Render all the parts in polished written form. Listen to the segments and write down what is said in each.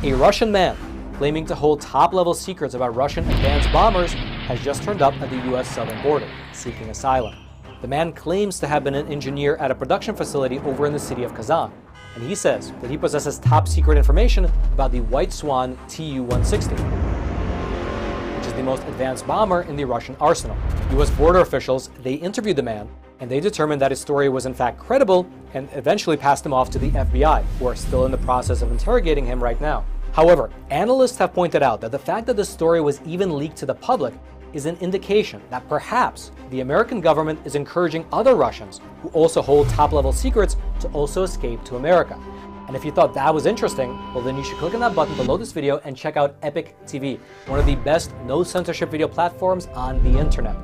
A Russian man claiming to hold top-level secrets about Russian advanced bombers has just turned up at the US southern border, seeking asylum. The man claims to have been an engineer at a production facility over in the city of Kazan, and he says that he possesses top-secret information about the White Swan Tu-160, which is the most advanced bomber in the Russian arsenal. US border officials, they interviewed the man, and they determined that his story was in fact credible and eventually passed him off to the FBI, who are still in the process of interrogating him right now. However, analysts have pointed out that the fact that the story was even leaked to the public is an indication that perhaps the American government is encouraging other Russians who also hold top-level secrets to also escape to America. And if you thought that was interesting, well then you should click on that button below this video and check out Epic TV, one of the best no-censorship video platforms on the internet.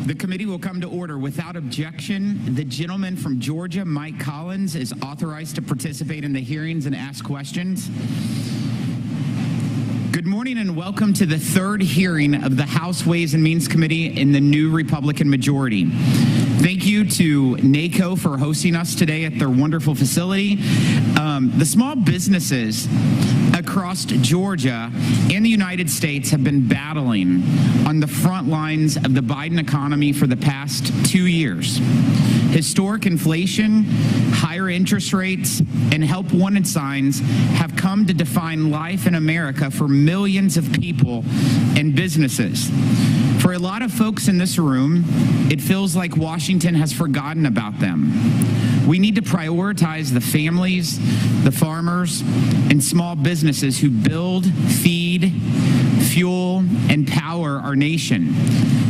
The committee will come to order without objection. The gentleman from Georgia, Mike Collins, is authorized to participate in the hearings and ask questions. Good morning and welcome to the third hearing of the House Ways and Means Committee in the new Republican majority. Thank you to NACO for hosting us today at their wonderful facility. The small businesses across Georgia and the United States have been battling on the front lines of the Biden economy for the past 2 years. Historic inflation, higher interest rates, and help wanted signs have come to define life in America for millions of people and businesses. For a lot of folks in this room, it feels like Washington has forgotten about them. We need to prioritize the families, the farmers, and small businesses who build, feed, fuel, and power our nation.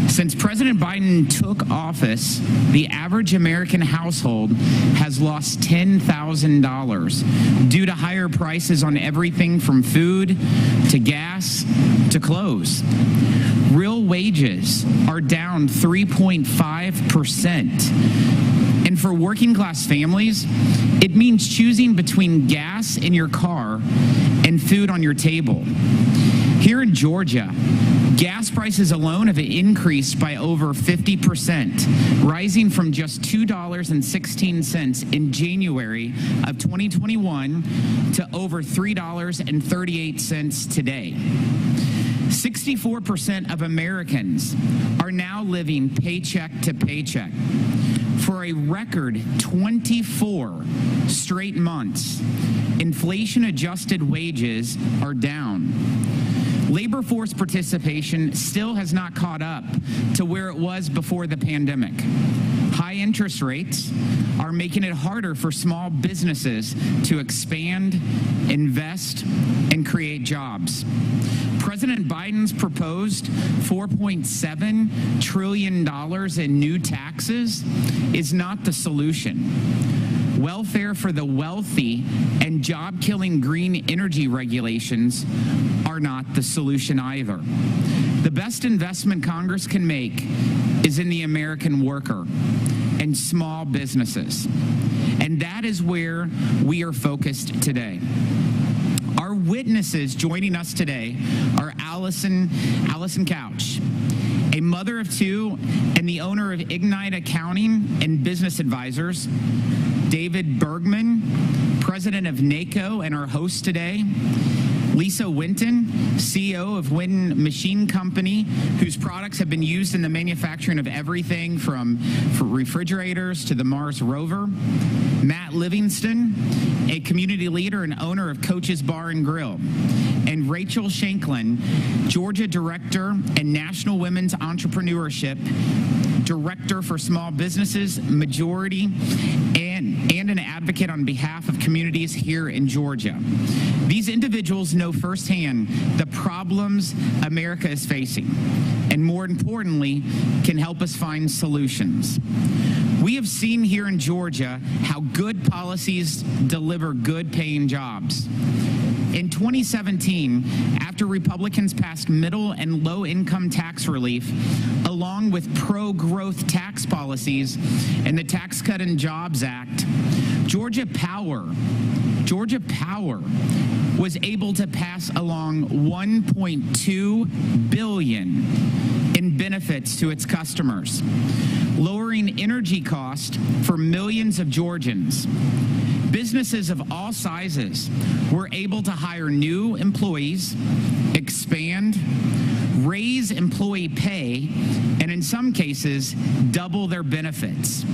Since President Biden took office, the average American household has lost $10,000 due to higher prices on everything from food to gas to clothes. Real wages are down 3.5%. And for working class families, it means choosing between gas in your car and food on your table. Here in Georgia, gas prices alone have increased by over 50%, rising from just $2.16 in January of 2021 to over $3.38 today. 64% of Americans are now living paycheck to paycheck. For a record 24 straight months, inflation-adjusted wages are down. Labor force participation still has not caught up to where it was before the pandemic. High interest rates are making it harder for small businesses to expand, invest, and create jobs. President Biden's proposed $4.7 trillion in new taxes is not the solution. Welfare for the wealthy and job-killing green energy regulations are not the solution either. The best investment Congress can make is in the American worker and small businesses. And that is where we are focused today. Our witnesses joining us today are Allison Couch, a mother of two and the owner of Ignite Accounting and Business Advisors, David Bergman, president of NACO and our host today, Lisa Winton, CEO of Winton Machine Company, whose products have been used in the manufacturing of everything from refrigerators to the Mars rover, Matt Livingston, a community leader and owner of Coach's Bar and Grill, and Rachel Shanklin, Georgia Director and National Women's Entrepreneurship Director for Small Businesses, Majority, and an advocate on behalf of communities here in Georgia. These individuals know firsthand the problems America is facing, and more importantly, can help us find solutions. We have seen here in Georgia how good policies deliver good paying jobs. In 2017, after Republicans passed middle and low income tax relief, along with pro-growth tax policies and the Tax Cut and Jobs Act, Georgia Power was able to pass along $1.2 billion in benefits to its customers, lowering energy costs for millions of Georgians. Businesses of all sizes were able to hire new employees, expand, raise employee pay, and in some cases, double their benefits.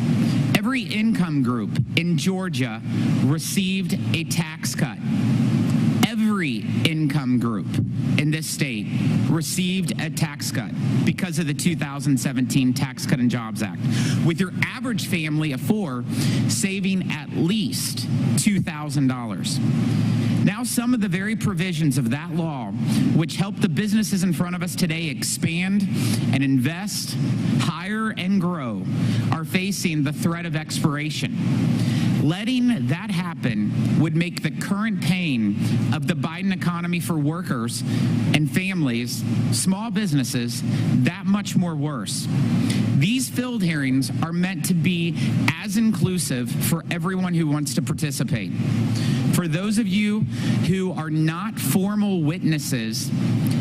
Every income group in Georgia received a tax cut. Every income group in this state received a tax cut because of the 2017 Tax Cut and Jobs Act, with your average family of four saving at least $2,000. Now, some of the very provisions of that law, which help the businesses in front of us today expand and invest, hire, and grow, are facing the threat of expiration. Letting that happen would make the current pain of the Biden economy for workers and families, small businesses, that much more worse. These field hearings are meant to be as inclusive for everyone who wants to participate. For those of you who are not formal witnesses,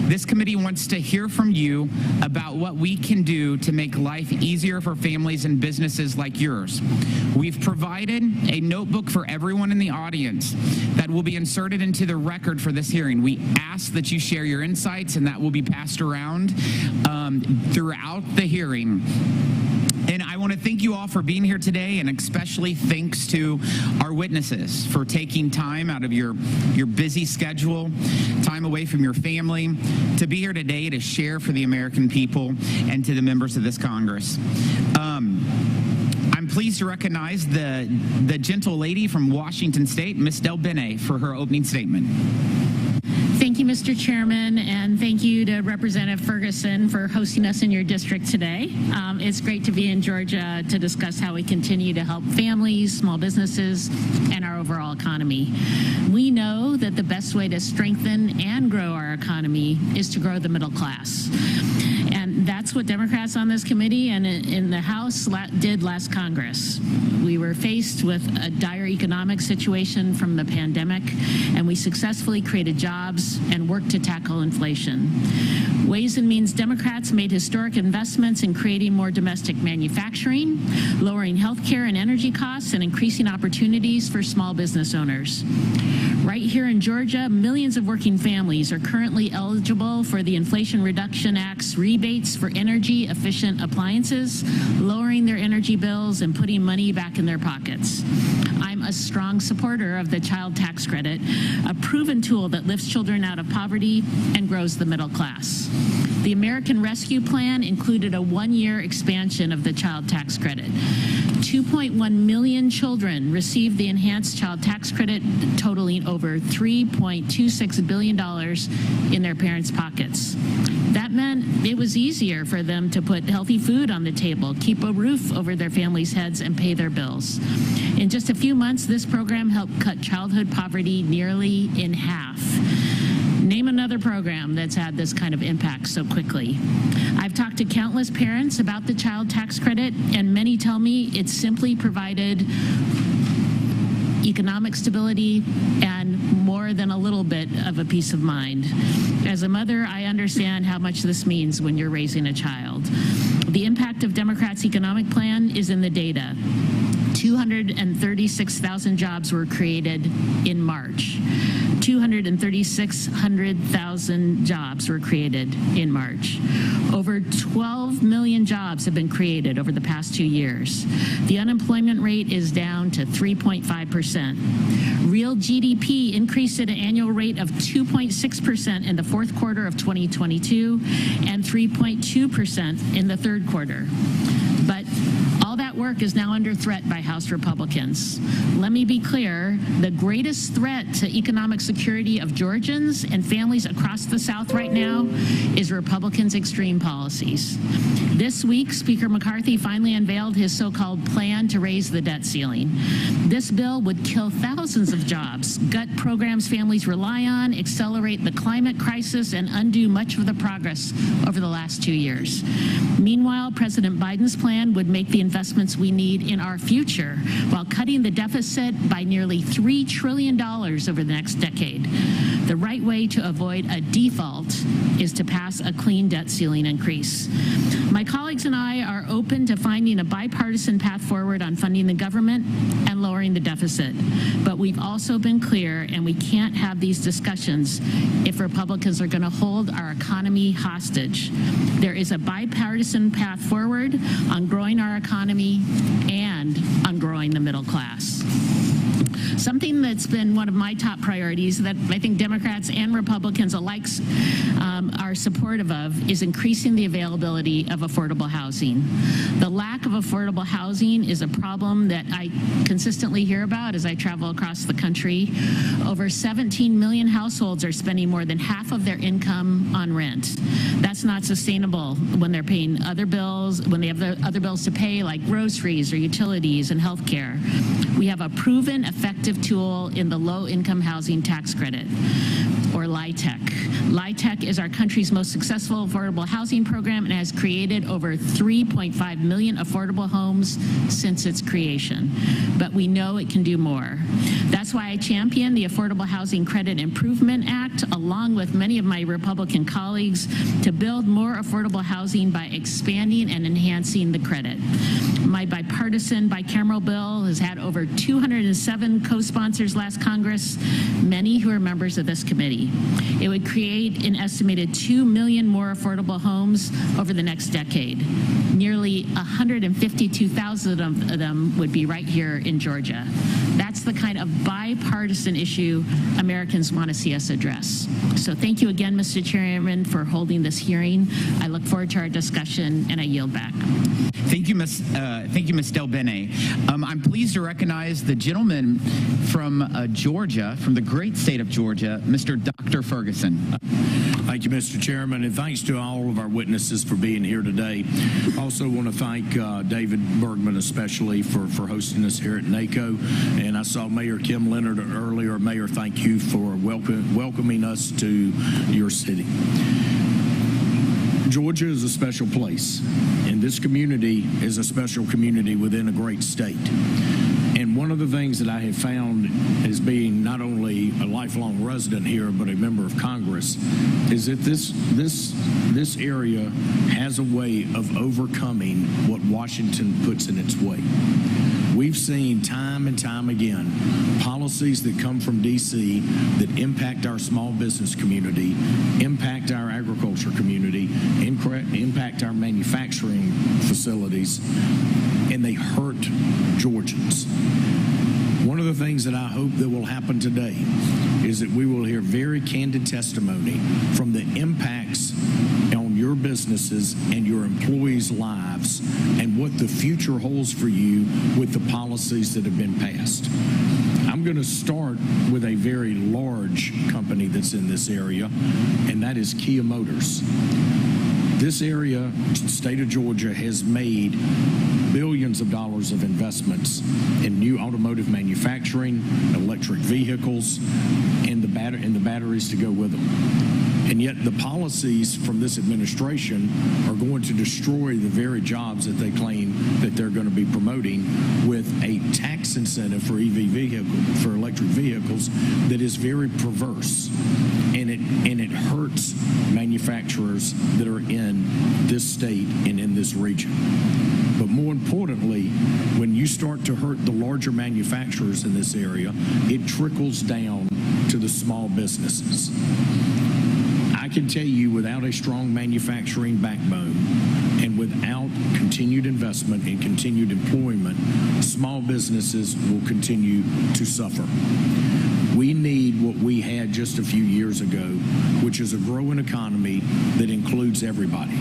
this committee wants to hear from you about what we can do to make life easier for families and businesses like yours. We've provided a notebook for everyone in the audience that will be inserted into the record for this hearing. We ask that you share your insights, and that will be passed around throughout the hearing. And I want to thank you all for being here today, and especially thanks to our witnesses for taking time out of your busy schedule, time away from your family, to be here today to share for the American people and to the members of this Congress. I'm pleased to recognize the gentle lady from Washington State, Ms. Del Bene, for her opening statement. Thank you, Mr. Chairman, and thank you to Representative Ferguson for hosting us in your district today. It's great to be in Georgia to discuss how we continue to help families, small businesses, and our overall economy. We know that the best way to strengthen and grow our economy is to grow the middle class. And that's what Democrats on this committee and in the House did last Congress. We were faced with a dire economic situation from the pandemic, and we successfully created jobs and worked to tackle inflation. Ways and Means Democrats made historic investments in creating more domestic manufacturing, lowering health care and energy costs, and increasing opportunities for small business owners. Right here in Georgia, millions of working families are currently eligible for the Inflation Reduction Act's rebates for energy-efficient appliances, lowering their energy bills and putting money back in their pockets. I'm a strong supporter of the child tax credit, a proven tool that lifts children out of poverty and grows the middle class. The American Rescue Plan included a one-year expansion of the child tax credit. 2.1 million children received the enhanced child tax credit, totaling over $3.26 billion in their parents' pockets. That meant it was easier for them to put healthy food on the table, keep a roof over their families' heads, and pay their bills. In just a few months, this program helped cut childhood poverty nearly in half. Name another program that's had this kind of impact so quickly. I've talked to countless parents about the child tax credit, and many tell me it's simply provided economic stability and more than a little bit of a peace of mind. As a mother, I understand how much this means when you're raising a child. The impact of Democrats' economic plan is in the data. 236,000 jobs were created in March. 236,000 jobs were created in March. Over 12 million jobs have been created over the past 2 years. The unemployment rate is down to 3.5%. Real GDP increased at an annual rate of 2.6% in the fourth quarter of 2022 and 3.2% in the third quarter. But all that work is now under threat by House Republicans. Let me be clear, the greatest threat to economic security of Georgians and families across the South right now is Republicans' extreme policies. This week, Speaker McCarthy finally unveiled his so-called plan to raise the debt ceiling. This bill would kill thousands of jobs, gut programs families rely on, accelerate the climate crisis, and undo much of the progress over the last 2 years. Meanwhile, President Biden's plan would make the investments we need in our future while cutting the deficit by nearly $3 trillion over the next decade. The right way to avoid a default is to pass a clean debt ceiling increase. My colleagues and I are open to finding a bipartisan path forward on funding the government and lowering the deficit. But we've also been clear, and we can't have these discussions if Republicans are going to hold our economy hostage. There is a bipartisan path forward on growing our economy and on growing the middle class. Something that's been one of my top priorities that I think Democrats and Republicans alike are supportive of is increasing the availability of affordable housing. The lack of affordable housing is a problem that I consistently hear about as I travel across the country. Over 17 million households are spending more than half of their income on rent. That's not sustainable when they're paying other bills, when they have other bills to pay like groceries or utilities and health care. We have a proven effective tool in the low-income housing tax credit. or LIHTC. LIHTC is our country's most successful affordable housing program and has created over 3.5 million affordable homes since its creation. But we know it can do more. That's why I champion the Affordable Housing Credit Improvement Act, along with many of my Republican colleagues, to build more affordable housing by expanding and enhancing the credit. My bipartisan bicameral bill has had over 207 co-sponsors last Congress, many who are members of this committee. It would create an estimated 2 million more affordable homes over the next decade. Nearly 152,000 of them would be right here in Georgia. That's the kind of bipartisan issue Americans want to see us address. So thank you again, Mr. Chairman, for holding this hearing. I look forward to our discussion, and I yield back. Thank you, Ms. Del Bene. I'm pleased to recognize the gentleman from Georgia, from the great state of Georgia, Mr. Dr. Ferguson. Thank you, Mr. Chairman, and thanks to all of our witnesses for being here today. I also want to thank David Bergman especially for hosting us here at NACO. And I saw Mayor Kim Leonard earlier. Mayor, thank you for welcoming us to your city. Georgia is a special place, and this community is a special community within a great state. And one of the things that I have found as being not only a lifelong resident here, but a member of Congress, is that this area has a way of overcoming what Washington puts in its way. We've seen time and time again policies that come from D.C. that impact our small business community, impact our agriculture community, impact our manufacturing facilities, and they hurt Georgians. One of the things that I hope that will happen today is that we will hear very candid testimony from the impacts on your businesses and your employees' lives and what the future holds for you with the policies that have been passed. I'm going to start with a very large company that's in this area, and that is Kia Motors. This area, the state of Georgia, has made billions of dollars of investments in new automotive manufacturing, electric vehicles, and the batteries to go with them. And yet the policies from this administration are going to destroy the very jobs that they claim that they're going to be promoting with a tax incentive for for electric vehicles that is very perverse. And it hurts manufacturers that are in this state and in this region. But more importantly, when you start to hurt the larger manufacturers in this area, it trickles down to the small businesses. I can tell you, without a strong manufacturing backbone and without continued investment and continued employment, small businesses will continue to suffer. We need what we had just a few years ago, which is a growing economy that includes everybody,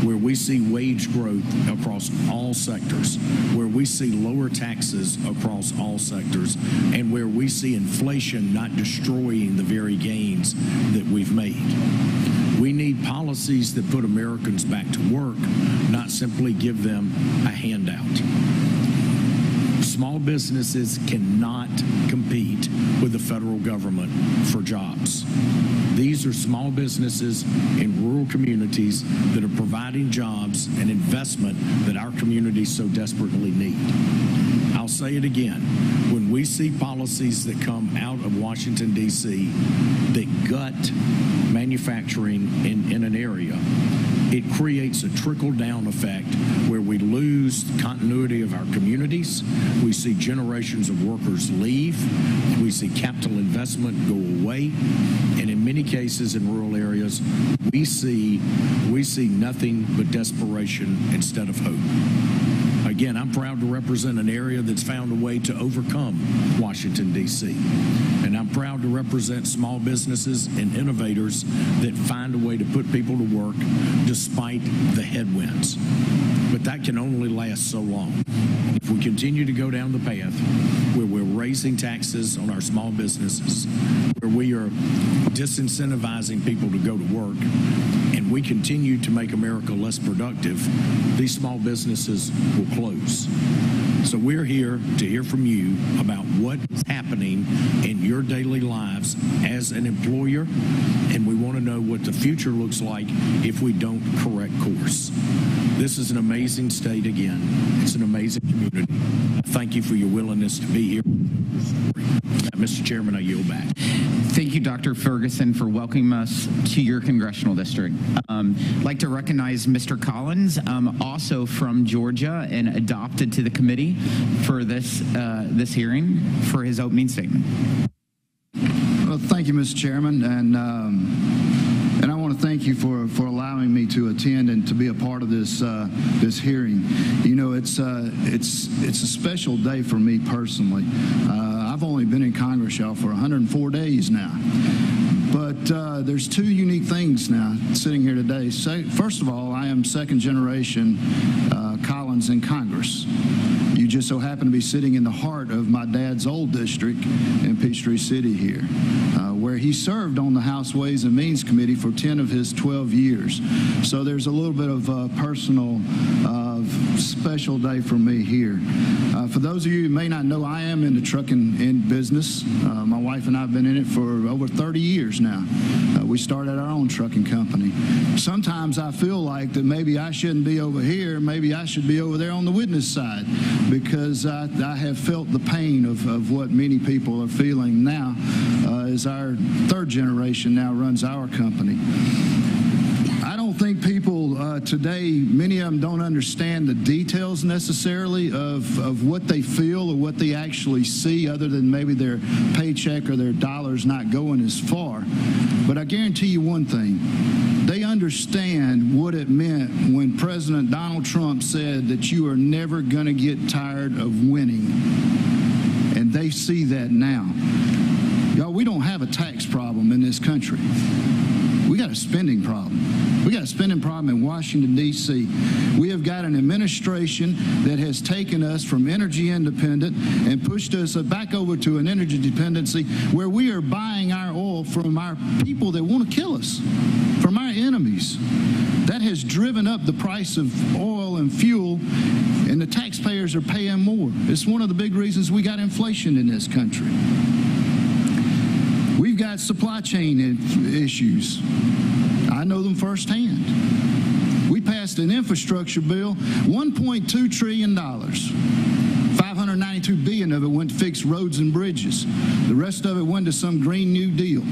where we see wage growth across all sectors, where we see lower taxes across all sectors, and where we see inflation not destroying the very gains that we've made. We need policies that put Americans back to work, not simply give them a handout. Small businesses cannot compete with the federal government for jobs. These are small businesses in rural communities that are providing jobs and investment that our communities so desperately need. I'll say it again. When we see policies that come out of Washington, D.C. that gut manufacturing in an area, it creates a trickle-down effect where we lose the continuity of our communities. We see generations of workers leave. We see capital investment go away. And in many cases in rural areas, we see nothing but desperation instead of hope. Again, I'm proud to represent an area that's found a way to overcome Washington, D.C. And I'm proud to represent small businesses and innovators that find a way to put people to work despite the headwinds. But that can only last so long. If we continue to go down the path where we're raising taxes on our small businesses, where we are disincentivizing people to go to work, and we continue to make America less productive, these small businesses will close. So we're here to hear from you about what is happening in your daily lives as an employer, and we want to know what the future looks like if we don't correct course. This is an amazing state again. It's an amazing community. Thank you for your willingness to be here. Mr. Chairman, I yield back. Thank you, Dr. Ferguson, for welcoming us to your congressional district. I'd like to recognize Mr. Collins, also from Georgia and adopted to the committee for this hearing, for his opening statement. Well, thank you, Mr. Chairman, and I want to thank you for allowing me to attend and to be a part of this this hearing. You know, it's a special day for me personally. I've only been in Congress, y'all, for 104 days now. But there's two unique things now sitting here today. First of all, I am second generation Collins in Congress. You just so happen to be sitting in the heart of my dad's old district in Peachtree City here, where he served on the House Ways and Means Committee for 10 of his 12 years. So there's a little bit of personal special day for me here. For those of you who may not know, I am in the trucking business. My wife and I have been in it for over 30 years now. We started our own trucking company. Sometimes I feel like that maybe I shouldn't be over here, maybe I should be over there on the witness side, because I have felt the pain of what many people are feeling now as our third generation now runs our company. I don't think people today, many of them don't understand the details necessarily of what they feel or what they actually see, other than maybe their paycheck or their dollars not going as far. But I guarantee you one thing. They understand what it meant when President Donald Trump said that you are never going to get tired of winning. And they see that now. Y'all, we don't have a tax problem in this country. We got a spending problem. We got a spending problem in Washington, D.C. We have got an administration that has taken us from energy independent and pushed us back over to an energy dependency where we are buying our oil from our people that want to kill us, from our enemies. That has driven up the price of oil and fuel, and the taxpayers are paying more. It's one of the big reasons we got inflation in this country. We've got supply chain issues. I know them firsthand. We passed an infrastructure bill, $1.2 trillion. $592 billion of it went to fix roads and bridges. The rest of it went to some Green New Deal.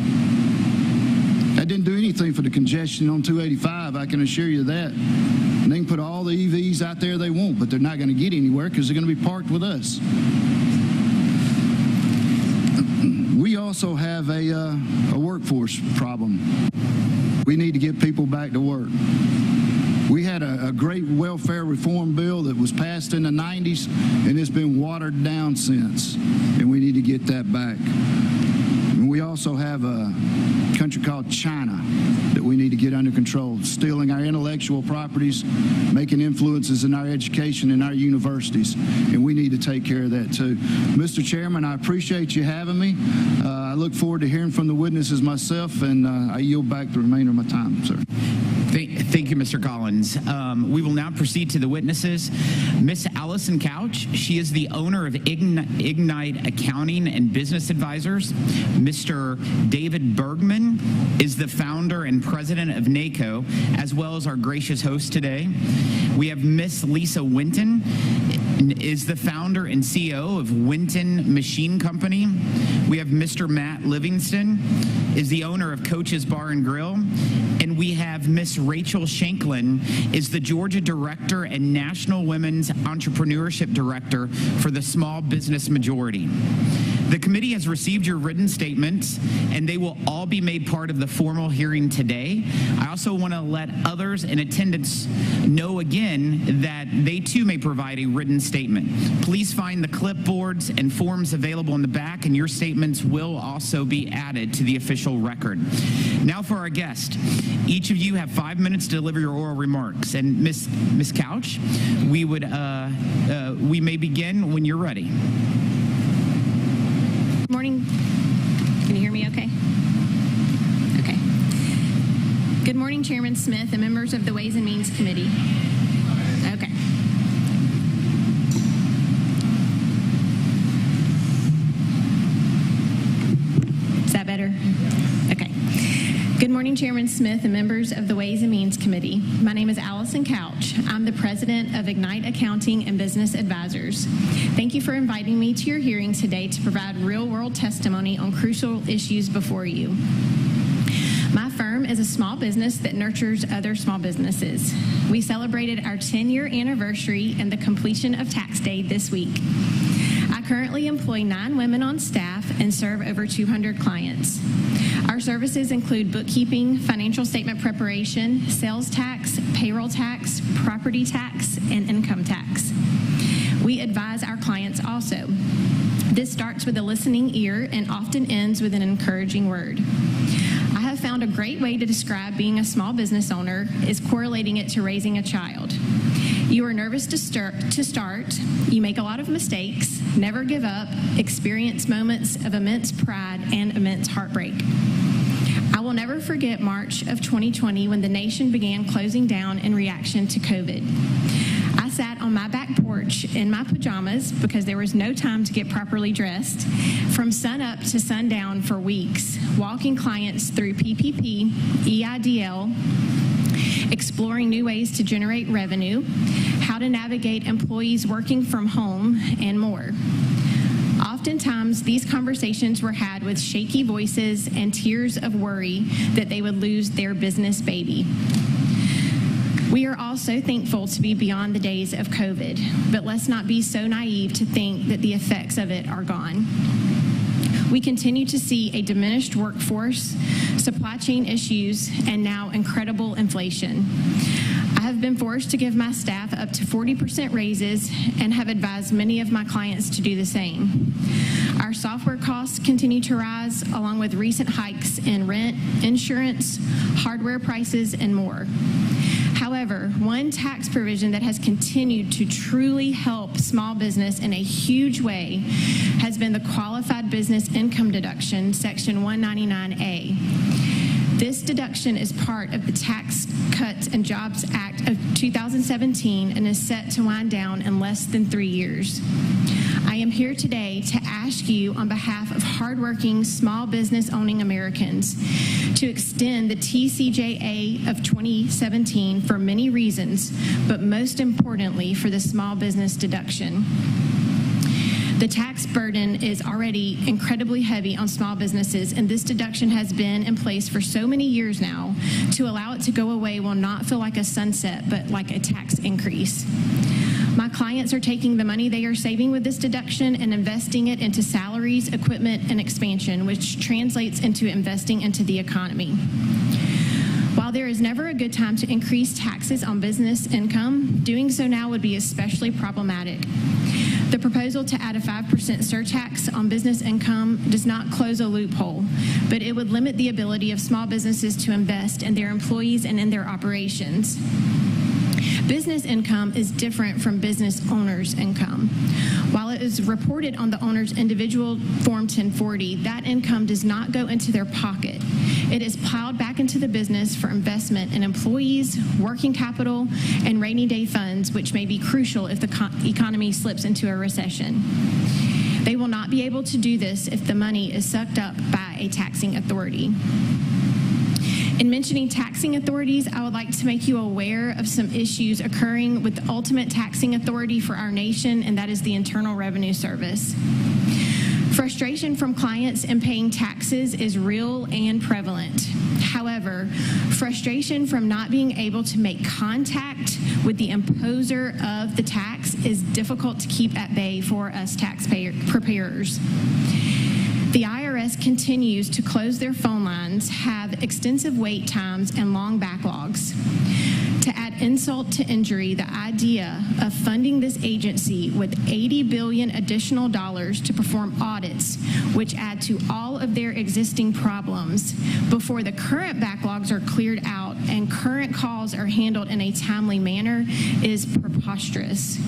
That didn't do anything for the congestion on 285, I can assure you that. And they can put all the EVs out there they want, but they're not going to get anywhere because they're going to be parked with us. We also have a workforce problem. We need to get people back to work. We had a great welfare reform bill that was passed in the 90s, and it's been watered down since, and we need to get that back. And we also have a country called China that we need to get under control, stealing our intellectual properties, making influences in our education and our universities, and we need to take care of that too. Mr. Chairman, I appreciate you having me. I look forward to hearing from the witnesses myself, and I yield back the remainder of my time, sir. Thank you, Mr. Collins. We will now proceed to the witnesses. Miss Allison Couch, she is the owner of Ignite Accounting and Business Advisors. Mr. David Bergman is the founder and president of NACO, as well as our gracious host today. We have Miss Lisa Winton, is the founder and CEO of Winton Machine Company. We have Mr. Matt Livingston, is the owner of Coach's Bar and Grill. And we have Miss Rachel Shanklin, is the Georgia Director and National Women's Entrepreneurship Director for the Small Business Majority. The committee has received your written statements, and they will all be made part of the formal hearing today. I also want to let others in attendance know again that they too may provide a written statement. Please find the clipboards and forms available in the back, and your statements will also be added to the official record. Now for our guest. Each of you have 5 minutes to deliver your oral remarks. And Miss Couch, we may begin when you're ready. Morning. Can you hear me okay? Okay. Good morning, Chairman Smith and members of the Ways and Means Committee. Okay. Is that better? Okay. Good morning, Chairman Smith and members of the Ways and Means Committee. My name is Allison Couch. I'm the president of Ignite Accounting and Business Advisors. Thank you for inviting me to your hearing today to provide real-world testimony on crucial issues before you. My firm is a small business that nurtures other small businesses. We celebrated our 10-year anniversary and the completion of tax day this week. I currently employ 9 women on staff and serve over 200 clients. Our services include bookkeeping, financial statement preparation, sales tax, payroll tax, property tax, and income tax. We advise our clients also. This starts with a listening ear and often ends with an encouraging word. I have found a great way to describe being a small business owner is correlating it to raising a child. You are nervous to start, you make a lot of mistakes, never give up, experience moments of immense pride and immense heartbreak. I will never forget March of 2020 when the nation began closing down in reaction to COVID. I sat on my back porch in my pajamas because there was no time to get properly dressed from sun up to sundown for weeks, walking clients through PPP, EIDL, exploring new ways to generate revenue, how to navigate employees working from home, and more. Oftentimes, these conversations were had with shaky voices and tears of worry that they would lose their business baby. We are also thankful to be beyond the days of COVID, but let's not be so naive to think that the effects of it are gone. We continue to see a diminished workforce, supply chain issues, and now incredible inflation. I have been forced to give my staff up to 40% raises and have advised many of my clients to do the same. Our software costs continue to rise, along with recent hikes in rent, insurance, hardware prices, and more. However, one tax provision that has continued to truly help small business in a huge way has been the Qualified Business Income Deduction, Section 199A. This deduction is part of the Tax Cuts and Jobs Act of 2017 and is set to wind down in less than 3 years. I am here today to ask you on behalf of hardworking, small business owning Americans to extend the TCJA of 2017 for many reasons, but most importantly for the small business deduction. The tax burden is already incredibly heavy on small businesses, and this deduction has been in place for so many years now. To allow it to go away will not feel like a sunset, but like a tax increase. My clients are taking the money they are saving with this deduction and investing it into salaries, equipment, and expansion, which translates into investing into the economy. While there is never a good time to increase taxes on business income, doing so now would be especially problematic. The proposal to add a 5% surtax on business income does not close a loophole, but it would limit the ability of small businesses to invest in their employees and in their operations. Business income is different from business owner's income. While it is reported on the owner's individual Form 1040, that income does not go into their pocket. It is plowed back into the business for investment in employees, working capital, and rainy day funds, which may be crucial if the economy slips into a recession. They will not be able to do this if the money is sucked up by a taxing authority. In mentioning taxing authorities, I would like to make you aware of some issues occurring with the ultimate taxing authority for our nation, and that is the Internal Revenue Service. Frustration from clients in paying taxes is real and prevalent. However, frustration from not being able to make contact with the imposer of the tax is difficult to keep at bay for us taxpayer preparers. The IRS continues to close their phone lines, have extensive wait times, and long backlogs. To add insult to injury, the idea of funding this agency with $80 billion additional dollars to perform audits, which add to all of their existing problems before the current backlogs are cleared out and current calls are handled in a timely manner, is preposterous.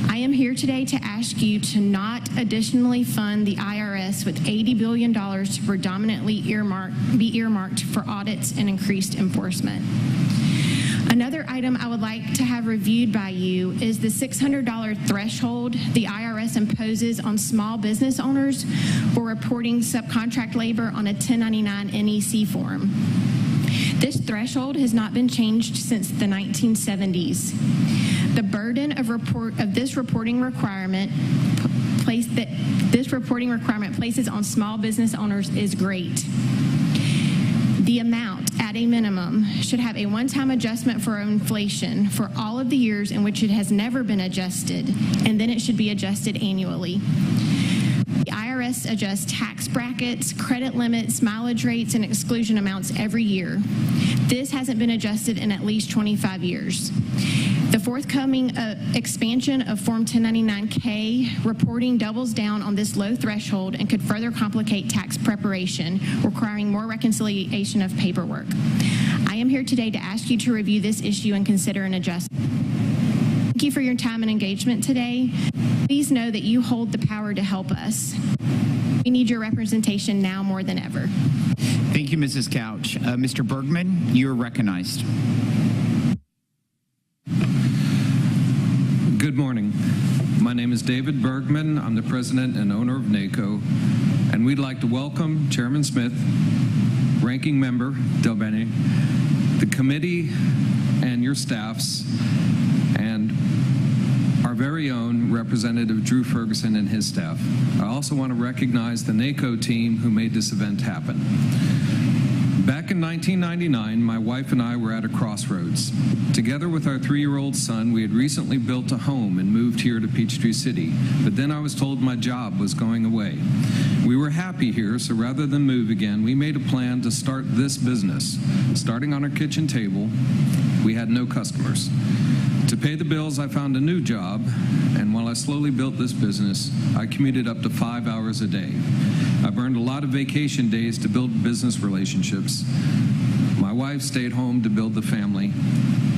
I am here today to ask you to not additionally fund the IRS with $80 billion to predominantly be earmarked for audits and increased enforcement. Another item I would like to have reviewed by you is the $600 threshold the IRS imposes on small business owners for reporting subcontract labor on a 1099 NEC form. This threshold has not been changed since the 1970s. The burden of this reporting requirement places on small business owners is great. The amount, at a minimum, should have a one-time adjustment for inflation for all of the years in which it has never been adjusted, and then it should be adjusted annually. The IRS adjusts tax brackets, credit limits, mileage rates, and exclusion amounts every year. This hasn't been adjusted in at least 25 years. The forthcoming expansion of Form 1099-K reporting doubles down on this low threshold and could further complicate tax preparation, requiring more reconciliation of paperwork. I am here today to ask you to review this issue and consider an adjustment. Thank you for your time and engagement today. Please know that you hold the power to help us. We need your representation now more than ever. Thank you, Mrs. Couch. Mr. Bergman, you're recognized. Good morning. My name is David Bergman. I'm the president and owner of NACO, and we'd like to welcome Chairman Smith, Ranking Member Del Bene, the committee and your staffs, and our very own Representative Drew Ferguson and his staff. I also want to recognize the NACO team who made this event happen. Back in 1999, my wife and I were at a crossroads. Together with our 3-year-old son, we had recently built a home and moved here to Peachtree City, but then I was told my job was going away. We were happy here, so rather than move again, we made a plan to start this business. Starting on our kitchen table, we had no customers. To pay the bills, I found a new job, and while I slowly built this business, I commuted up to 5 hours a day. I've earned a lot of vacation days to build business relationships. My wife stayed home to build the family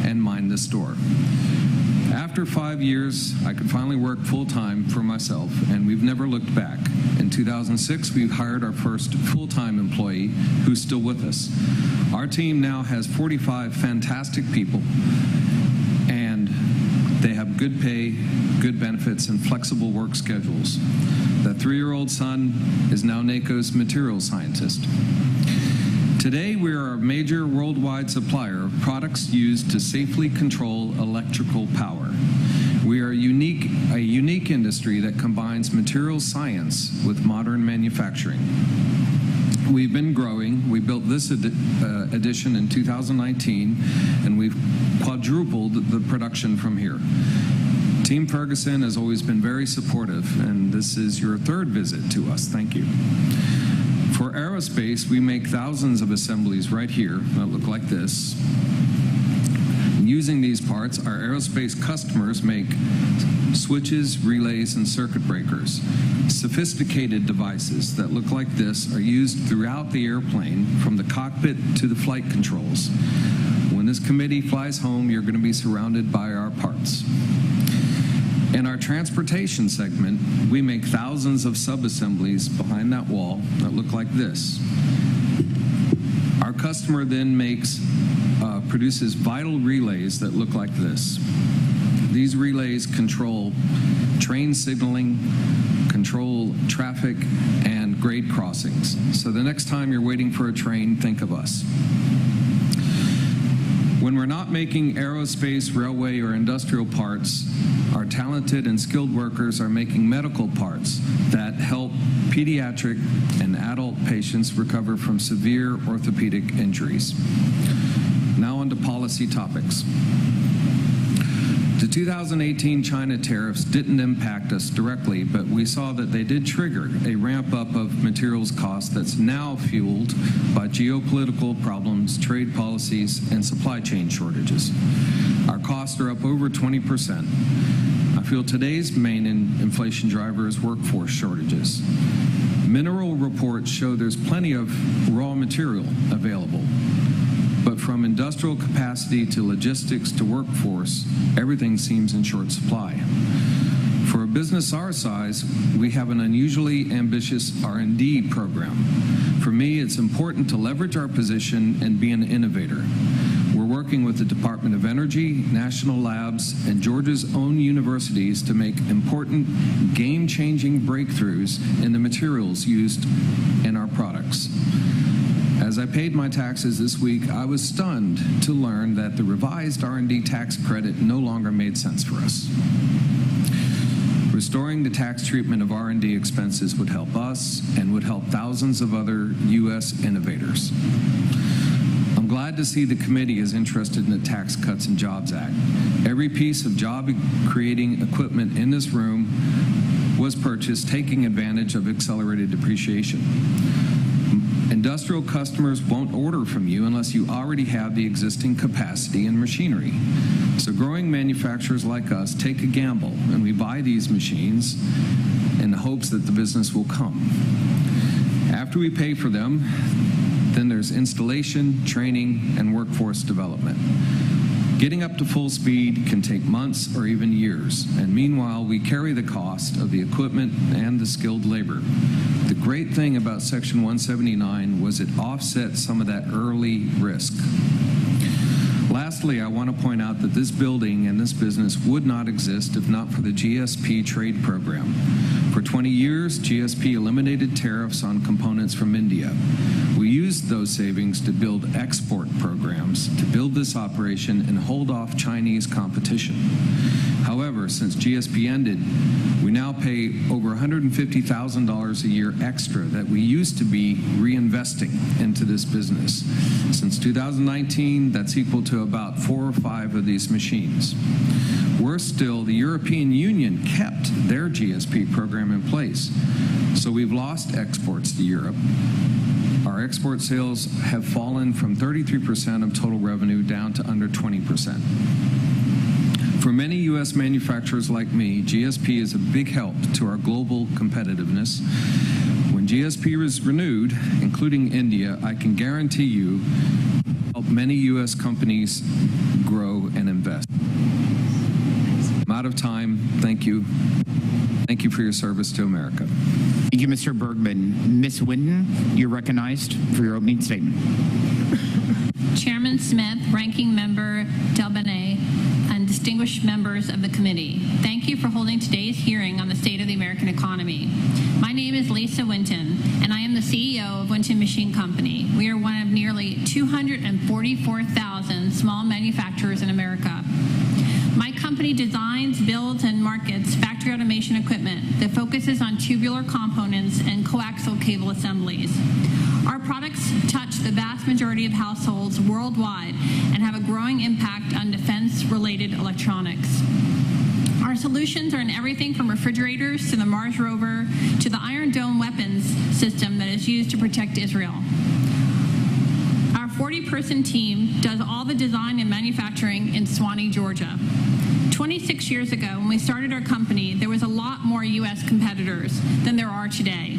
and mind the store. After 5 years, I could finally work full-time for myself, and we've never looked back. In 2006, we hired our first full-time employee who's still with us. Our team now has 45 fantastic people, and they have good pay, good benefits, and flexible work schedules. The 3-year-old son is now NACO's materials scientist. Today, we are a major worldwide supplier of products used to safely control electrical power. We are a unique industry that combines materials science with modern manufacturing. We've been growing. We built this addition in 2019, and we've quadrupled the production from here. Team Ferguson has always been very supportive, and this is your 3rd visit to us. Thank you. For aerospace, we make thousands of assemblies right here that look like this. Using these parts, our aerospace customers make switches, relays, and circuit breakers. Sophisticated devices that look like this are used throughout the airplane, from the cockpit to the flight controls. When this committee flies home, you're going to be surrounded by our parts. In our transportation segment, we make thousands of sub-assemblies behind that wall that look like this. Our customer then produces vital relays that look like this. These relays control train signaling, control traffic, and grade crossings. So the next time you're waiting for a train, think of us. When we're not making aerospace, railway, or industrial parts, our talented and skilled workers are making medical parts that help pediatric and adult patients recover from severe orthopedic injuries. Now on to policy topics. The 2018 China tariffs didn't impact us directly, but we saw that they did trigger a ramp-up of materials costs that's now fueled by geopolitical problems, trade policies, and supply chain shortages. Our costs are up over 20%. I feel today's main inflation driver is workforce shortages. Mineral reports show there's plenty of raw material available, but from industrial capacity to logistics to workforce, everything seems in short supply. For a business our size, we have an unusually ambitious R&D program. For me, it's important to leverage our position and be an innovator. We're working with the Department of Energy, national labs, and Georgia's own universities to make important, game-changing breakthroughs in the materials used in our products. As I paid my taxes this week, I was stunned to learn that the revised R&D tax credit no longer made sense for us. Restoring the tax treatment of R&D expenses would help us and would help thousands of other U.S. innovators. I'm glad to see the committee is interested in the Tax Cuts and Jobs Act. Every piece of job-creating equipment in this room was purchased taking advantage of accelerated depreciation. Industrial customers won't order from you unless you already have the existing capacity and machinery. So growing manufacturers like us take a gamble, and we buy these machines in the hopes that the business will come. After we pay for them, then there's installation, training, and workforce development. Getting up to full speed can take months or even years, and meanwhile, we carry the cost of the equipment and the skilled labor. The great thing about Section 179 was it offset some of that early risk. Lastly, I want to point out that this building and this business would not exist if not for the GSP trade program. For 20 years, GSP eliminated tariffs on components from India. We used those savings to build export programs, to build this operation and hold off Chinese competition. However, since GSP ended, we now pay over $150,000 a year extra that we used to be reinvesting into this business. Since 2019, that's equal to about 4 or 5 of these machines. Worse still, the European Union kept their GSP program in place, so we've lost exports to Europe. Our export sales have fallen from 33% of total revenue down to under 20%. For many U.S. manufacturers like me, GSP is a big help to our global competitiveness. When GSP is renewed, including India, I can guarantee you help many U.S. companies grow and invest. I'm out of time. Thank you. Thank you for your service to America. Thank you, Mr. Bergman. Ms. Winden, you're recognized for your opening statement. Chairman Smith, Ranking Member Delbene, and distinguished members of the committee, thank you for holding today's hearing on the state of the American economy. My name is Lisa Winton, and I am the CEO of Winton Machine Company. We are one of nearly 244,000 small manufacturers in America. My company designs, builds, and markets factory automation equipment that focuses on tubular components and coaxial cable assemblies. Our products touch the vast majority of households worldwide and have a growing impact on defense-related electronics. Our solutions are in everything from refrigerators to the Mars rover to the Iron Dome weapons system that is used to protect Israel. Our 40-person team does all the design and manufacturing in Suwanee, Georgia. 26 years ago, when we started our company, there was a lot more U.S. competitors than there are today.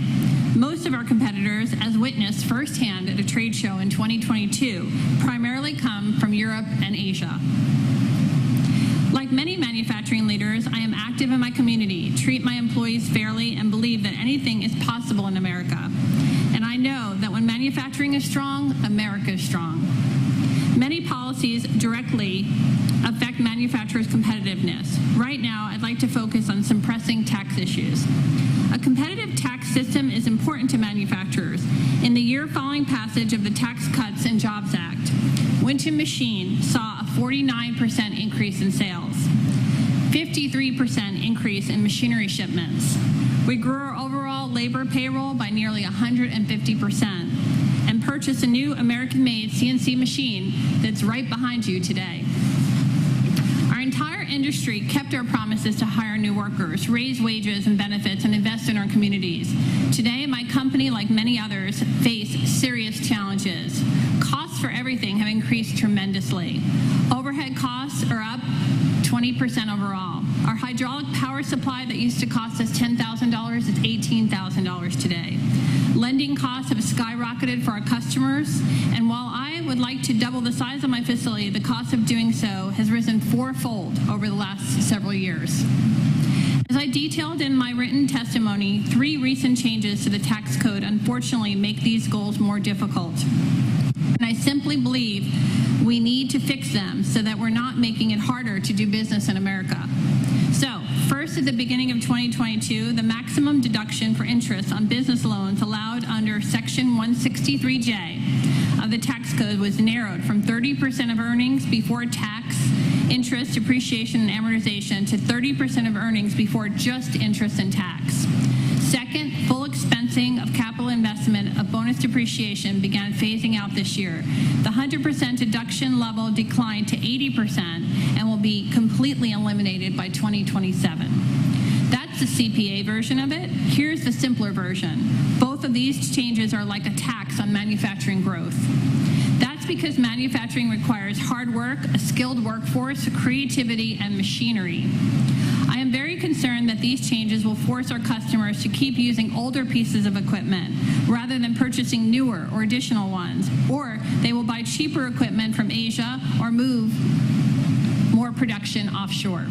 Most of our competitors, as witnessed firsthand at a trade show in 2022, primarily come from Europe and Asia. Like many manufacturing leaders, I am active in my community, treat my employees fairly, and believe that anything is possible in America. And I know that when manufacturing is strong, America is strong. Many policies directly affect manufacturers' competitiveness. Right now, I'd like to focus on some pressing tax issues. A competitive tax system is important to manufacturers. In the year following passage of the Tax Cuts and Jobs Act, Winton Machine saw a 49% increase in sales, 53% increase in machinery shipments. We grew our overall labor payroll by nearly 150% and purchased a new American-made CNC machine that's right behind you today. Our entire industry kept our promises to hire new workers, raise wages and benefits, and invest in our communities. Today, my company, like many others, face serious challenges. Costs for everything have increased tremendously. Overhead costs are up 20% overall. Our hydraulic power supply that used to cost us $10,000 is $18,000 today. Lending costs have skyrocketed for our customers, and while I would like to double the size of my facility, the cost of doing so has risen fourfold over the last several years. As I detailed in my written testimony, 3 recent changes to the tax code unfortunately make these goals more difficult. And I simply believe we need to fix them so that we're not making it harder to do business in America. So, first, at the beginning of 2022, the maximum deduction for interest on business loans allowed under Section 163J of the tax code was narrowed from 30% of earnings before tax, interest, depreciation, and amortization to 30% of earnings before just interest and tax. Second, full expensing of capital investment of bonus depreciation began phasing out this year. The 100% deduction level declined to 80% and will be completely eliminated by 2027. That's the CPA version of it. Here's the simpler version. Both of these changes are like a tax on manufacturing growth. That's because manufacturing requires hard work, a skilled workforce, creativity, and machinery. I am very concerned that these changes will force our customers to keep using older pieces of equipment rather than purchasing newer or additional ones, or they will buy cheaper equipment from Asia or move more production offshore.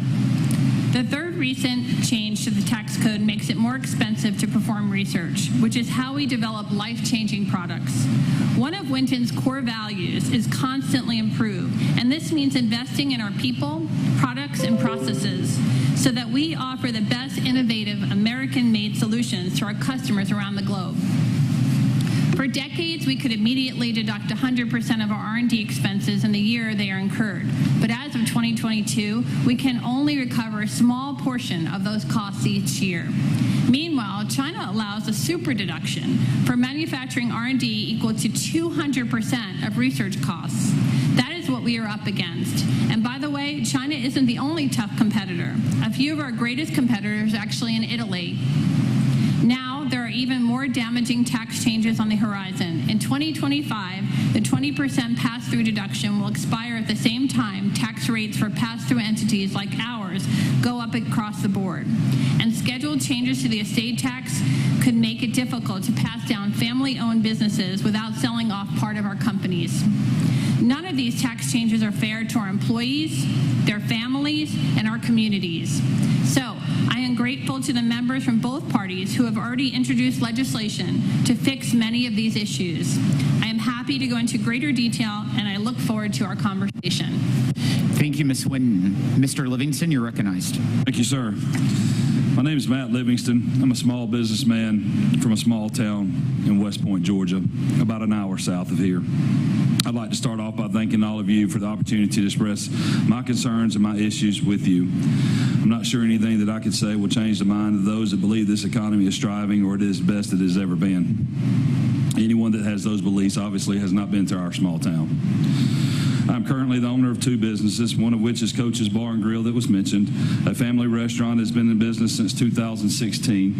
The third recent change to the tax code makes it more expensive to perform research, which is how we develop life-changing products. One of Winton's core values is constantly improve, and this means investing in our people, products, and processes so that we offer the best innovative American-made solutions to our customers around the globe. For decades, we could immediately deduct 100% of our R&D expenses in the year they are incurred. But as of 2022, we can only recover a small portion of those costs each year. Meanwhile, China allows a super deduction for manufacturing R&D equal to 200% of research costs. That is what we are up against. And by the way, China isn't the only tough competitor. A few of our greatest competitors are actually in Italy. Now, there are even more damaging tax changes on the horizon. In 2025, the 20% pass-through deduction will expire at the same time tax rates for pass-through entities like ours go up across the board. And scheduled changes to the estate tax could make it difficult to pass down family-owned businesses without selling off part of our companies. None of these tax changes are fair to our employees, their families, and our communities. So, I am grateful to the members from both parties who have already introduced legislation to fix many of these issues. I am happy to go into greater detail, and I look forward to our conversation. Thank you, Ms. Winton. Mr. Livingston, you're recognized. Thank you, sir. My name is Matt Livingston. I'm a small businessman from a small town in West Point, Georgia, about an hour south of here. I'd like to start off by thanking all of you for the opportunity to express my concerns and my issues with you. I'm not sure anything that I could say will change the mind of those that believe this economy is striving or it is best it has ever been. Anyone that has those beliefs obviously has not been to our small town. I'm currently the owner of 2 businesses, one of which is Coach's Bar and Grill that was mentioned. A family restaurant has been in business since 2016.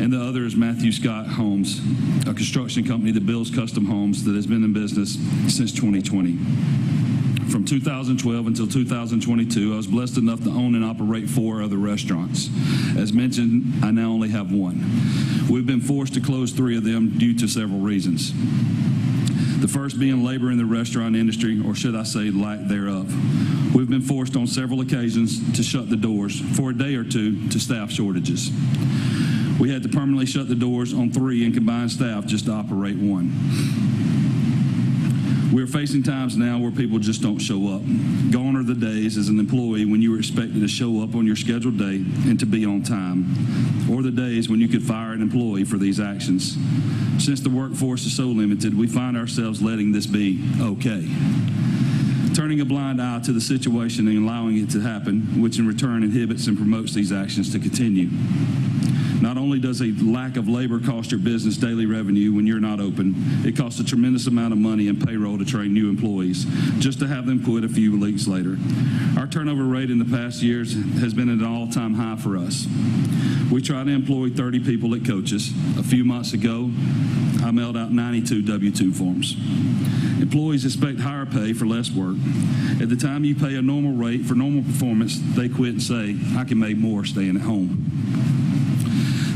And the other is Matthew Scott Homes, a construction company that builds custom homes that has been in business since 2020. From 2012 until 2022, I was blessed enough to own and operate 4 other restaurants. As mentioned, I now only have 1. We've been forced to close 3 of them due to several reasons. The first being labor in the restaurant industry, or should I say lack thereof. We've been forced on several occasions to shut the doors for a day or 2 to staff shortages. We had to permanently shut the doors on 3 and combined staff just to operate 1. We're facing times now where people just don't show up. Gone are the days as an employee when you were expected to show up on your scheduled date and to be on time, or the days when you could fire an employee for these actions. Since the workforce is so limited, we find ourselves letting this be okay. Turning a blind eye to the situation and allowing it to happen, which in return inhibits and promotes these actions to continue. Not only does a lack of labor cost your business daily revenue when you're not open, it costs a tremendous amount of money in payroll to train new employees, just to have them quit a few weeks later. Our turnover rate in the past years has been at an all-time high for us. We try to employ 30 people at Coach's. A few months ago, I mailed out 92 W-2 forms. Employees expect higher pay for less work. At the time you pay a normal rate for normal performance, they quit and say, I can make more staying at home.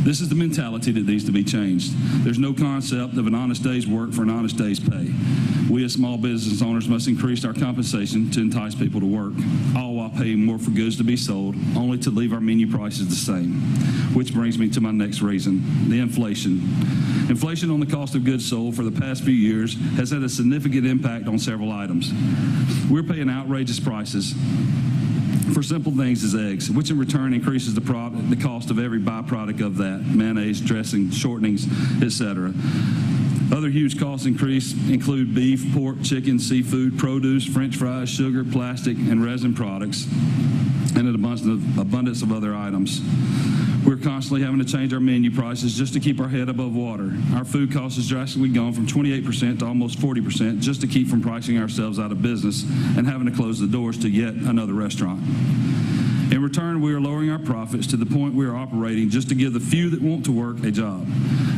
This is the mentality that needs to be changed. There's no concept of an honest day's work for an honest day's pay. We as small business owners must increase our compensation to entice people to work, all while paying more for goods to be sold, only to leave our menu prices the same. Which brings me to my next reason, the inflation. Inflation on the cost of goods sold for the past few years has had a significant impact on several items. We're paying outrageous prices for simple things as eggs, which in return increases the cost of every byproduct of that, mayonnaise, dressing, shortenings, etc. Other huge cost increases include beef, pork, chicken, seafood, produce, French fries, sugar, plastic, and resin products, and an abundance of other items. We're constantly having to change our menu prices just to keep our head above water. Our food cost has drastically gone from 28% to almost 40% just to keep from pricing ourselves out of business and having to close the doors to yet another restaurant. In return, we are lowering our profits to the point we are operating just to give the few that want to work a job.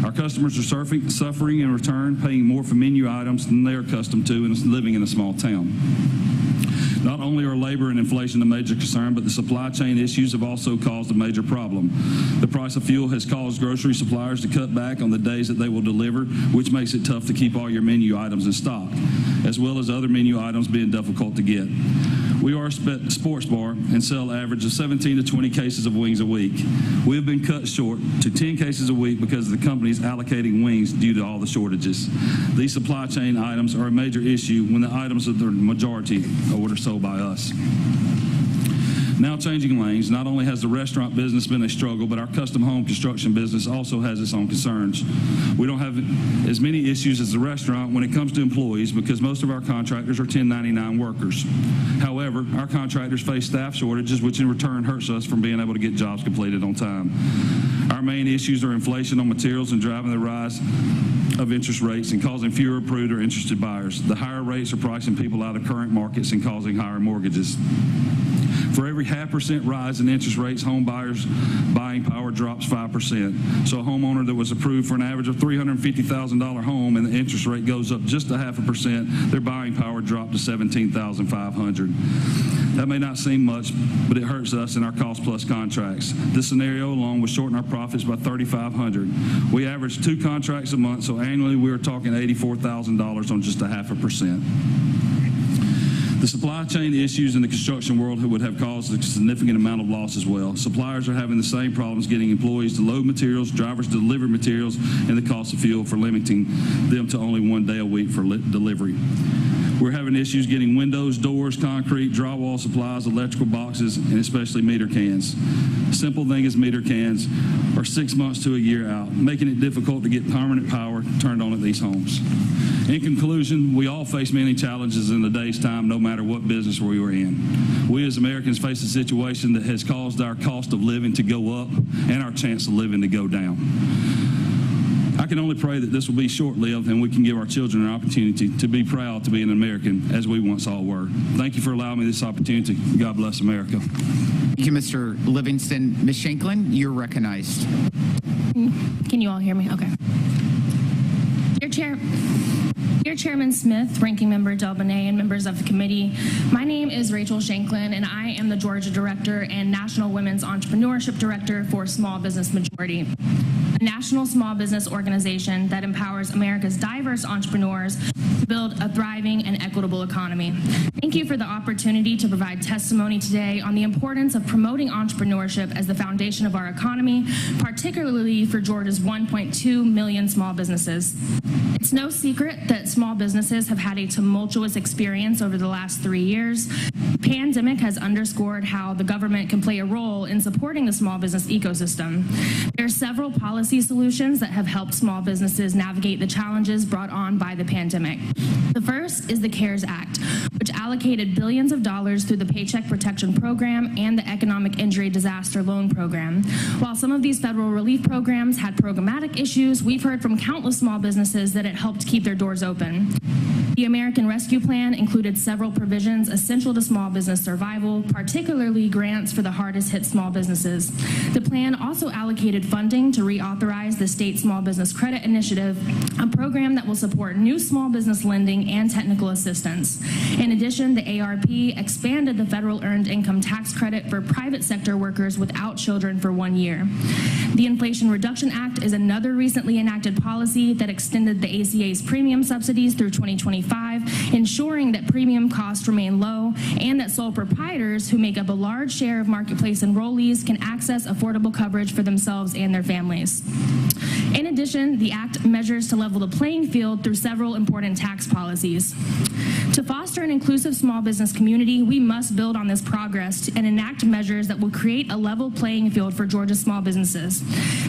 Our customers are suffering in return, paying more for menu items than they are accustomed to and living in a small town. Not only are labor and inflation a major concern, but the supply chain issues have also caused a major problem. The price of fuel has caused grocery suppliers to cut back on the days that they will deliver, which makes it tough to keep all your menu items in stock, as well as other menu items being difficult to get. We are a sports bar and sell an average of 17 to 20 cases of wings a week. We have been cut short to 10 cases a week because the company is allocating wings due to all the shortages. These supply chain items are a major issue when the items of the majority are what are sold by us. Now changing lanes, not only has the restaurant business been a struggle, but our custom home construction business also has its own concerns. We don't have as many issues as the restaurant when it comes to employees because most of our contractors are 1099 workers. However, our contractors face staff shortages, which in return hurts us from being able to get jobs completed on time. Our main issues are inflation on materials and driving the rise of interest rates and causing fewer approved or interested buyers. The higher rates are pricing people out of current markets and causing higher mortgages. For every 0.5% rise in interest rates, home buyers' buying power drops 5%. So a homeowner that was approved for an average of $350,000 home and the interest rate goes up just 0.5%, their buying power dropped to $17,500. That may not seem much, but it hurts us in our cost-plus contracts. This scenario alone would shorten our profits by $3,500. We average 2 contracts a month, so annually we are talking $84,000 on just 0.5%. The supply chain issues in the construction world would have caused a significant amount of loss as well. Suppliers are having the same problems getting employees to load materials, drivers to deliver materials, and the cost of fuel for limiting them to only 1 day a week for delivery. We're having issues getting windows, doors, concrete, drywall supplies, electrical boxes, and especially meter cans. Simple thing is meter cans are 6 months to a year out, making it difficult to get permanent power turned on at these homes. In conclusion, we all face many challenges in a day's time, no matter what business we were in. We as Americans face a situation that has caused our cost of living to go up and our chance of living to go down. I can only pray that this will be short-lived and we can give our children an opportunity to be proud to be an American as we once all were. Thank you for allowing me this opportunity. God bless America. Thank you, Mr. Livingston. Ms. Shanklin, you're recognized. Can you all hear me? Okay. Dear Chairman Smith, Ranking Member DelBene, and members of the committee, my name is Rachel Shanklin, and I am the Georgia Director and National Women's Entrepreneurship Director for Small Business Majority, a national small business organization that empowers America's diverse entrepreneurs to build a thriving and equitable economy. Thank you for the opportunity to provide testimony today on the importance of promoting entrepreneurship as the foundation of our economy, particularly for Georgia's 1.2 million small businesses. It's no secret that small businesses have had a tumultuous experience over the last 3 years. The pandemic has underscored how the government can play a role in supporting the small business ecosystem. There are several policy solutions that have helped small businesses navigate the challenges brought on by the pandemic. The first is the CARES Act, which allocated billions of dollars through the Paycheck Protection Program and the Economic Injury Disaster Loan Program. While some of these federal relief programs had programmatic issues, we've heard from countless small businesses that it helped keep their doors open. The American Rescue Plan included several provisions essential to small business survival, particularly grants for the hardest hit small businesses. The plan also allocated funding to reauthorize the State Small Business Credit Initiative, a program that will support new small business lending and technical assistance. In addition, the ARP expanded the federal earned income tax credit for private sector workers without children for 1 year. The Inflation Reduction Act is another recently enacted policy that extended the ACA's premium subsidies through 2025, ensuring that premium costs remain low and that sole proprietors who make up a large share of marketplace enrollees can access affordable coverage for themselves and their families. In addition, the Act measures to level the playing field through several important tax policies. To foster an inclusive small business community, we must build on this progress and enact measures that will create a level playing field for Georgia's small businesses.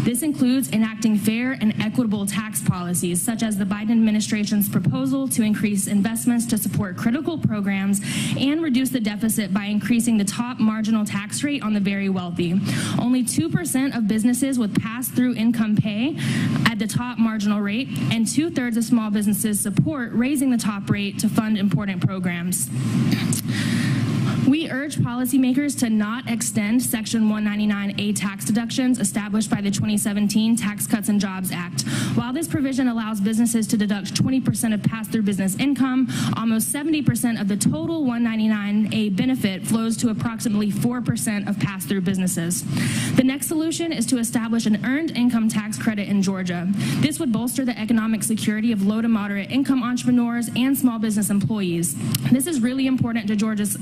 This includes enacting fair and equitable tax policies, such as the Biden administration's proposal to increase investments to support critical programs and reduce the deficit by increasing the top marginal tax rate on the very wealthy. Only 2% of businesses with pass-through income pay at the top marginal rate, and 2/3 of small businesses support raising the top rate to fund important programs. We urge policymakers to not extend Section 199A tax deductions established by the 2017 Tax Cuts and Jobs Act. While this provision allows businesses to deduct 20% of pass-through business income, almost 70% of the total 199A benefit flows to approximately 4% of pass-through businesses. The next solution is to establish an earned income tax credit in Georgia. This would bolster the economic security of low to moderate income entrepreneurs and small business employees. This is really important to Georgia's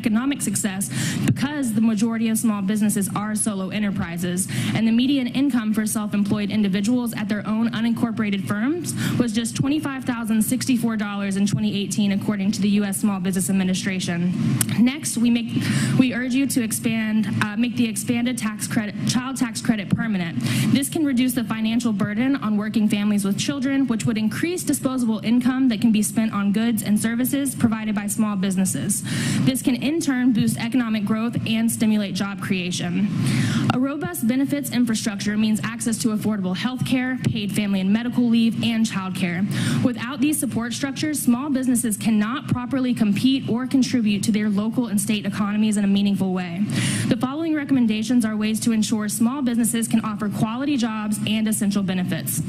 economic success because the majority of small businesses are solo enterprises, and the median income for self-employed individuals at their own unincorporated firms was just $25,064 in 2018, according to the U.S. Small Business Administration. Next, we urge you to make the expanded child tax credit permanent. This can reduce the financial burden on working families with children, which would increase disposable income that can be spent on goods and services provided by small businesses. This can in turn boost economic growth and stimulate job creation. A robust benefits infrastructure means access to affordable health care, paid family and medical leave, and child care. Without these support structures, small businesses cannot properly compete or contribute to their local and state economies in a meaningful way. The following recommendations are ways to ensure small businesses can offer quality jobs and essential benefits.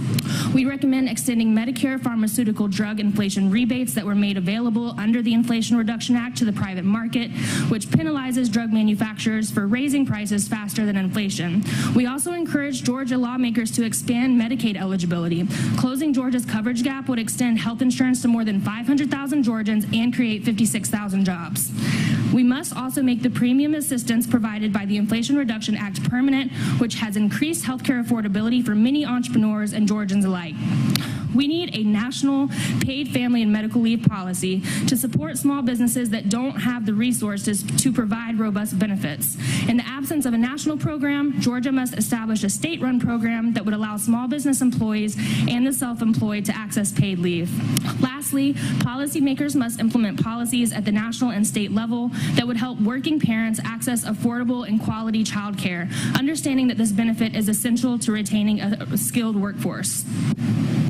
We recommend extending Medicare pharmaceutical drug inflation rebates that were made available under the Inflation Reduction Act to the private market, which penalizes drug manufacturers for raising prices faster than inflation. We also encourage Georgia lawmakers to expand Medicaid eligibility. Closing Georgia's coverage gap would extend health insurance to more than 500,000 Georgians and create 56,000 jobs. We must also make the premium assistance provided by the Inflation Reduction Act permanent, which has increased healthcare affordability for many entrepreneurs and Georgians alike. We need a national paid family and medical leave policy to support small businesses that don't have the resources to provide robust benefits. In the absence of a national program, Georgia must establish a state-run program that would allow small business employees and the self-employed to access paid leave. Lastly, policymakers must implement policies at the national and state level that would help working parents access affordable and quality child care, understanding that this benefit is essential to retaining a skilled workforce.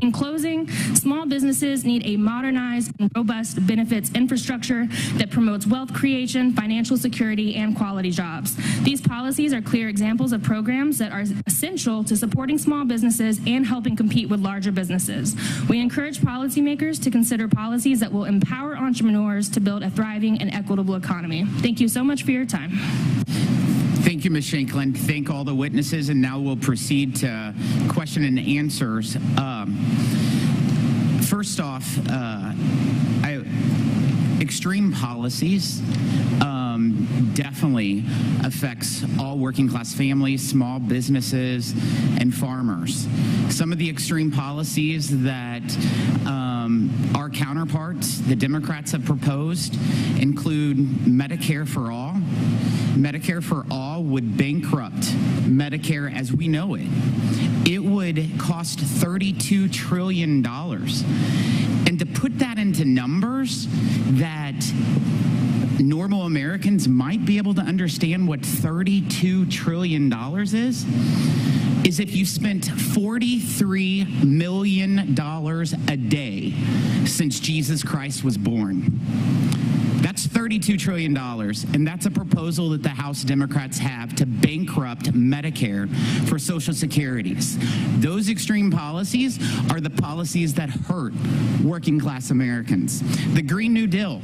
In closing, small businesses need a modernized and robust benefits infrastructure that promotes wealth creation, financial security, and quality jobs. These policies are clear examples of programs that are essential to supporting small businesses and helping compete with larger businesses. We encourage policymakers to consider policies that will empower entrepreneurs to build a thriving and equitable economy. Thank you so much for your time. Thank you, Ms. Shanklin. Thank all the witnesses, and now we'll proceed to question and answers. First off, extreme policies definitely affects all working class families, small businesses, and farmers. Some of the extreme policies that our counterparts, the Democrats, have proposed include Medicare for all. Medicare for all would bankrupt Medicare as we know it. It would cost $32 trillion. And to put that into numbers that normal Americans might be able to understand what $32 trillion is if you spent $43 million a day since Jesus Christ was born. That's $32 trillion, and that's a proposal that the House Democrats have to bankrupt Medicare for Social Securities. Those extreme policies are the policies that hurt working class Americans. The Green New Deal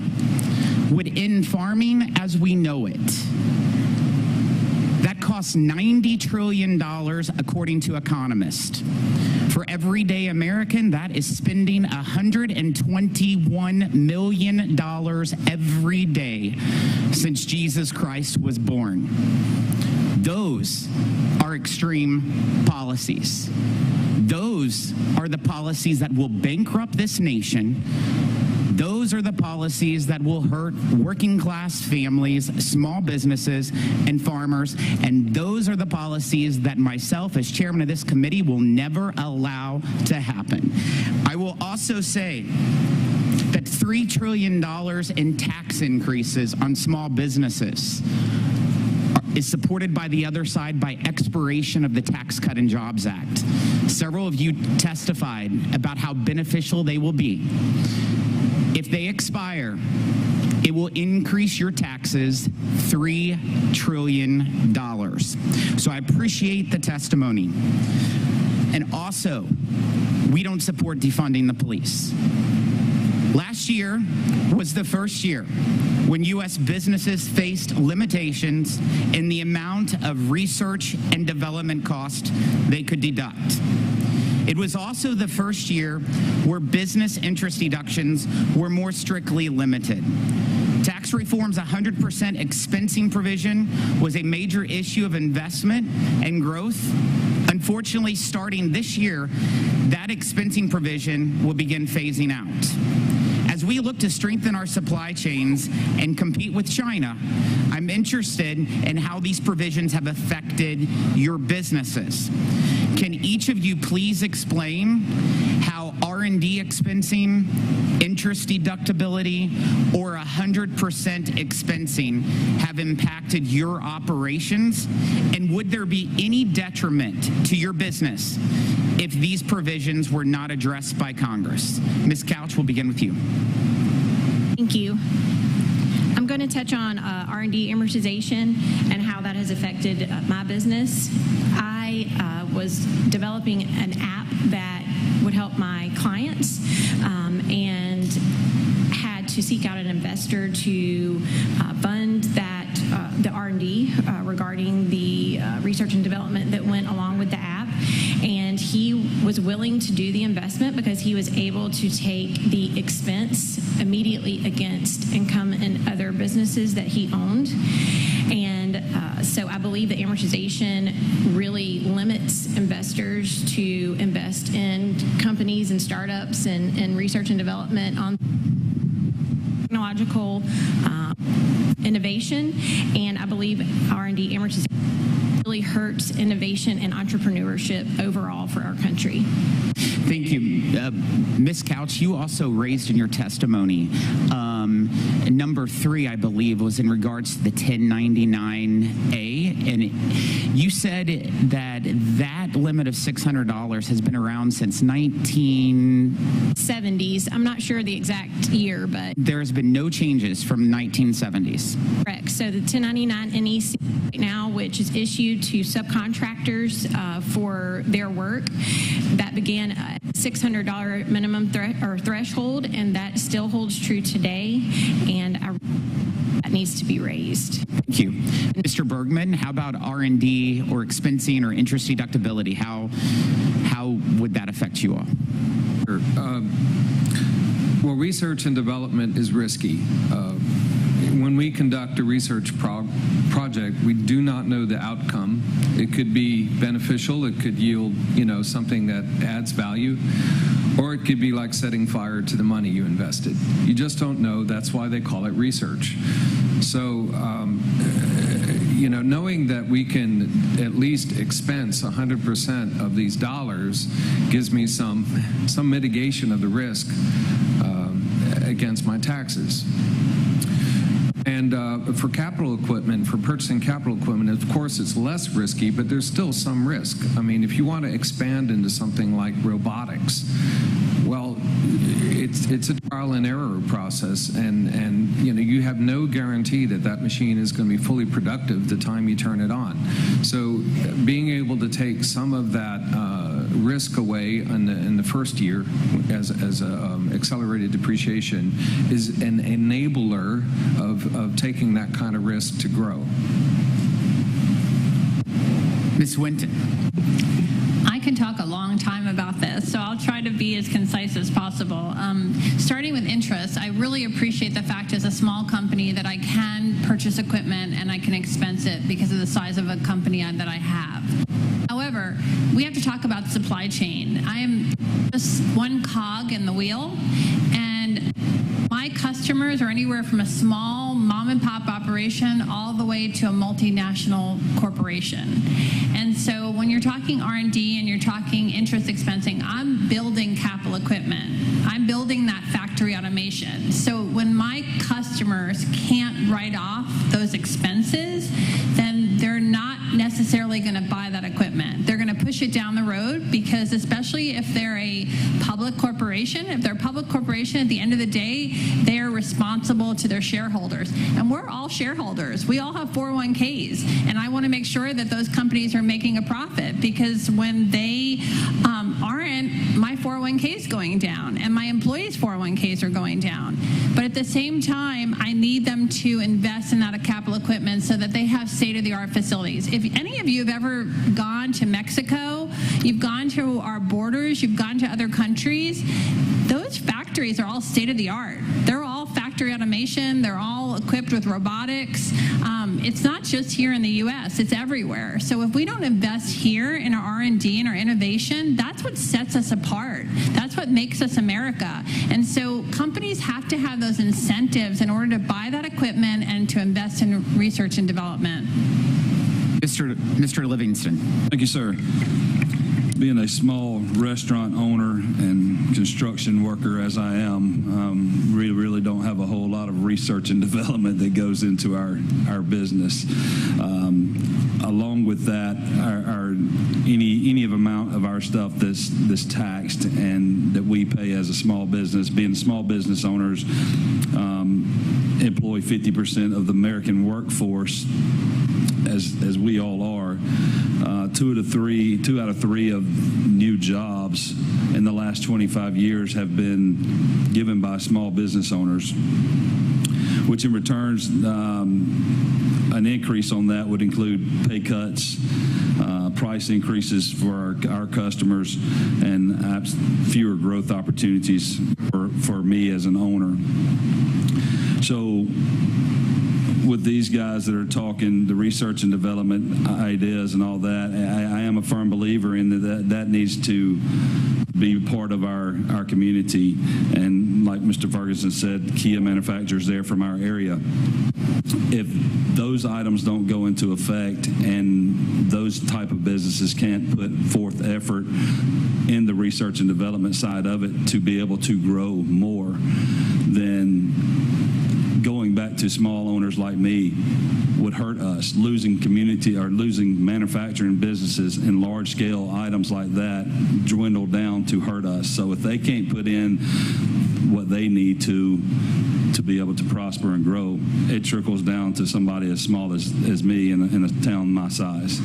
would end farming as we know it. That costs $90 trillion, according to economists. For everyday American, that is spending $121 million every day since Jesus Christ was born. Those are extreme policies. Those are the policies that will bankrupt this nation. Those are the policies that will hurt working class families, small businesses, and farmers. And those are the policies that myself, as chairman of this committee, will never allow to happen. I will also say that $3 trillion in tax increases on small businesses is supported by the other side by expiration of the Tax Cut and Jobs Act. Several of you testified about how beneficial they will be. If they expire, it will increase your taxes $3 trillion. So I appreciate the testimony. And also, we don't support defunding the police. Last year was the first year when U.S. businesses faced limitations in the amount of research and development cost they could deduct. It was also the first year where business interest deductions were more strictly limited. Tax reform's 100% expensing provision was a major issue of investment and growth. Unfortunately, starting this year, that expensing provision will begin phasing out. As we look to strengthen our supply chains and compete with China, I'm interested in how these provisions have affected your businesses. Can each of you please explain how R&D expensing, interest deductibility, or 100% expensing have impacted your operations? And would there be any detriment to your business if these provisions were not addressed by Congress? Ms. Couch, we'll begin with you. Thank you. I'm going to touch on R&D amortization and how that has affected my business. I was developing an app that would help my clients and had to seek out an investor to fund that the R&D regarding the research and development that went along with the app. And he was willing to do the investment because he was able to take the expense immediately against income and other businesses that he owned. And so I believe that amortization really limits investors to invest in companies and startups and research and development on technological innovation. And I believe R&D amortization really hurts innovation and entrepreneurship overall for our country. Thank you. Ms. Couch, you also raised in your testimony, number 3, I believe, was in regards to the 1099-A, and you said that that limit of $600 has been around since 1970s. I'm not sure the exact year, but there's been no changes from 1970s. Correct. So the 1099 NEC right now, which is issued to subcontractors for their work, that began at $600 minimum threshold, and that still holds true today, and that needs to be raised. Thank you. Mr. Bergman, how about R&D or expensing or interest deductibility? How would that affect you all? Sure. Well, research and development is risky. When we conduct a research project, we do not know the outcome. It could be beneficial, it could yield, something that adds value, or it could be like setting fire to the money you invested. You just don't know. That's why they call it research. So, knowing that we can at least expense 100% of these dollars gives me some mitigation of the risk against my taxes. And for capital equipment, for purchasing capital equipment, of course, it's less risky, but there's still some risk. I mean, if you want to expand into something like robotics, well, it's a trial and error process, and you have no guarantee that that machine is going to be fully productive the time you turn it on. So being able to take some of that risk away in the first year as accelerated depreciation is an enabler of taking that kind of risk to grow. Ms. Winton. I could talk a long time about this, so I'll try to be as concise as possible. Starting with interest, I really appreciate the fact as a small company that I can purchase equipment and I can expense it because of the size of a company that I have. However, we have to talk about supply chain. I am just one cog in the wheel, and my customers are anywhere from a small mom and pop operation all the way to a multinational corporation. And so when you're talking R&D and you're talking interest expensing, I'm building capital equipment. I'm building that factory automation. So when my customers can't write off those expenses, then they're not necessarily going to buy that equipment. They're going to push it down the road because, especially if they're a public corporation, at the end of the day, they are responsible to their shareholders. And we're all shareholders. We all have 401ks. And I want to make sure that those companies are making a profit, because when they aren't, my 401k is going down and my employees' 401ks are going down. But at the same time, I need them to invest in that capital equipment so that they have state-of-the-art facilities. If any of you have ever gone to Mexico, you've gone to our borders, you've gone to other countries, those factories are all state-of-the-art. They're all factory automation. They're all equipped with robotics. It's not just here in the U.S. It's everywhere. So if we don't invest here in our R&D and our innovation, that's what sets us apart. That's what makes us America. And so companies have to have those incentives in order to buy that equipment and to invest in research and development. Mr. Livingston. Thank you, sir. Being a small restaurant owner and construction worker as I am, really don't have a whole lot of research and development that goes into our business. Along with that, any amount of our stuff that's taxed and that we pay as a small business, being small business owners, employ 50% of the American workforce, as we all are. Two out of three of new jobs in the last 25 years have been given by small business owners, which in returns, an increase on that would include pay cuts, price increases for our customers, and fewer growth opportunities for me as an owner. So with these guys that are talking the research and development ideas and all that, I am a firm believer in that needs to be part of our community. And like Mr. Ferguson said, Kia manufacturers there from our area. If those items don't go into effect and those type of businesses can't put forth effort in the research and development side of it to be able to grow more, then going back to small owners like me would hurt us. Losing community or losing manufacturing businesses and large scale items like that dwindle down to hurt us. So if they can't put in what they need to be able to prosper and grow, it trickles down to somebody as small as me in a town my size.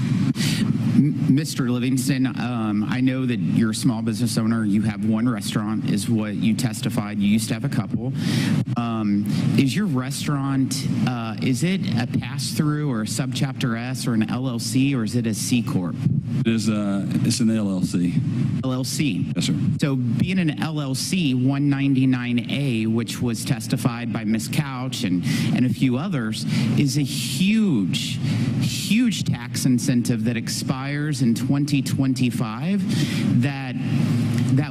Mr. Livingston, I know that you're a small business owner. You have one restaurant, is what you testified. You used to have a couple. Is your restaurant, is it a pass-through or a subchapter S or an LLC, or is it a C Corp? It's an LLC. LLC. Yes, sir. So being an LLC, 199A, which was testified by Ms. Couch and a few others, is a huge tax incentive that expires in 2025 that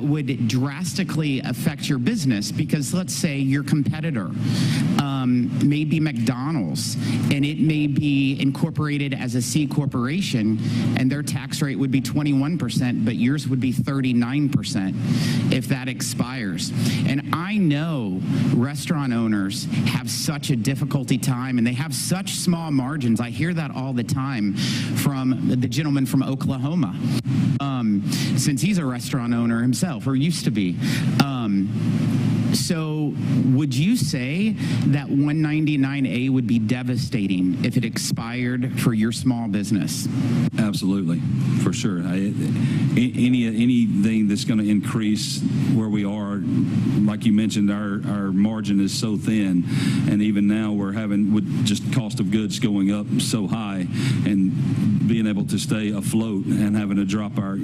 would drastically affect your business, because let's say your competitor may be McDonald's and it may be incorporated as a C corporation and their tax rate would be 21%, but yours would be 39% if that expires. And I know restaurant owners have such a difficulty time and they have such small margins. I hear that all the time from the gentleman from Oklahoma, since he's a restaurant owner himself, or used to be. So would you say that 199A would be devastating if it expired for your small business? Absolutely, for sure. Anything that's going to increase where we are, like you mentioned, our margin is so thin, and even now we're having, with just cost of goods going up so high, and being able to stay afloat and having to drop our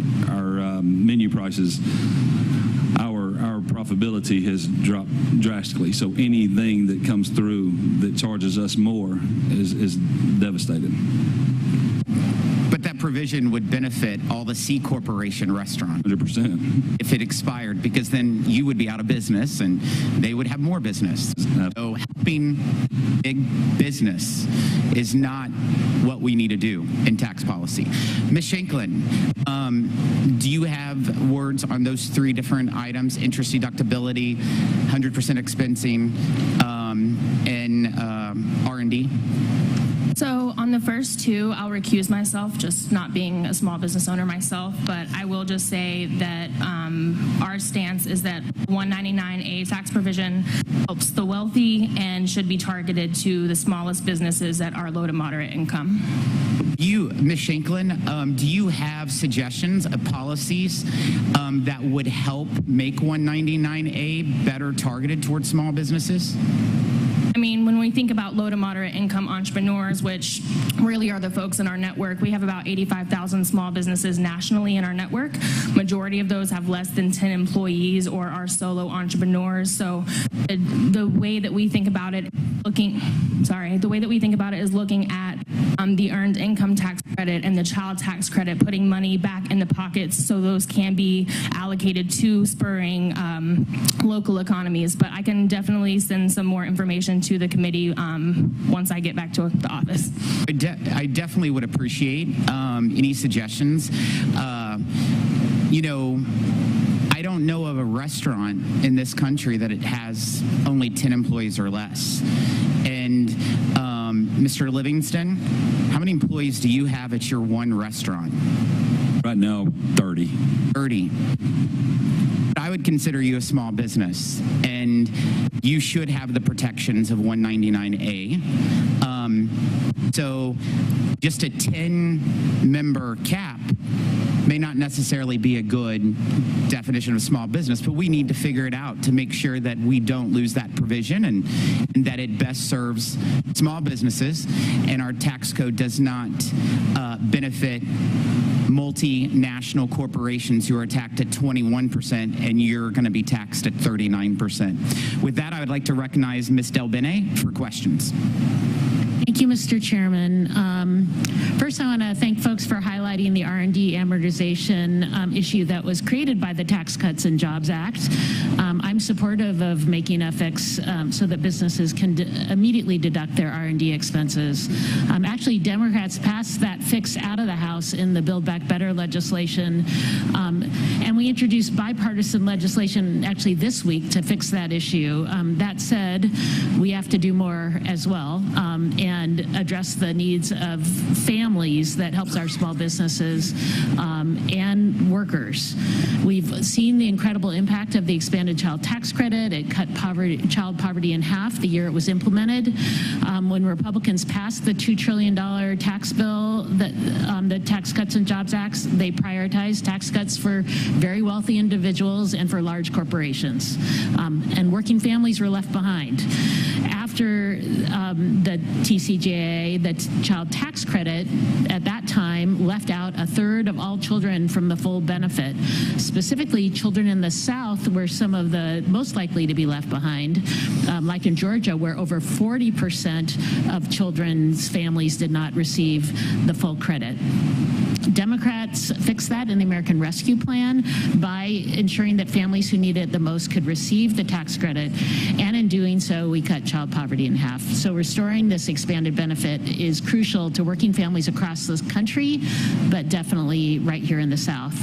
menu prices, our profitability has dropped drastically. So anything that comes through that charges us more is devastating. But that provision would benefit all the C Corporation restaurants. 100%. If it expired, because then you would be out of business and they would have more business. So helping big business is not what we need to do in tax policy. Ms. Shanklin, do you have words on those three different items: interest deductibility, 100% expensing, and R&D? So on the first two, I'll recuse myself, just not being a small business owner myself, but I will just say that our stance is that 199A tax provision helps the wealthy and should be targeted to the smallest businesses that are low to moderate income. Ms. Shanklin, do you have suggestions of policies that would help make 199A better targeted towards small businesses? I mean, when we think about low to moderate income entrepreneurs, which really are the folks in our network, we have about 85,000 small businesses nationally in our network. Majority of those have less than 10 employees or are solo entrepreneurs. So the way that we think about it, is looking at the earned income tax credit and the child tax credit, putting money back in the pockets so those can be allocated to spurring local economies. But I can definitely send some more information to the committee once I get back to the office. I definitely would appreciate any suggestions. I don't know of a restaurant in this country that it has only 10 employees or less. And Mr. Livingston, how many employees do you have at your one restaurant? Right now, 30. 30. I would consider you a small business, and you should have the protections of 199A. So just a 10-member cap may not necessarily be a good definition of small business, but we need to figure it out to make sure that we don't lose that provision and that it best serves small businesses, and our tax code does not benefit multinational corporations who are taxed at 21%, and you're going to be taxed at 39%. With that, I would like to recognize Ms. Del Bene for questions. Thank you, Mr. Chairman. First, I want to thank folks for highlighting the R&D amortization issue that was created by the Tax Cuts and Jobs Act. I'm supportive of making a fix so that businesses can immediately deduct their R&D expenses. Actually, Democrats passed that fix out of the House in the Build Back Better legislation, and we introduced bipartisan legislation actually this week to fix that issue. That said, we have to do more as well, and address the needs of families that helps our small businesses and workers. We've seen the incredible impact of the expanded child tax credit. It cut child poverty in half the year it was implemented. When Republicans passed the $2 trillion tax bill, the Tax Cuts and Jobs Act, they prioritized tax cuts for very wealthy individuals and for large corporations. And working families were left behind. After the TCJA, the child tax credit at that time left out a third of all children from the full benefit. Specifically, children in the South were some of the most likely to be left behind, like in Georgia, where over 40% of children's families did not receive the full credit. Democrats fixed that in the American Rescue Plan by ensuring that families who need it the most could receive the tax credit, and in doing so, we cut child poverty in half. So restoring this expanded benefit is crucial to working families across this country, but definitely right here in the South.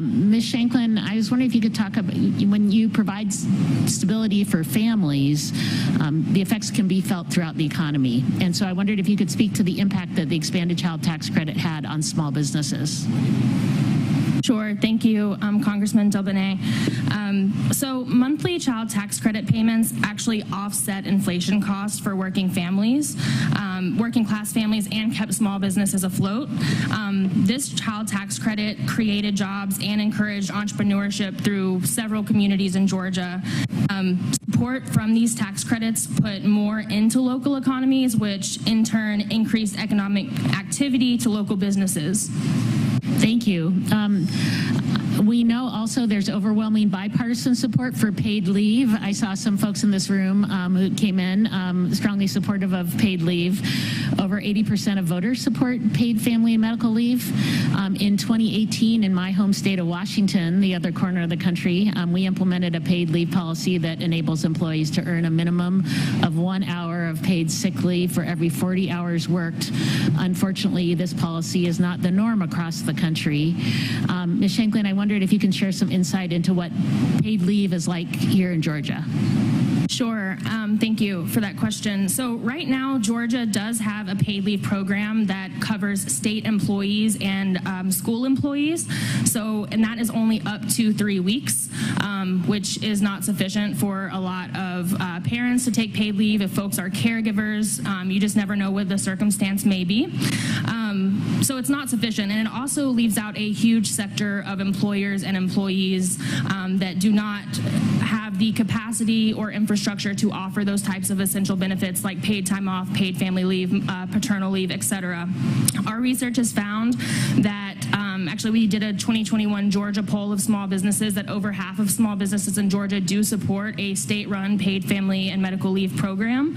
Ms. Shanklin, I was wondering if you could talk about when you provide stability for families, the effects can be felt throughout the economy. And so I wondered if you could speak to the impact that the expanded child tax credit had on small businesses. Sure. Thank you, Congressman Delbene. So monthly child tax credit payments actually offset inflation costs for working families, working class families, and kept small businesses afloat. This child tax credit created jobs and encouraged entrepreneurship through several communities in Georgia. Support from these tax credits put more into local economies, which in turn increased economic activity to local businesses. Thank you. We know also there's overwhelming bipartisan support for paid leave. I saw some folks in this room who came in strongly supportive of paid leave. Over 80% of voters support paid family and medical leave. In 2018, in my home state of Washington, the other corner of the country, we implemented a paid leave policy that enables employees to earn a minimum of 1 hour of paid sick leave for every 40 hours worked. Unfortunately, this policy is not the norm across the country. Ms. Shanklin, I wondered if you can share some insight into what paid leave is like here in Georgia. Sure. Thank you for that question. So right now, Georgia does have a paid leave program that covers state employees and school employees. And that is only up to 3 weeks, which is not sufficient for a lot of parents to take paid leave. If folks are caregivers, you just never know what the circumstance may be. So it's not sufficient, and it also leaves out a huge sector of employers and employees that do not have the capacity or infrastructure to offer those types of essential benefits like paid time off, paid family leave, paternal leave, etc. Our research has found that actually we did a 2021 Georgia poll of small businesses that over half of small businesses in Georgia do support a state-run paid family and medical leave program.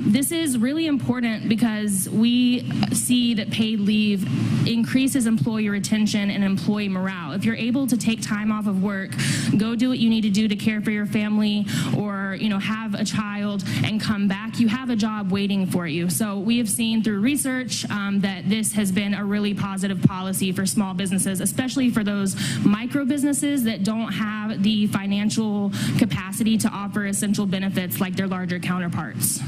This is really important because we see that paid leave increases employee retention and employee morale. If you're able to take time off of work, go do what you need to do to care for your family, or have a child and come back, you have a job waiting for you. So we have seen through research that this has been a really positive policy for small businesses, especially for those micro businesses that don't have the financial capacity to offer essential benefits like their larger counterparts.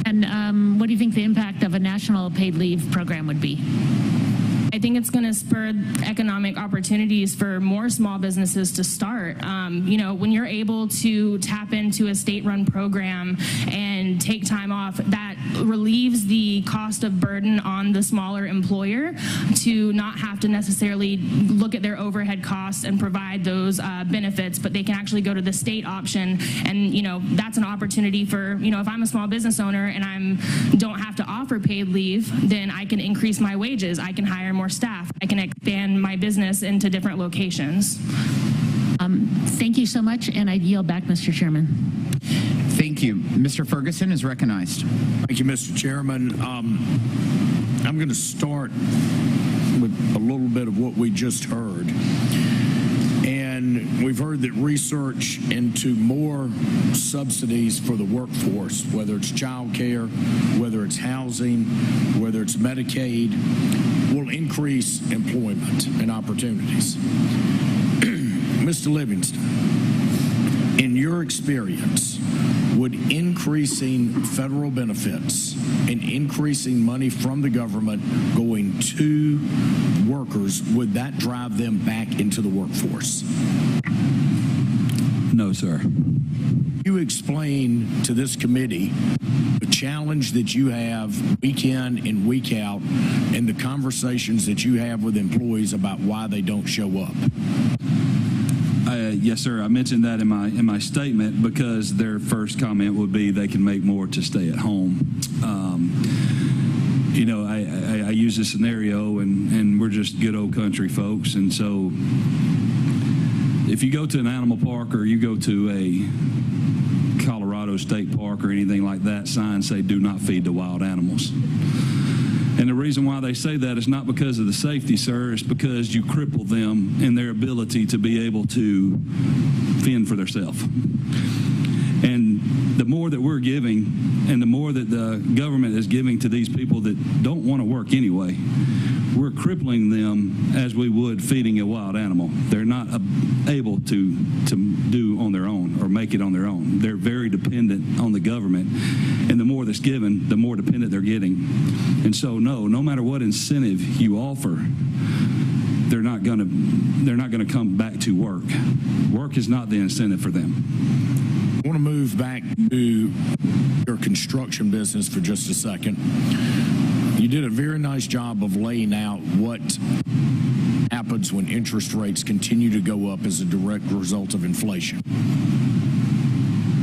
And what do you think the impact of a national paid leave program would be? I think it's going to spur economic opportunities for more small businesses to start. When you're able to tap into a state-run program and take time off, that relieves the cost of burden on the smaller employer to not have to necessarily look at their overhead costs and provide those benefits, but they can actually go to the state option. And, that's an opportunity for, if I'm a small business owner and I don't have to offer paid leave, then I can increase my wages. I can hire more staff. I can expand my business into different locations. Thank you so much, and I yield back, Mr. Chairman. Thank you. Mr. Ferguson is recognized. Thank you, Mr. Chairman. I'm going to start with a little bit of what we just heard. And we've heard that research into more subsidies for the workforce, whether it's child care, whether it's housing, whether it's Medicaid, will increase employment and opportunities. Mr. Livingston, in your experience, would increasing federal benefits and increasing money from the government going to workers, would that drive them back into the workforce? No, sir. You explain to this committee the challenge that you have week in and week out and the conversations that you have with employees about why they don't show up. Yes, sir. I mentioned that in my statement because their first comment would be they can make more to stay at home. I use this scenario, and we're just good old country folks, and so if you go to an animal park or you go to a Colorado State Park or anything like that, signs say do not feed the wild animals. And the reason why they say that is not because of the safety, sir. It's because you cripple them in their ability to be able to fend for themselves. And the more that we're giving and the more that the government is giving to these people that don't want to work anyway, we're crippling them as we would feeding a wild animal. They're not able to do on their own or make it on their own. They're very dependent on the government, and the more that's given, the more dependent they're getting. And so no matter what incentive you offer, they're not going to come back to work. Work is not the incentive for them. I want to move back to your construction business for just a second. You did a very nice job of laying out what happens when interest rates continue to go up as a direct result of inflation.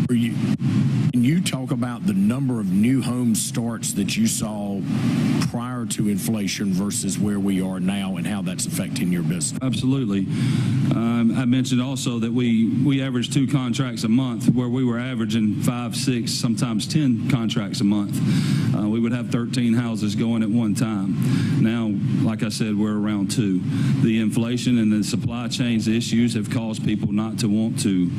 Can you talk about the number of new home starts that you saw prior to inflation versus where we are now and how that's affecting your business? Absolutely. I mentioned also that we averaged 2 contracts a month, where we were averaging 5, 6, sometimes 10 contracts a month. We would have 13 houses going at one time. Now, like I said, we're around 2. The inflation and the supply chains issues have caused people not to want to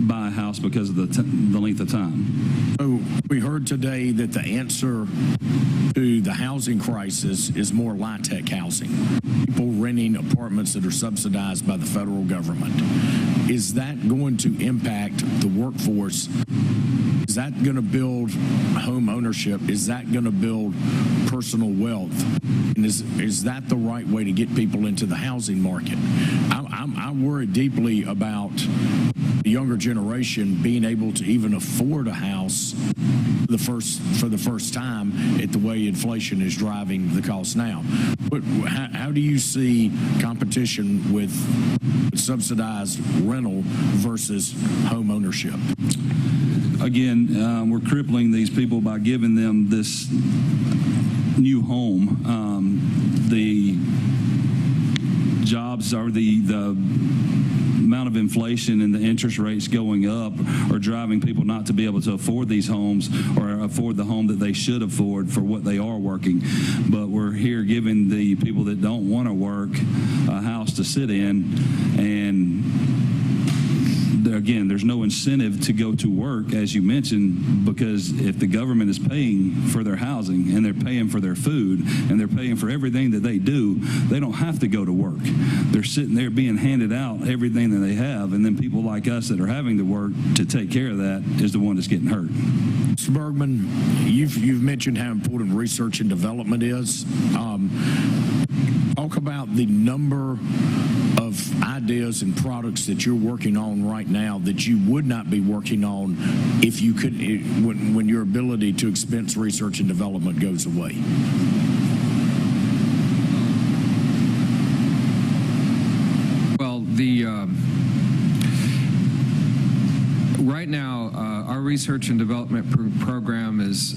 buy a house because of the length of time. So we heard today that the answer to the housing crisis is more LIHTC housing, people renting apartments that are subsidized by the federal government. Is that going to impact the workforce? Is that going to build home ownership? Is that going to build personal wealth? And is that the right way to get people into the housing market? I worry deeply about the younger generation being able to even afford a house for the first time at the way inflation is driving the cost now. But how do you see competition with subsidized rental versus home ownership? Again, we're crippling these people by giving them this new home. The jobs are the amount of inflation and the interest rates going up are driving people not to be able to afford these homes or afford the home that they should afford for what they are working. But we're here giving the people that don't want to work a house to sit in, and again, there's no incentive to go to work, as you mentioned, because if the government is paying for their housing and they're paying for their food and they're paying for everything that they do, they don't have to go to work. They're sitting there being handed out everything that they have, and then people like us that are having to work to take care of that is the one that's getting hurt. Mr. Bergman, you've mentioned how important research and development is. Talk about the number of ideas and products that you're working on right now that you would not be working on if you could, when your ability to expense research and development goes away. Well, right now, our research and development program is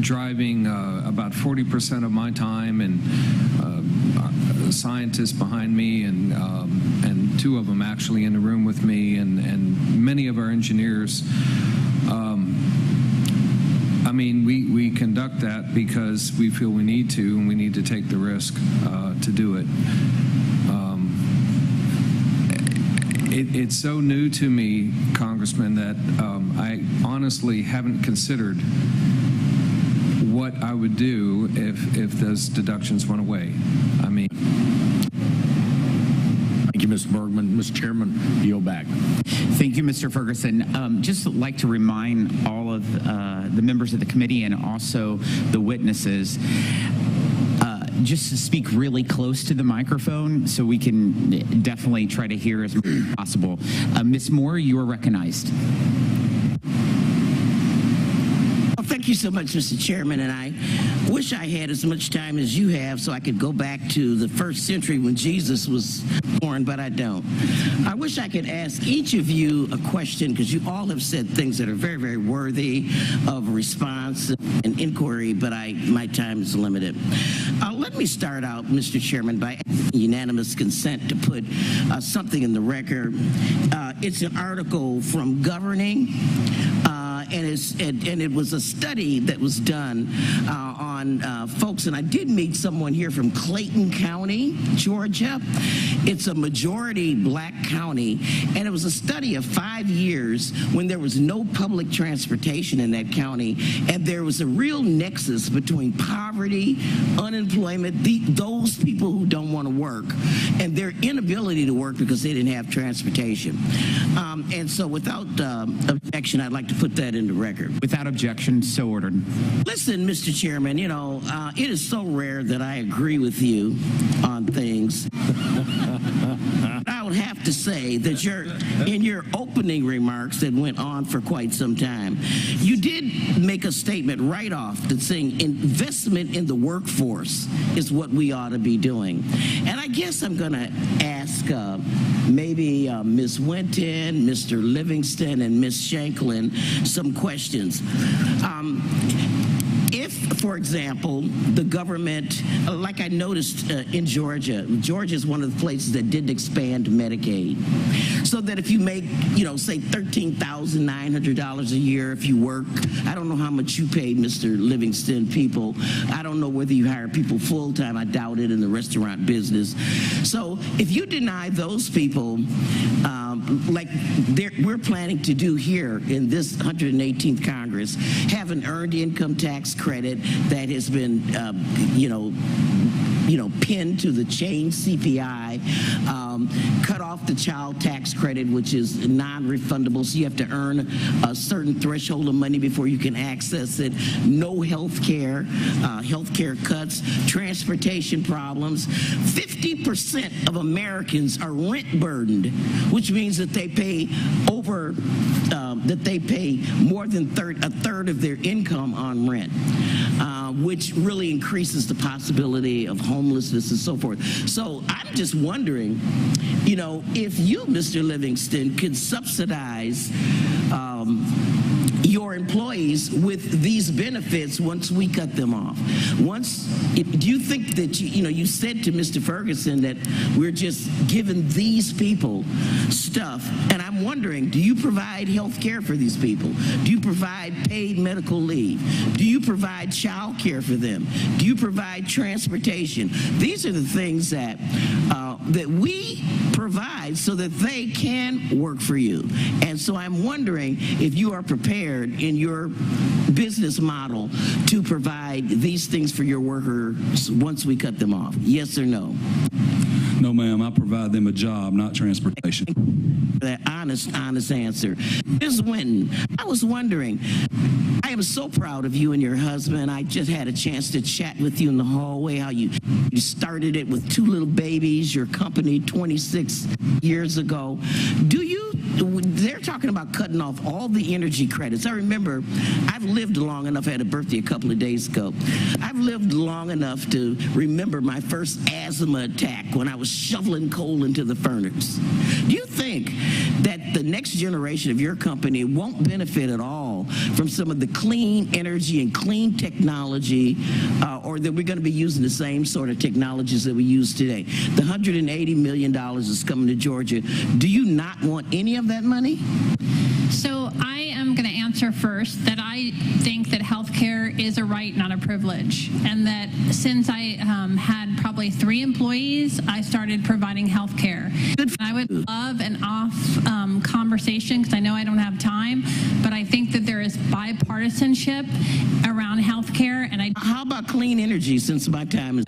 driving about 40% of my time, and scientists behind me, and 2 of them actually in the room with me, and many of our engineers. I mean, we conduct that because we feel we need to, and we need to take the risk to do it. It's so new to me, Congressman, that I honestly haven't considered what I would do if those deductions went away. I mean. Thank you, Mr. Bergman. Mr. Chairman, yield back. Thank you, Mr. Ferguson. Just like to remind all of the members of the committee and also the witnesses, just to speak really close to the microphone so we can definitely try to hear as much as possible. Ms. Moore, you are recognized. Thank you so much, Mr. Chairman, and I wish I had as much time as you have so I could go back to the 1st century when Jesus was born, but I don't. I wish I could ask each of you a question, because you all have said things that are very, very worthy of response and inquiry, but my time is limited. Let me start out, Mr. Chairman, by asking unanimous consent to put something in the record. It's an article from Governing, and it was a study that was done on folks, and I did meet someone here from Clayton County, Georgia. It's a majority black county, and it was a study of 5 years when there was no public transportation in that county, and there was a real nexus between poverty, unemployment, those people who don't want to work, and their inability to work because they didn't have transportation. And so without objection, I'd like to put that in in the record. Without objection, so ordered. Listen, Mr. Chairman, you know, it is so rare that I agree with you on things. I would have to say that in your opening remarks that went on for quite some time, you did make a statement right off that saying investment in the workforce is what we ought to be doing. And I guess I'm going to ask maybe Ms. Winton, Mr. Livingston, and Ms. Shanklin some questions. If, for example, the government, like I noticed in Georgia is one of the places that didn't expand Medicaid. So that if you make, you know, say $13,900 a year if you work, I don't know how much you pay, Mr. Livingston, people. I don't know whether you hire people full-time. I doubt it in the restaurant business. So if you deny those people, like we're planning to do here in this 118th Congress, have an earned income tax credit that has been, pinned to the chain CPI, cut off the child tax credit, which is non-refundable, so you have to earn a certain threshold of money before you can access it, no health care cuts, transportation problems. 50% of Americans are rent burdened, which means that they pay more than a third of their income on rent, which really increases the possibility of homelessness and so forth. So I'm just wondering, you know, if you, Mr. Livingston, could subsidize your employees with these benefits once we cut them off. Do you think that, you said to Mr. Ferguson that we're just giving these people stuff, and I'm wondering, do you provide health care for these people? Do you provide paid medical leave? Do you provide child care for them? Do you provide transportation? These are the things that we provide so that they can work for you. And so I'm wondering if you are prepared in your business model to provide these things for your workers once we cut them off. Yes or no? No, ma'am. I provide them a job, not transportation. That honest answer. Ms. Winton, I was wondering, I am so proud of you and your husband. I just had a chance to chat with you in the hallway, how you started it with 2 little babies, your company 26 years ago. They're talking about cutting off all the energy credits. I remember, I've lived long enough, I had a birthday a couple of days ago. I've lived long enough to remember my first asthma attack when I was shoveling coal into the furnace. Do you think that the next generation of your company won't benefit at all from some of the clean energy and clean technology, or that we're going to be using the same sort of technologies that we use today? The $180 million is coming to Georgia. Do you not want any of that money? So I am going to answer first that I think that health care is a right, not a privilege, and that since I had probably 3 employees, I started providing health care. I would love an off conversation, because I know I don't have time, but I think that there is bipartisanship around health care. And how about clean energy, since my time is...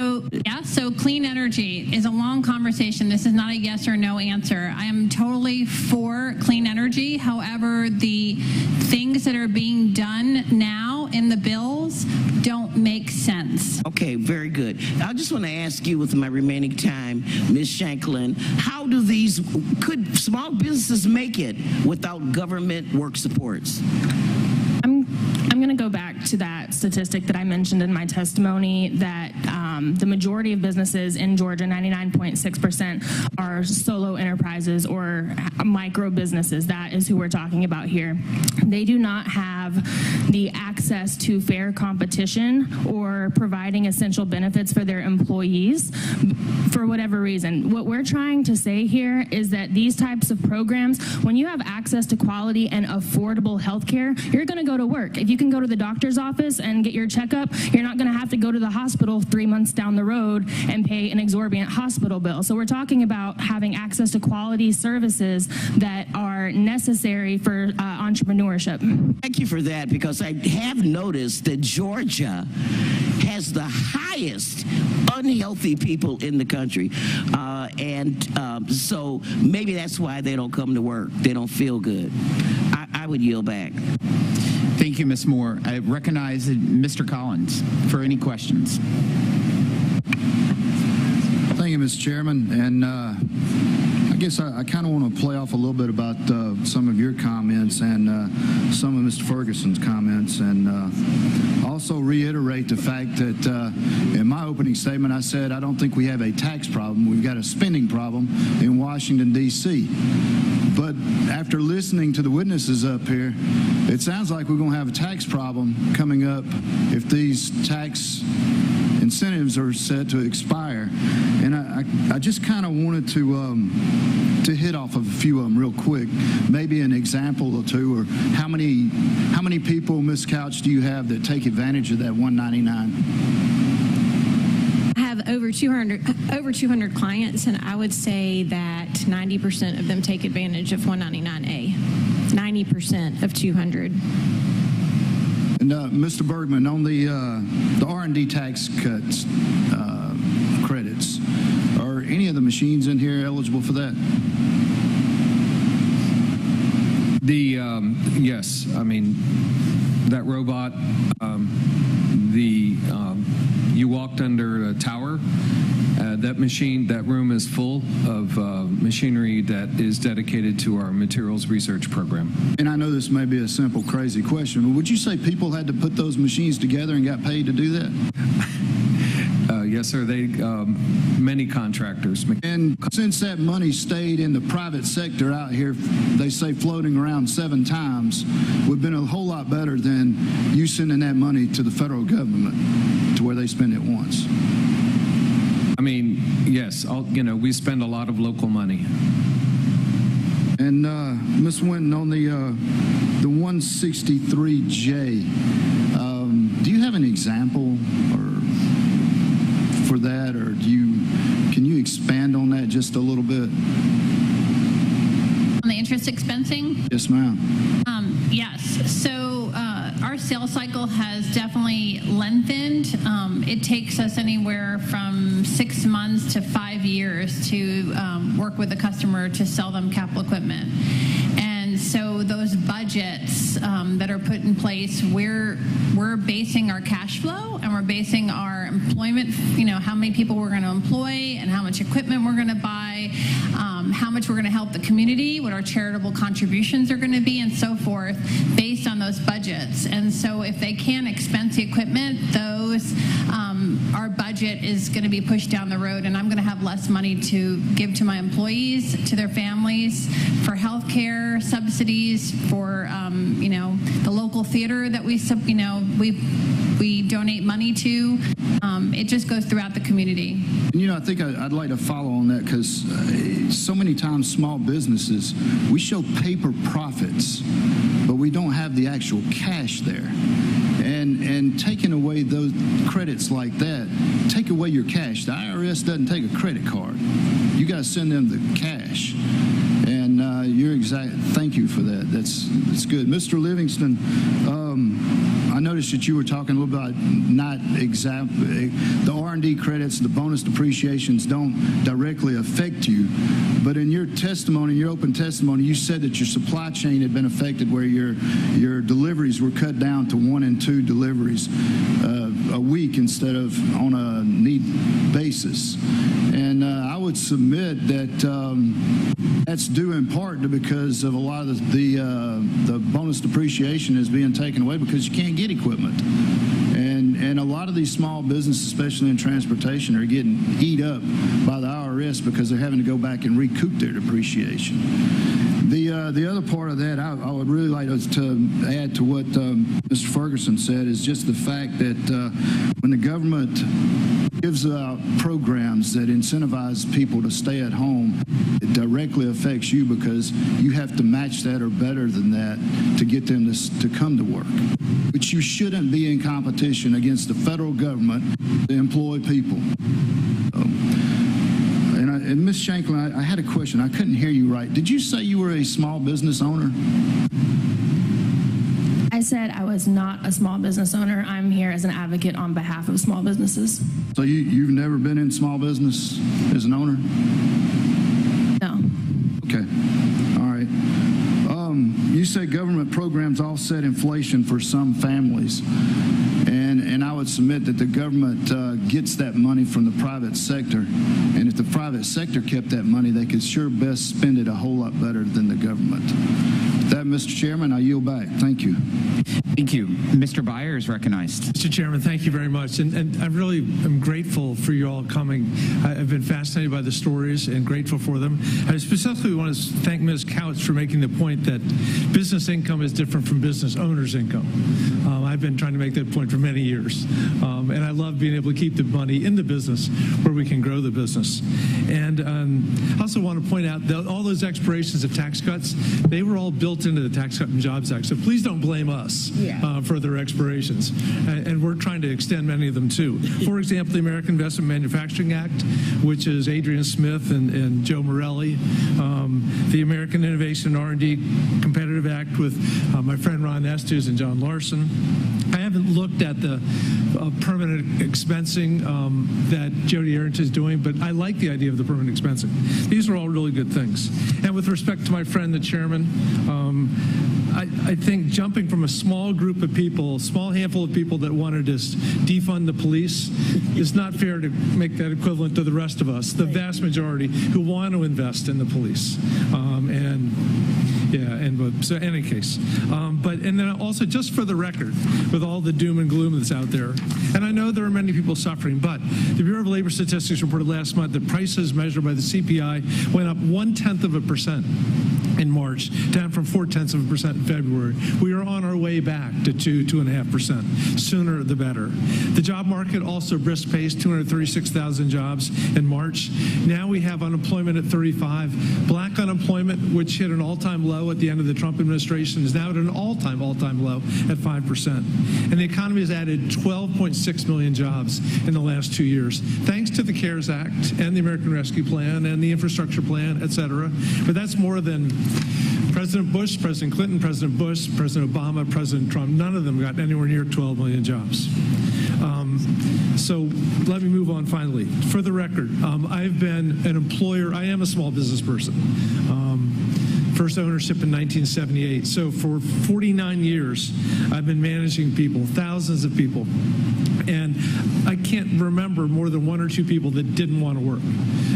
So clean energy is a long conversation. This is not a yes or no answer. I am totally for clean energy. However, the things that are being done now in the bills don't make sense. Okay, very good. I just want to ask you, with my remaining time, Ms. Shanklin, could small businesses make it without government work supports? I'm going to go back to that statistic that I mentioned in my testimony, that the majority of businesses in Georgia, 99.6%, are solo enterprises or micro businesses. That is who we're talking about here. They do not have the access to fair competition or providing essential benefits for their employees for whatever reason. What we're trying to say here is that these types of programs, when you have access to quality and affordable health care, you're going to go to work. If you can go to the doctor's office and get your checkup, you're not going to have to go to the hospital 3 months down the road and pay an exorbitant hospital bill. So we're talking about having access to quality services that are necessary for entrepreneurship. Thank you for that, because I have noticed that Georgia has the highest unhealthy people in the country. So maybe that's why they don't come to work. They don't feel good. I would yield back. Thank you, Ms. Moore. I recognize Mr. Collins for any questions. Thank you, Mr. Chairman. And I guess I kind of want to play off a little bit about some of your comments and some of Mr. Ferguson's comments, and also reiterate the fact that in my opening statement I said I don't think we have a tax problem. We've got a spending problem in Washington, D.C. But after listening to the witnesses up here, it sounds like we're going to have a tax problem coming up if these tax incentives are set to expire. And I just kind of wanted to hit off of a few of them real quick, maybe an example or two, or how many people, Ms. Couch, do you have that take advantage of that $199? I have over 200 clients, and I would say that 90% of them take advantage of 199A. 90% of 200. And Mr. Bergman, on the R&D tax cuts credits, are any of the machines in here eligible for that? Yes, I mean, that robot, you walked under a tower. That machine, that room is full of machinery that is dedicated to our materials research program. And I know this may be a simple, crazy question, but would you say people had to put those machines together and got paid to do that? Yes, sir. Many contractors. And since that money stayed in the private sector out here, they say floating around 7 times, would have been a whole lot better than you sending that money to the federal government to where they spend it once. I mean, yes, we spend a lot of local money. And Ms. Winton, on the 163J, do you have an example for that, or can you expand on that just a little bit? On the interest expensing? Yes, ma'am. Yes. So our sales cycle has definitely lengthened. It takes us anywhere from 6 months to 5 years to work with the customer to sell them capital equipment. And so those budgets that are put in place, we're basing our cash flow, and we're basing our employment, how many people we're going to employ and how much equipment we're going to buy, how much we're going to help the community, what our charitable contributions are going to be, and so forth, based on those budgets. And so if they can't expense the equipment, our budget is going to be pushed down the road, and I'm going to have less money to give to my employees, to their families, for health care, subsidies, for the local theater that we donate money to. It just goes throughout the community. And I think I'd like to follow on that, because so many times small businesses, we show paper profits, but we don't have the actual cash there. And taking away those credits like that, take away your cash. The IRS doesn't take a credit card. You got to send them the cash. And thank you for that. That's good. Mr. Livingston, I noticed that you were talking a little about the R&D credits, the bonus depreciations don't directly affect you, but in your testimony, your open testimony, you said that your supply chain had been affected, where your deliveries were cut down to 1 and 2 deliveries a week instead of on a need basis. And I would submit that that's due in part to because of a lot of the bonus depreciation is being taken away because you can't get equipment. And a lot of these small businesses, especially in transportation, are getting eat up by the IRS because they're having to go back and recoup their depreciation. The other part of that, I would really like us to add to what Mr. Ferguson said, is just the fact that when the government gives out programs that incentivize people to stay at home, it directly affects you because you have to match that or better than that to get them to come to work. But you shouldn't be in competition against the federal government to employ people. And Ms. Shanklin, I had a question. I couldn't hear you right. Did you say you were a small business owner? I said I was not a small business owner. I'm here as an advocate on behalf of small businesses. So you've never been in small business as an owner? No. Okay. All right. You said government programs offset inflation for some families. And I would submit that the government gets that money from the private sector. And if the private sector kept that money, they could sure best spend it a whole lot better than the government. With that, Mr. Chairman, I yield back. Thank you. Thank you. Mr. Byer is recognized. Mr. Chairman, thank you very much. And I really am grateful for you all coming. I've been fascinated by the stories and grateful for them. I specifically want to thank Ms. Couch for making the point that business income is different from business owners' income. I've been trying to make that point for many years. And I love being able to keep the money in the business where we can grow the business. And I also want to point out that all those expirations of tax cuts, they were all built into the Tax Cut and Jobs Act. So please don't blame us for their expirations. And we're trying to extend many of them too. For example, the American Investment Manufacturing Act, which is Adrian Smith and Joe Morelli. The American Innovation and R&D Competitive Act with my friend Ron Estes and John Larson. I haven't looked at the permanent expensing that Jody Arent is doing, but I like the idea of the permanent expensing. These are all really good things. And with respect to my friend, the chairman, I think jumping from a small group of people, small handful of people that wanted to defund the police is not fair to make that equivalent to the rest of us, the vast majority who want to invest in the police. So in any case, and then also just for the record, with all the doom and gloom that's out there, and I know there are many people suffering, but the Bureau of Labor Statistics reported last month that prices measured by the CPI went up 0.1% in March, down from 0.4% in February. We are on our way back to 2.5%. Sooner the better. The job market also brisk pace, 236,000 jobs in March. Now we have unemployment at 35. Black unemployment, which hit an all-time low at the end of the Trump administration, is now at an all-time low at 5%. And the economy has added 12.6 million jobs in the last 2 years, thanks to the CARES Act and the American Rescue Plan and the Infrastructure Plan, et cetera. But that's more than President Bush, President Clinton, President Bush, President Obama, President Trump. None of them got anywhere near 12 million jobs. So let me move on finally. For the record, I've been an employer. I am a small business person. First ownership in 1978. So for 49 years, I've been managing people, thousands of people. And I can't remember more than one or two people that didn't want to work.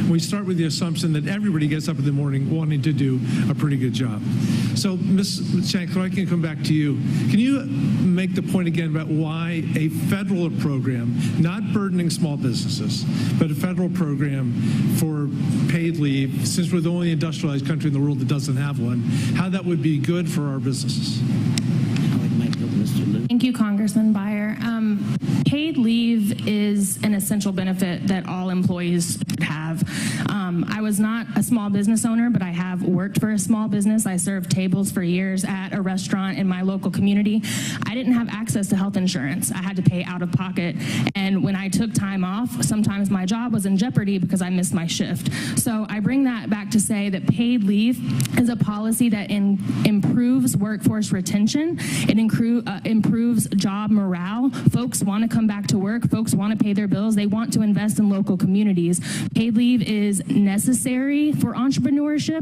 We start with the assumption that everybody gets up in the morning wanting to do a pretty good job. So, Ms. Shankler, I can come back to you. Can you make the point again about why a federal program, not burdening small businesses, but a federal program for paid leave, since we're the only industrialized country in the world that doesn't have one, how that would be good for our businesses? Thank you, Congressman Byer. Paid leave is an essential benefit that all employees should have. I was not a small business owner, but I have worked for a small business. I served tables for years at a restaurant in my local community. I didn't have access to health insurance. I had to pay out of pocket. And when I took time off, sometimes my job was in jeopardy because I missed my shift. So I bring that back to say that paid leave is a policy that improves workforce retention. It improves job morale. Folks want to come back to work. Folks want to pay their bills. They want to invest in local communities. Paid leave is necessary for entrepreneurship.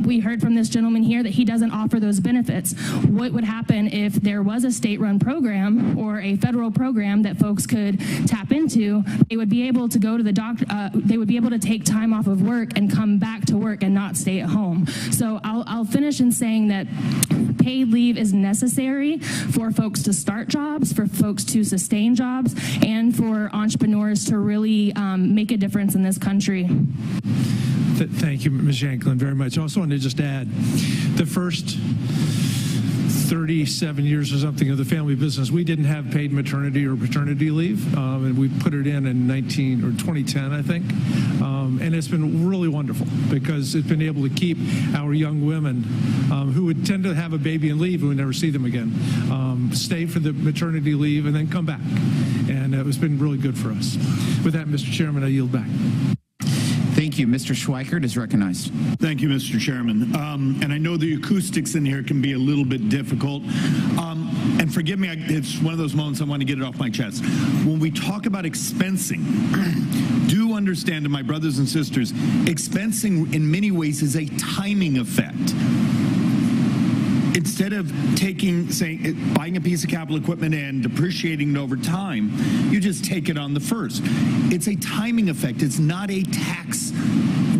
We heard from this gentleman here that he doesn't offer those benefits. What would happen if there was a state-run program or a federal program that folks could tap into? They would be able to go to the doctor. They would be able to take time off of work and come back to work and not stay at home. So I'll finish in saying that paid leave is necessary for folks to start jobs, for folks to sustain jobs, and for entrepreneurs to really make a difference in this country. Thank you, Ms. Shanklin, very much. I also wanted to just add, the first 37 years or something of the family business, we didn't have paid maternity or paternity leave, and we put it in 2010, I think. And it's been really wonderful because it's been able to keep our young women who would tend to have a baby and leave and we never see them again, stay for the maternity leave and then come back. And it's been really good for us. With that, Mr. Chairman, I yield back. Thank you. Mr. Schweikert is recognized. Thank you, Mr. Chairman. And I know the acoustics in here can be a little bit difficult. And forgive me, it's one of those moments I want to get it off my chest. When we talk about expensing, do understand, to my brothers and sisters, expensing in many ways is a timing effect. instead of buying a piece of capital equipment and depreciating it over time, you just take it on the first. It's a timing effect. It's not a tax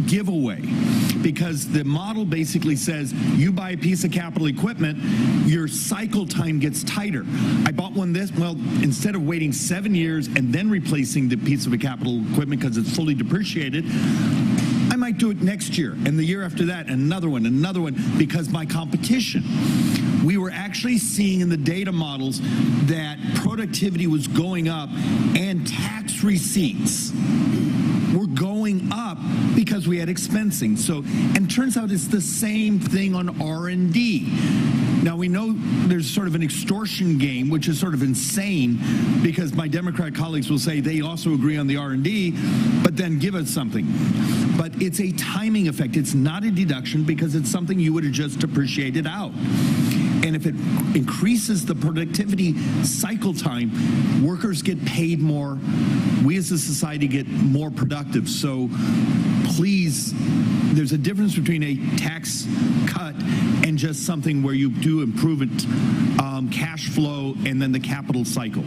giveaway, because the model basically says you buy a piece of capital equipment, your cycle time gets tighter. I bought one instead of waiting 7 years and then replacing the piece of capital equipment because it's fully depreciated, I might do it next year and the year after that, and another one, because my competition. We were actually seeing in the data models that productivity was going up and tax receipts were going up because we had expensing. So, and turns out it's the same thing on R&D. Now, we know there's sort of an extortion game, which is sort of insane, because my Democrat colleagues will say they also agree on the R&D, but then give us something. But it's a timing effect. It's not a deduction, because it's something you would have just depreciated out. And if it increases the productivity cycle time, workers get paid more. We as a society get more productive. So please, there's a difference between a tax cut and just something where you do improvement, cash flow, and then the capital cycle.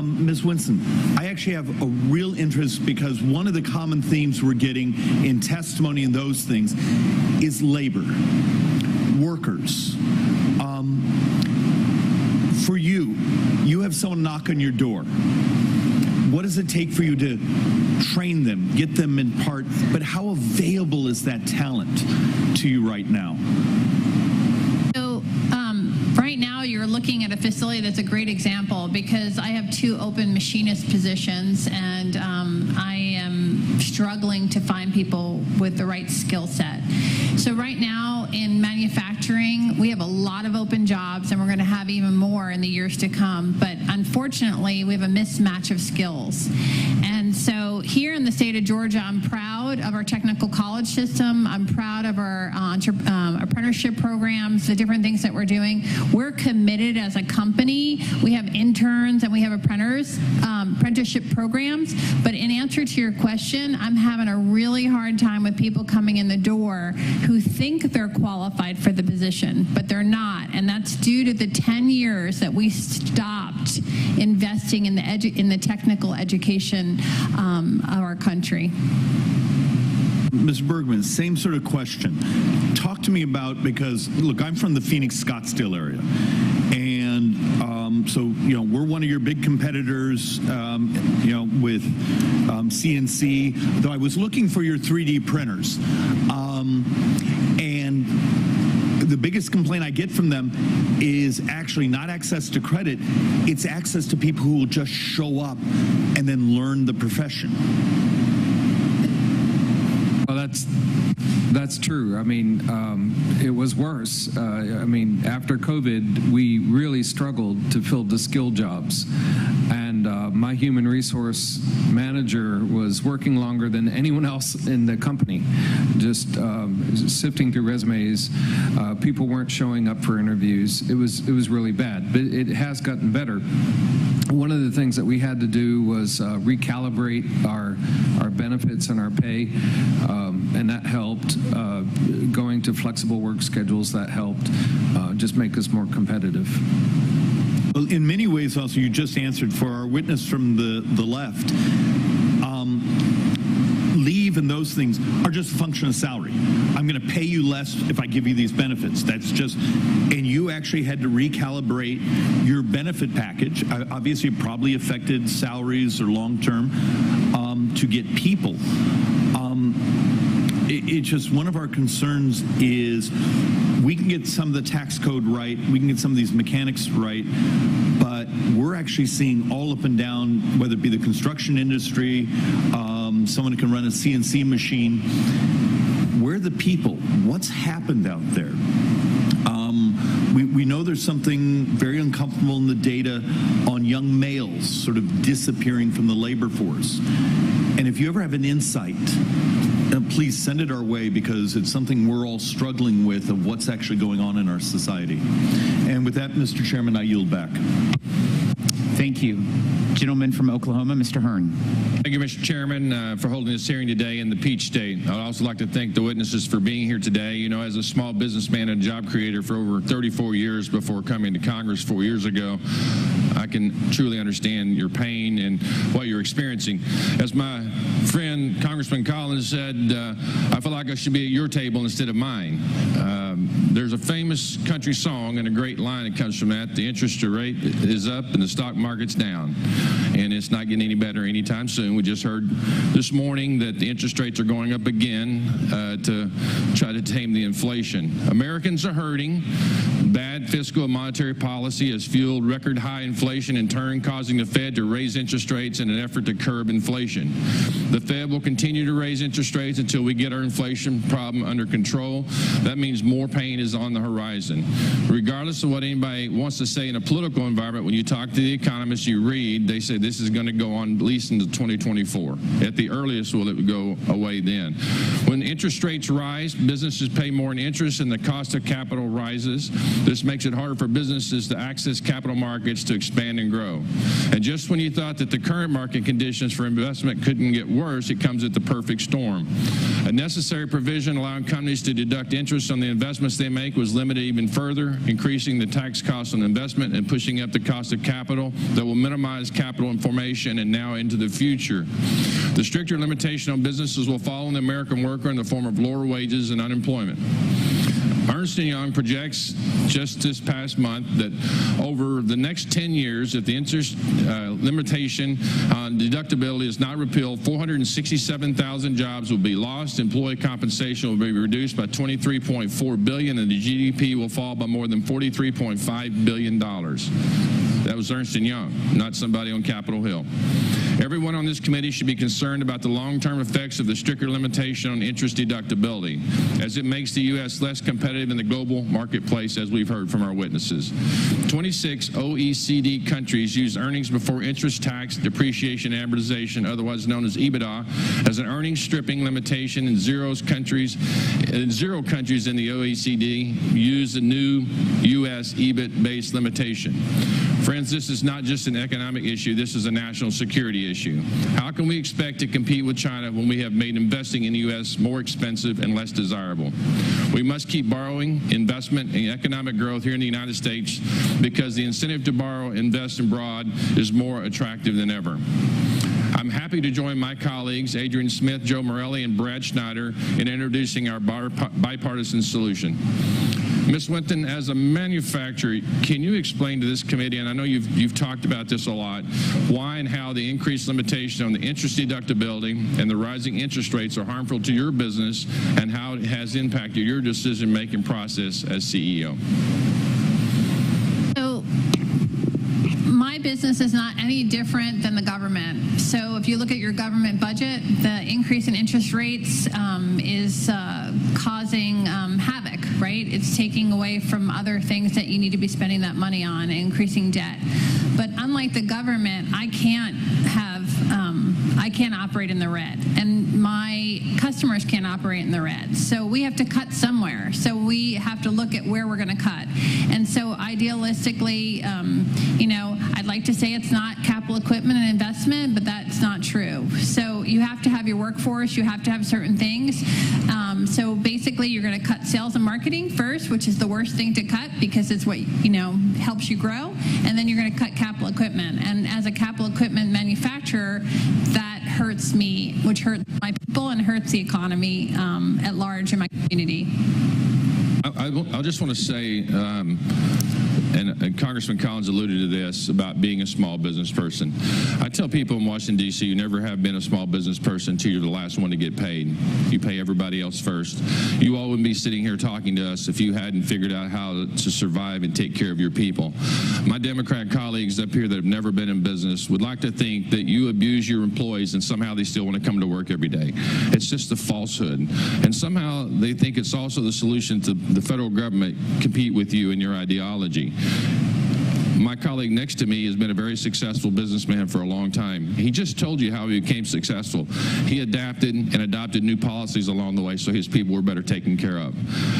Ms. Winston, I actually have a real interest, because one of the common themes we're getting in testimony and those things is labor, workers. For you have someone knock on your door. What does it take for you to train them, get them in part, but how available is that talent to you right now? So right now you're looking at a facility that's a great example, because I have 2 open machinist positions, and I am struggling to find people with the right skill set. So right now in manufacturing, we have a lot of open jobs, and we're going to have even more in the years to come. But unfortunately, we have a mismatch of skills. And so here in the state of Georgia, I'm proud of our technical college system. I'm proud of our apprenticeship programs, the different things that we're doing. We're committed as a company. We have interns and we have apprenticeship programs. But in answer to your question, I'm having a really hard time with people coming in the door who think they're qualified for the position, but they're not. And that's due to the 10 years that we stopped investing in the technical education of our country. Ms. Bergman, same sort of question. Talk to me about, because look, I'm from the Phoenix Scottsdale area, and so we're one of your big competitors, with CNC. Though I was looking for your 3D printers, and the biggest complaint I get from them is actually not access to credit, it's access to people who will just show up and then learn the profession. Well, that's true. I mean, it was worse. After COVID, we really struggled to fill the skill jobs. And my human resource manager was working longer than anyone else in the company, just sifting through resumes. People weren't showing up for interviews. It was really bad, but it has gotten better. One of the things that we had to do was recalibrate our benefits and our pay, and that helped. Going to flexible work schedules, that helped just make us more competitive. Well, in many ways, also, you just answered for our witness from the left. Leave and those things are just a function of salary. I'm going to pay you less if I give you these benefits. That's just, and you actually had to recalibrate your benefit package. Obviously, it probably affected salaries or long-term to get people. It's just one of our concerns is we can get some of the tax code right, we can get some of these mechanics right, but we're actually seeing all up and down, whether it be the construction industry, someone who can run a CNC machine. Where are the people? What's happened out there? We know there's something very uncomfortable in the data on young males sort of disappearing from the labor force. And if you ever have an insight, please send it our way, because it's something we're all struggling with, of what's actually going on in our society. And with that, Mr. Chairman, I yield back. Thank you. Thank you. Gentleman from Oklahoma, Mr. Hearn. Thank you, Mr. Chairman, for holding this hearing today in the Peach State. I'd also like to thank the witnesses for being here today. You know, as a small businessman and job creator for over 34 years before coming to Congress 4 years ago, I can truly understand your pain and what you're experiencing. As my friend Congressman Collins said, I feel like I should be at your table instead of mine. There's a famous country song and a great line that comes from that. The interest rate is up and the stock market's down. And it's not getting any better anytime soon. We just heard this morning that the interest rates are going up again to try to tame the inflation. Americans are hurting. Bad fiscal and monetary policy has fueled record high inflation, in turn causing the Fed to raise interest rates in an effort to curb inflation. The Fed will continue to raise interest rates until we get our inflation problem under control. That means more pain is on the horizon. Regardless of what anybody wants to say in a political environment, when you talk to the economists you read, they say this is going to go on at least into 2024. At the earliest will it go away then. When interest rates rise, businesses pay more in interest and the cost of capital rises. This makes it harder for businesses to access capital markets to expand and grow. And just when you thought that the current market conditions for investment couldn't get worse, it comes at the perfect storm. A necessary provision allowing companies to deduct interest on the investments they make was limited even further, increasing the tax cost on investment and pushing up the cost of capital that will minimize capital formation and now into the future. The stricter limitation on businesses will fall on the American worker in the form of lower wages and unemployment. Ernst & Young projects just this past month that over the next 10 years, if the interest limitation on deductibility is not repealed, 467,000 jobs will be lost, employee compensation will be reduced by $23.4 billion, and the GDP will fall by more than $43.5 billion. That was Ernst & Young, not somebody on Capitol Hill. Everyone on this committee should be concerned about the long-term effects of the stricter limitation on interest deductibility, as it makes the U.S. less competitive in the global marketplace, as we've heard from our witnesses. 26 OECD countries use earnings before interest, tax, depreciation, and amortization, otherwise known as EBITDA, as an earnings stripping limitation, and zero countries in the OECD use the new U.S. EBIT-based limitation. Friends, this is not just an economic issue, this is a national security issue. How can we expect to compete with China when we have made investing in the U.S. more expensive and less desirable? We must keep borrowing, investment, and economic growth here in the United States because the incentive to borrow, invest abroad is more attractive than ever. I'm happy to join my colleagues, Adrian Smith, Joe Morelli, and Brad Schneider, in introducing our bipartisan solution. Ms. Winton, as a manufacturer, can you explain to this committee, and I know you've talked about this a lot, why and how the increased limitation on the interest deductibility and the rising interest rates are harmful to your business and how it has impacted your decision-making process as CEO? My business is not any different than the government. So if you look at your government budget, the increase in interest rates is causing havoc, right? It's taking away from other things that you need to be spending that money on, increasing debt. But unlike the government, I can't operate in the red, and my customers can't operate in the red. So we have to cut somewhere. So we have to look at where we're going to cut. And so idealistically, I'd like to say it's not capital equipment and investment, but that's not true. So you have to have your workforce. You have to have certain things. So basically, you're going to cut sales and marketing first, which is the worst thing to cut because it's what, helps you grow. And then you're going to cut capital equipment. And as a capital equipment manufacturer, that hurts me, which hurts my people and hurts the economy at large in my community. I just want to say, and Congressman Collins alluded to this about being a small business person. I tell people in Washington, D.C., you never have been a small business person until you're the last one to get paid. You pay everybody else first. You all wouldn't be sitting here talking to us if you hadn't figured out how to survive and take care of your people. My Democrat colleagues up here that have never been in business would like to think that you abuse your employees and somehow they still want to come to work every day. It's just a falsehood. And somehow they think it's also the solution to the federal government compete with you and your ideology. My colleague next to me has been a very successful businessman for a long time. He just told you how he became successful. He adapted and adopted new policies along the way so his people were better taken care of.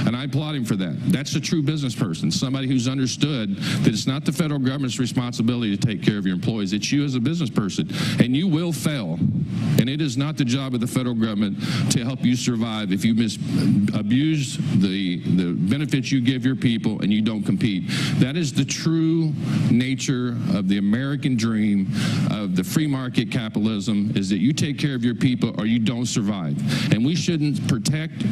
And I applaud him for that. That's a true business person, somebody who's understood that it's not the federal government's responsibility to take care of your employees. It's you as a business person. And you will fail. And it is not the job of the federal government to help you survive if you abuse the benefits you give your people and you don't compete. That is the true nature of the American dream of the free market capitalism, is that you take care of your people or you don't survive. And we shouldn't protect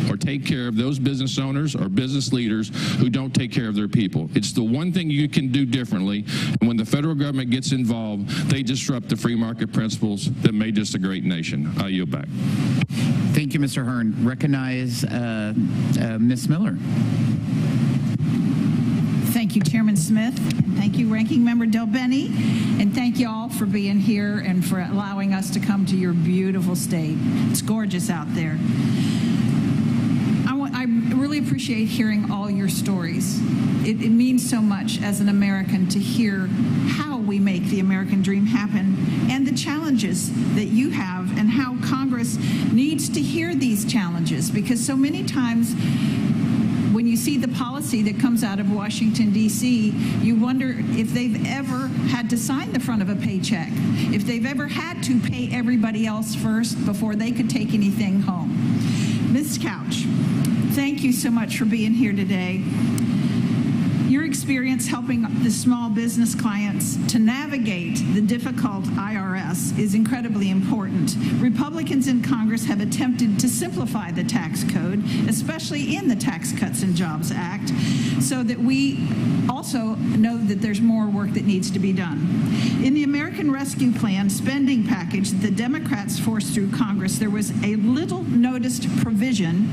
or take care of those business owners or business leaders who don't take care of their people. It's the one thing you can do differently. And when the federal government gets involved, they disrupt the free market principles that made us a great nation. I yield back. Thank you, Mr. Hearn. Recognize Ms. Miller. Thank you, Chairman Smith. Thank you, Ranking Member Del Bene. And thank you all for being here and for allowing us to come to your beautiful state. It's gorgeous out there. I really appreciate hearing all your stories. It means so much as an American to hear how we make the American dream happen and the challenges that you have and how Congress needs to hear these challenges, because so many times when you see the policy that comes out of Washington, D.C., you wonder if they've ever had to sign the front of a paycheck, if they've ever had to pay everybody else first before they could take anything home. Ms. Couch, thank you so much for being here today. Your experience helping the small business clients to navigate the difficult IRS is incredibly important. Republicans in Congress have attempted to simplify the tax code, especially in the Tax Cuts and Jobs Act, so that we also know that there's more work that needs to be done. In the American Rescue Plan spending package that the Democrats forced through Congress, there was a little noticed provision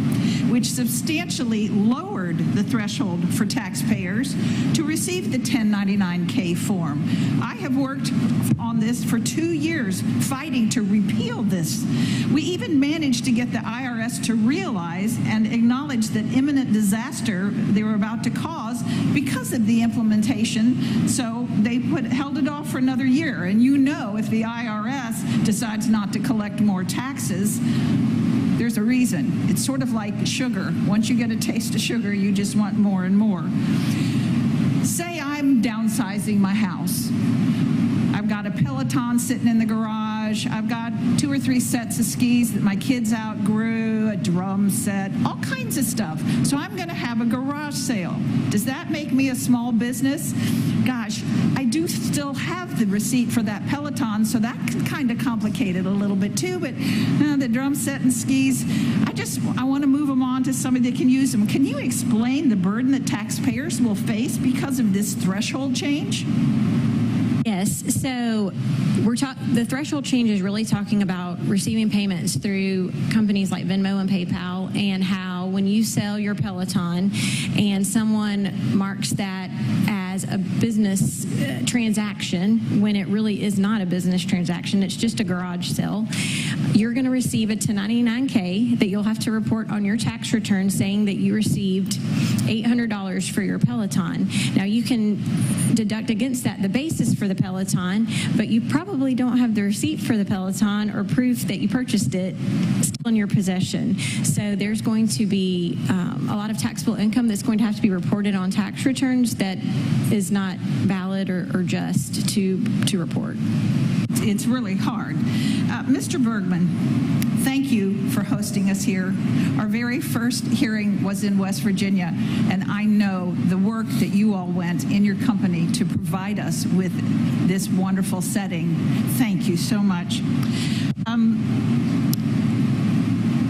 which substantially lowered the threshold for taxpayers to receive the 1099-K form. I have worked on this for 2 years, fighting to repeal this. We even managed to get the IRS to realize and acknowledge that imminent disaster they were about to cause because of the implementation, so they held it off for another year. And you know, if the IRS decides not to collect more taxes, there's a reason. It's sort of like sugar. Once you get a taste of sugar, you just want more and more. Say I'm downsizing my house. I've got a Peloton sitting in the garage. I've got 2 or 3 sets of skis that my kids outgrew, a drum set, all kinds of stuff. So I'm going to have a garage sale. Does that make me a small business? Gosh, I do still have the receipt for that Peloton, so that can kind of complicate it a little bit too. But the drum set and skis, I want to move them on to somebody that can use them. Can you explain the burden that taxpayers will face because of this threshold change? Yes, so the threshold change is really talking about receiving payments through companies like Venmo and PayPal, and how when you sell your Peloton and someone marks that as a business transaction when it really is not a business transaction, it's just a garage sale, you're going to receive a 1099-K that you'll have to report on your tax return saying that you received $800 for your Peloton. Now you can deduct against that the basis for the Peloton, but you probably don't have the receipt for the Peloton or proof that you purchased it still in your possession. So there's going to be a lot of taxable income that's going to have to be reported on tax returns that is not valid or just to report. It's really hard. Mr. Bergman, thank you for hosting us here. Our very first hearing was in West Virginia, and I know the work that you all went in your company to provide us with this wonderful setting. Thank you so much.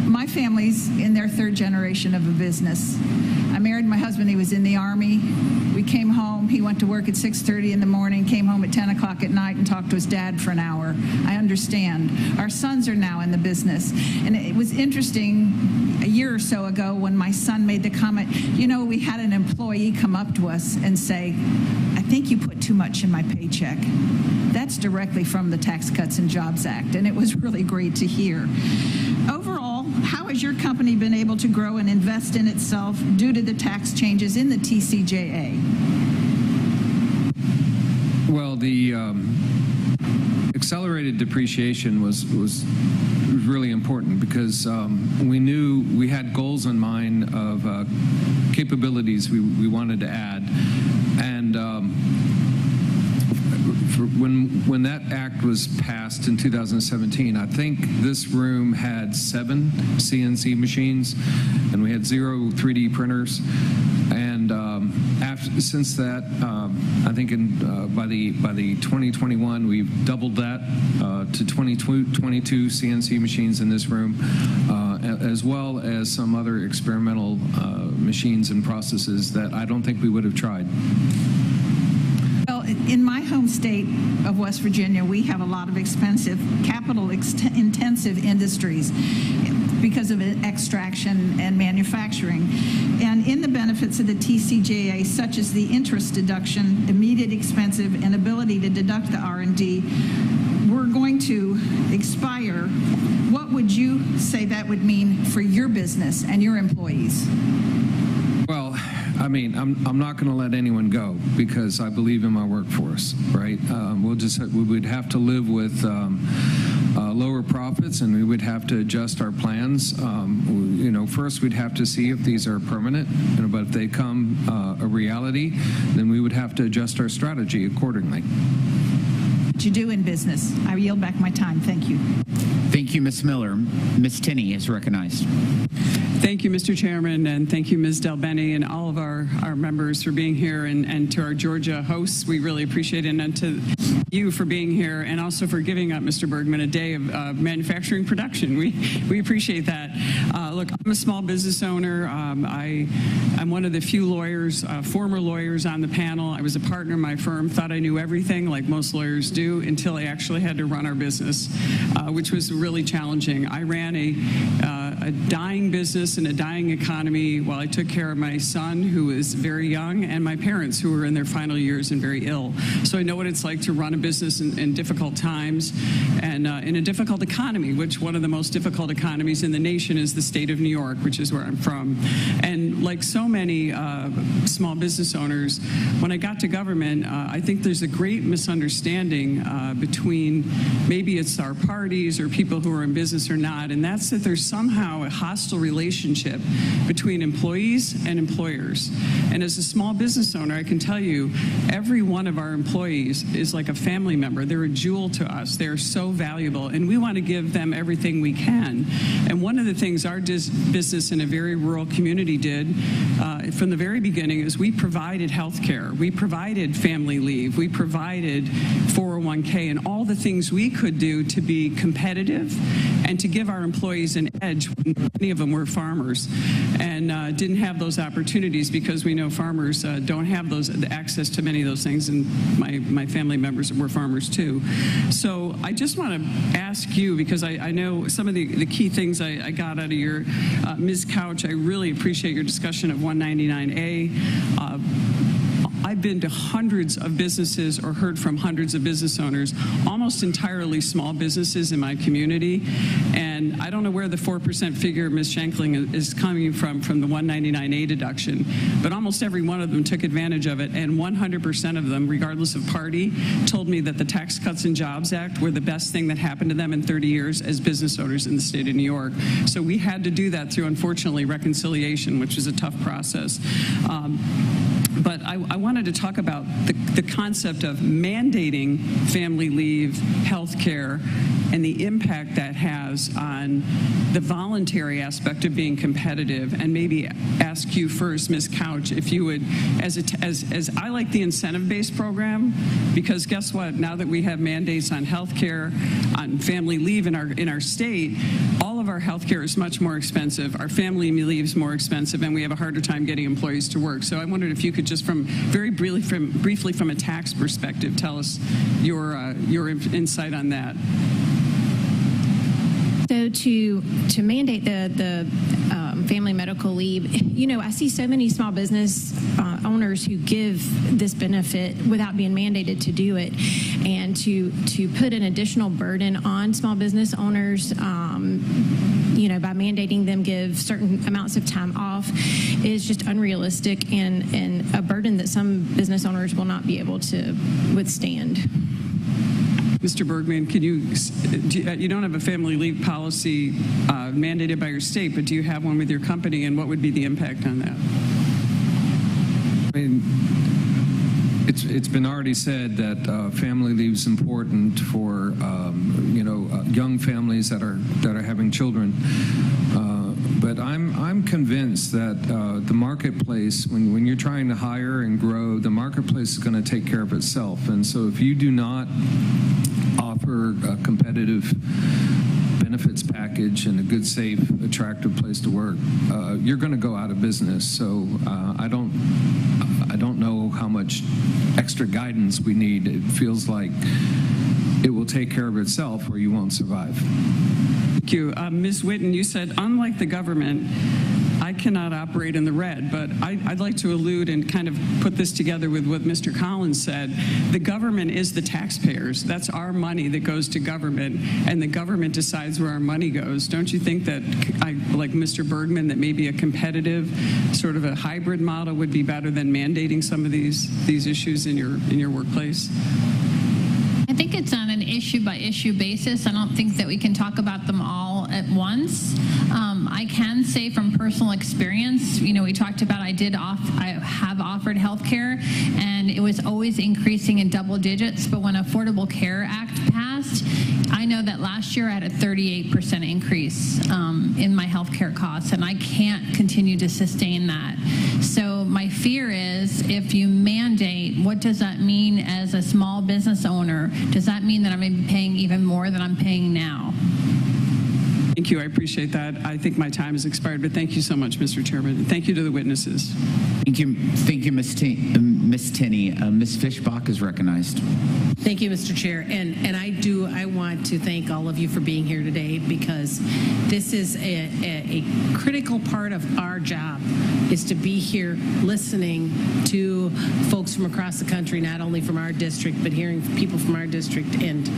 My family's in their 3rd generation of a business. I married my husband. He was in the Army. We came home. He went to work at 6:30 in the morning, came home at 10 o'clock at night and talked to his dad for an hour. I understand. Our sons are now in the business. And it was interesting a year or so ago when my son made the comment, we had an employee come up to us and say, I think you put too much in my paycheck. That's directly from the Tax Cuts and Jobs Act, and it was really great to hear. Overall, how has your company been able to grow and invest in itself due to the tax changes in the TCJA? Well, the accelerated depreciation was really important because we knew we had goals in mind of capabilities we wanted to add, and when that act was passed in 2017, I think this room had 7 CNC machines, and we had 0 3D printers. And since that, I think by the 2021, we've doubled that to 22 CNC machines in this room, as well as some other experimental machines and processes that I don't think we would have tried. Well, in my home state of West Virginia, we have a lot of expensive, capital-intensive industries because of extraction and manufacturing. And in the benefits of the TCJA, such as the interest deduction, immediate expensive, and ability to deduct the R&D, were going to expire. What would you say that would mean for your business and your employees? Well, I mean, I'm not going to let anyone go because I believe in my workforce, right? We would have to live with lower profits, and we would have to adjust our plans. First we'd have to see if these are permanent, but if they come a reality, then we would have to adjust our strategy accordingly. What you do in business. I yield back my time. Thank you. Thank you, Ms. Miller. Ms. Tinney is recognized. Thank you, Mr. Chairman, and thank you, Ms. Delbene, and all of our members for being here, and to our Georgia hosts, we really appreciate it, and to you for being here, and also for giving up, Mr. Bergman, a day of manufacturing production. We appreciate that. Look, I'm a small business owner. I'm one of the few lawyers, former lawyers on the panel. I was a partner in my firm, thought I knew everything, like most lawyers do, until I actually had to run our business, which was really challenging. I ran a dying business in a dying economy while I took care of my son, who was very young, and my parents, who were in their final years and very ill. So I know what it's like to run a business in difficult times and in a difficult economy, which one of the most difficult economies in the nation is the state of New York, which is where I'm from. And like so many small business owners, when I got to government, I think there's a great misunderstanding between maybe it's our parties or people who are in business or not, and that's that there's somehow a hostile relationship between employees and employers. And as a small business owner, I can tell you, every one of our employees is like a family member. They're a jewel to us. They're so valuable, and we want to give them everything we can. And one of the things our business in a very rural community did from the very beginning is we provided health care. We provided family leave. We provided 401k and all the things we could do to be competitive and to give our employees an edge. Many of them were farmers and didn't have those opportunities because we know farmers don't have the access to many of those things, and my family members were farmers too. So I just want to ask you, because I know some of the key things I got out of your, Ms. Couch, I really appreciate your discussion of 199A. I've been to hundreds of businesses or heard from hundreds of business owners, almost entirely small businesses in my community. And I don't know where the 4% figure Ms. Shankling is coming from the 199A deduction, but almost every one of them took advantage of it. And 100% of them, regardless of party, told me that the Tax Cuts and Jobs Act were the best thing that happened to them in 30 years as business owners in the state of New York. So we had to do that through, unfortunately, reconciliation, which is a tough process. But I wanted to talk about the concept of mandating family leave, health care, and the impact that has on the voluntary aspect of being competitive. And maybe ask you first, Ms. Couch, if you would, as I like the incentive-based program, because guess what? Now that we have mandates on health care, on family leave in our state, all of our health care is much more expensive. Our family leave is more expensive, and we have a harder time getting employees to work. So I wondered if you could just very briefly from a tax perspective, tell us your insight on that. So to mandate the family medical leave, I see so many small business owners who give this benefit without being mandated to do it, and to put an additional burden on small business owners, by mandating them give certain amounts of time off is just unrealistic and a burden that some business owners will not be able to withstand. Mr. Bergman, you don't have a family leave policy mandated by your state, but do you have one with your company, and what would be the impact on that? I mean, it's been already said that family leave is important for young families that are having children. But I'm convinced that the marketplace, when you're trying to hire and grow, the marketplace is going to take care of itself. And so if you do not offer a competitive benefits package and a good, safe, attractive place to work, you're going to go out of business. So I don't know how much extra guidance we need. It feels like it will take care of itself or you won't survive. Thank you. Ms. Whitten, you said, unlike the government, I cannot operate in the red, but I'd like to allude and kind of put this together with what Mr. Collins said. The government is the taxpayers. That's our money that goes to government, and the government decides where our money goes. Don't you think that, like Mr. Bergman, that maybe a competitive, sort of a hybrid model would be better than mandating some of these issues in your workplace? I think it's on an issue-by-issue basis. I don't think that we can talk about them all at once. I can say from personal experience, we talked about I have offered health care, and it was always increasing in double digits, but when Affordable Care Act passed, I know that last year I had a 38% increase in my health care costs, and I can't continue to sustain that. So my fear is, if you mandate, what does that mean as a small business owner? Does that mean that I'm going to be paying even more than I'm paying now? Thank you. I appreciate that. I think my time has expired, but thank you so much, Mr. Chairman. And thank you to the witnesses. Thank you, Ms. Tenney. Ms. Fishbach is recognized. Thank you, Mr. Chair. And I want to thank all of you for being here today, because this is a critical part of our job, is to be here listening to folks from across the country, not only from our district, but hearing people from our district and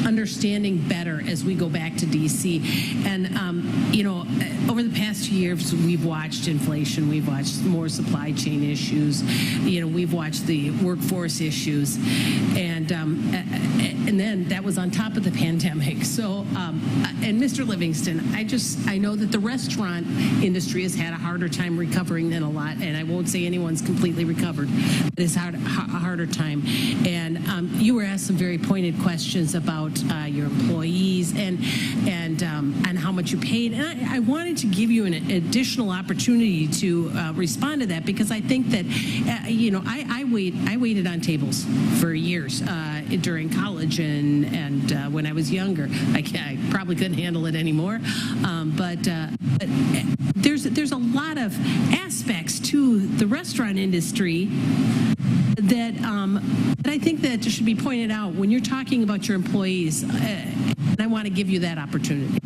understanding better as we go back to D.C. And, over the past 2 years, we've watched inflation, we've watched more supply chain issues, we've watched the workforce issues, and then that was on top of the pandemic. So, and Mr. Livingston, I know that the restaurant industry has had a harder time recovering than a lot, and I won't say anyone's completely recovered, but it's a harder time. And you were asked some very pointed questions about your employees and how much you paid, and I wanted to give you an additional opportunity to respond to that, because I think that I waited on tables for years during college and when I was younger. I probably couldn't handle it anymore, but there's a lot of aspects to the restaurant industry that I think that should be pointed out when you're talking about your employees, and I want to give you that opportunity.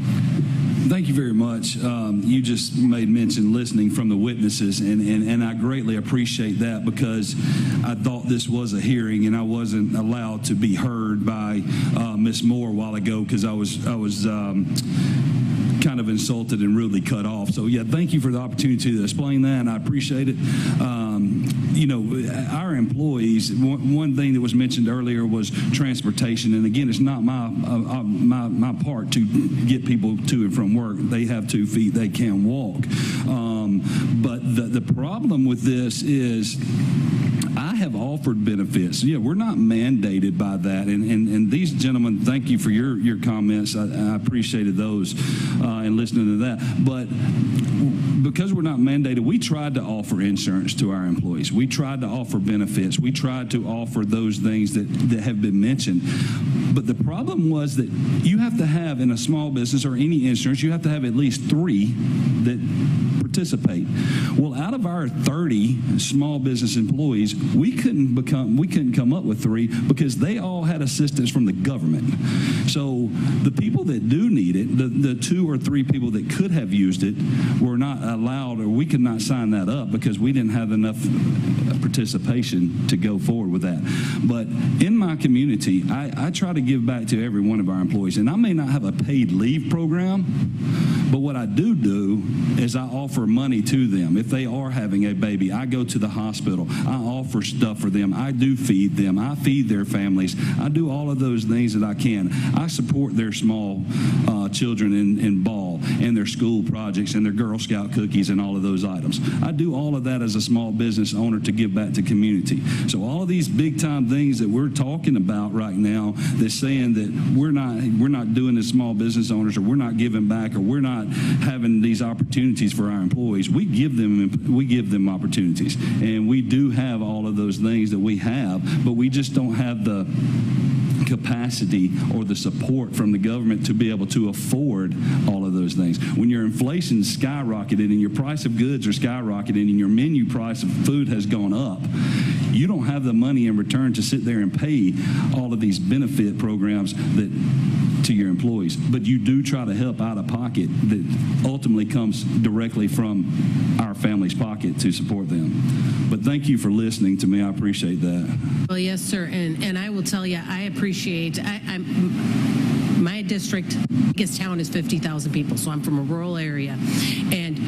Thank you very much. You just made mention listening from the witnesses, and I greatly appreciate that, because I thought this was a hearing and I wasn't allowed to be heard by Ms. Moore a while ago, because I was kind of insulted and rudely cut off. So yeah, thank you for the opportunity to explain that, and I appreciate it. Our employees, one thing that was mentioned earlier was transportation, and again, it's not my part to get people to and from work. They have 2 feet, they can walk. But the problem with this is, I have offered benefits. Yeah, we're not mandated by that. And these gentlemen, thank you for your comments. I appreciated those and listening to that. But because we're not mandated, we tried to offer insurance to our employees. We tried to offer benefits. We tried to offer those things that have been mentioned. But the problem was that you have to have, in a small business or any insurance, you have to have at least 3 that participate. Well, out of our 30 small business employees, we couldn't come up with 3 because they all had assistance from the government. So the people that do need it, the 2 or 3 people that could have used it, were not allowed, or we could not sign that up because we didn't have enough participation to go forward with that. But in my community, I try to give back to every one of our employees, and I may not have a paid leave program, but what I do is I offer money to them. If they are having a baby, I go to the hospital. I offer stuff for them. I do feed them. I feed their families. I do all of those things that I can. I support their small children in ball and their school projects and their Girl Scout cookies and all of those items. I do all of that as a small business owner to give back to community. So all of these big time things that we're talking about right now, that's saying that we're not doing as small business owners, or we're not giving back, or we're not having these opportunities for our employees, we give them opportunities, and we do have all of those things that we have, but we just don't have the capacity or the support from the government to be able to afford all of those things. When your inflation's skyrocketed and your price of goods are skyrocketing and your menu price of food has gone up, you don't have the money in return to sit there and pay all of these benefit programs to your employees. But you do try to help out of pocket that ultimately comes directly from our family's pocket to support them. But thank you for listening to me. I appreciate that. Well, yes, sir. And I will tell you, I appreciate, my district, biggest town is 50,000 people, so I'm from a rural area. And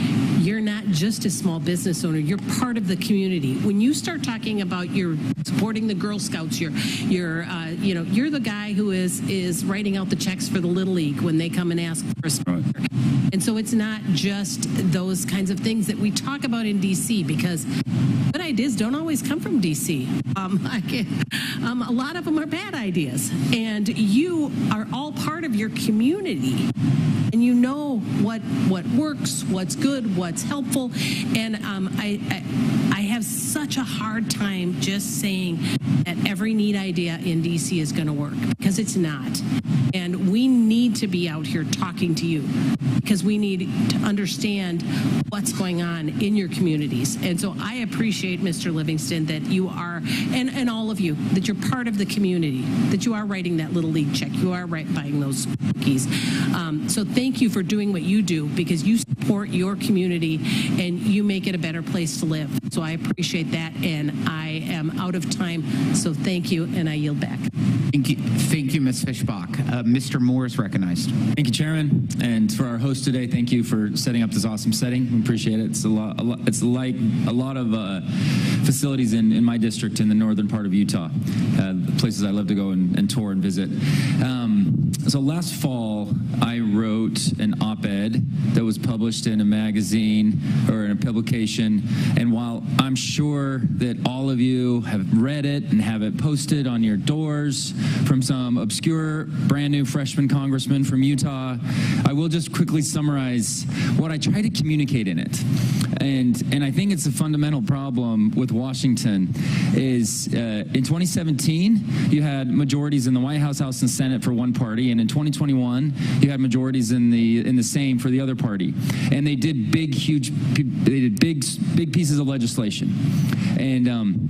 you're not just a small business owner, you're part of the community. When you start talking about you're supporting the Girl Scouts, you're the guy who is writing out the checks for the Little League when they come and ask for a sponsor. Right. And so it's not just those kinds of things that we talk about in D.C. because good ideas don't always come from D.C. A lot of them are bad ideas. And you are all part of your community. And you know what works, what's good, what's helpful. And I have such a hard time just saying that every neat idea in D.C. is going to work, because it's not. And we need to be out here talking to you because we need to understand what's going on in your communities. And so I appreciate, Mr. Livingston, that you are, and all of you, that you're part of the community, that you are writing that Little League check, you are buying those cookies. So thank you for doing what you do, because you support your community and you make it a better place to live. So I appreciate that, and I am out of time, so thank you, and I yield back. Thank you, Ms. Fischbach. Mr. Moore is recognized. Thank you, Chairman, and for our host today, thank you for setting up this awesome setting. We appreciate it. It's like a lot of facilities in my district in the northern part of Utah, places I love to go and tour and visit. So last fall, I wrote an op-ed that was published in a magazine or in a publication, and while I'm sure that all of you have read it and have it posted on your doors from some obscure brand new freshman congressman from Utah, I will just quickly summarize what I try to communicate in it. And I think it's a fundamental problem with Washington is in 2017, you had majorities in the White House, House, and Senate for one party, and in 2021, you had majorities in the same for the other party. And they did big pieces of legislation. And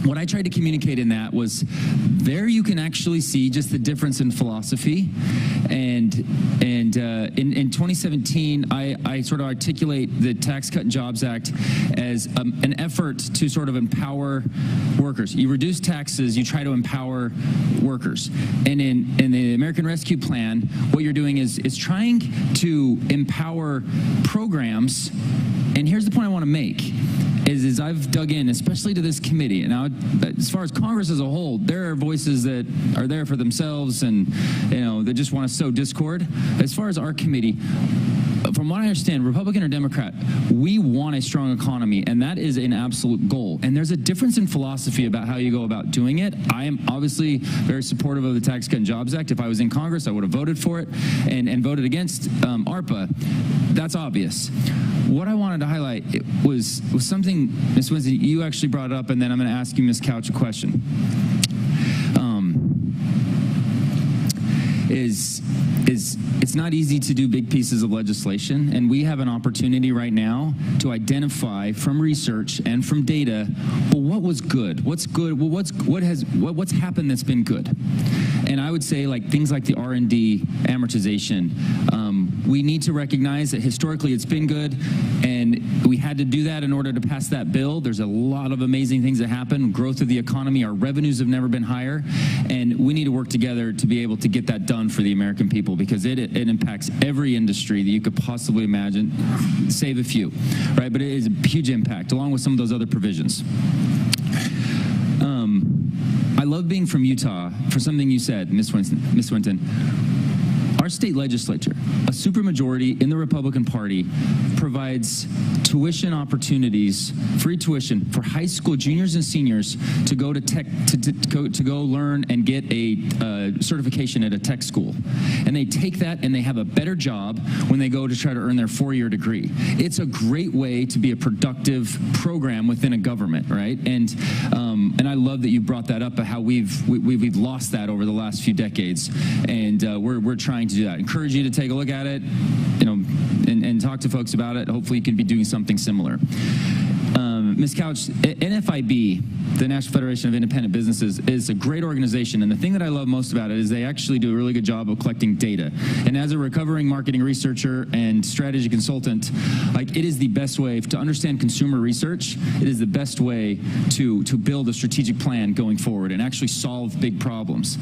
what I tried to communicate in that was there you can actually see just the difference in philosophy. And in 2017, I sort of articulate the Tax Cut and Jobs Act as an effort to sort of empower workers. You reduce taxes, you try to empower workers. And in the American Rescue Plan, what you're doing is trying to empower programs. And here's the point I want to make. Is I've dug in, especially to this committee, and now as far as Congress as a whole, there are voices that are there for themselves and they just want to sow discord. As far as our committee, from what I understand, Republican or Democrat, we want a strong economy, and that is an absolute goal. And there's a difference in philosophy about how you go about doing it. I am obviously very supportive of the Tax Cut and Jobs Act. If I was in Congress, I would have voted for it and voted against ARPA. That's obvious. What I wanted to highlight was something, Ms. Winston, you actually brought up, and then I'm going to ask you, Ms. Couch, a question. is it's not easy to do big pieces of legislation, and we have an opportunity right now to identify from research and from data, well, what was good? What's good? Well, what's happened that's been good? And I would say things like the R&D amortization. We need to recognize that historically it's been good, and we had to do that in order to pass that bill. There's a lot of amazing things that happen. Growth of the economy, our revenues have never been higher, and we need to work together to be able to get that done for the American people, because it impacts every industry that you could possibly imagine, save a few, right? But it is a huge impact, along with some of those other provisions. I love being from Utah for something you said, Ms. Winton. Our state legislature, a supermajority in the Republican Party, provides tuition opportunities, free tuition for high school juniors and seniors to go to tech, to go learn and get a certification at a tech school. And they take that and they have a better job when they go to try to earn their 4-year degree. It's a great way to be a productive program within a government, right? And I love that you brought that up, how we've lost that over the last few decades, and we're trying to do that. Encourage you to take a look at it, and talk to folks about it. Hopefully you can be doing something similar. Ms. Couch, NFIB, the National Federation of Independent Businesses, is a great organization, and the thing that I love most about it is they actually do a really good job of collecting data. And as a recovering marketing researcher and strategy consultant, it is the best way to understand consumer research. It is the best way to build a strategic plan going forward and actually solve big problems.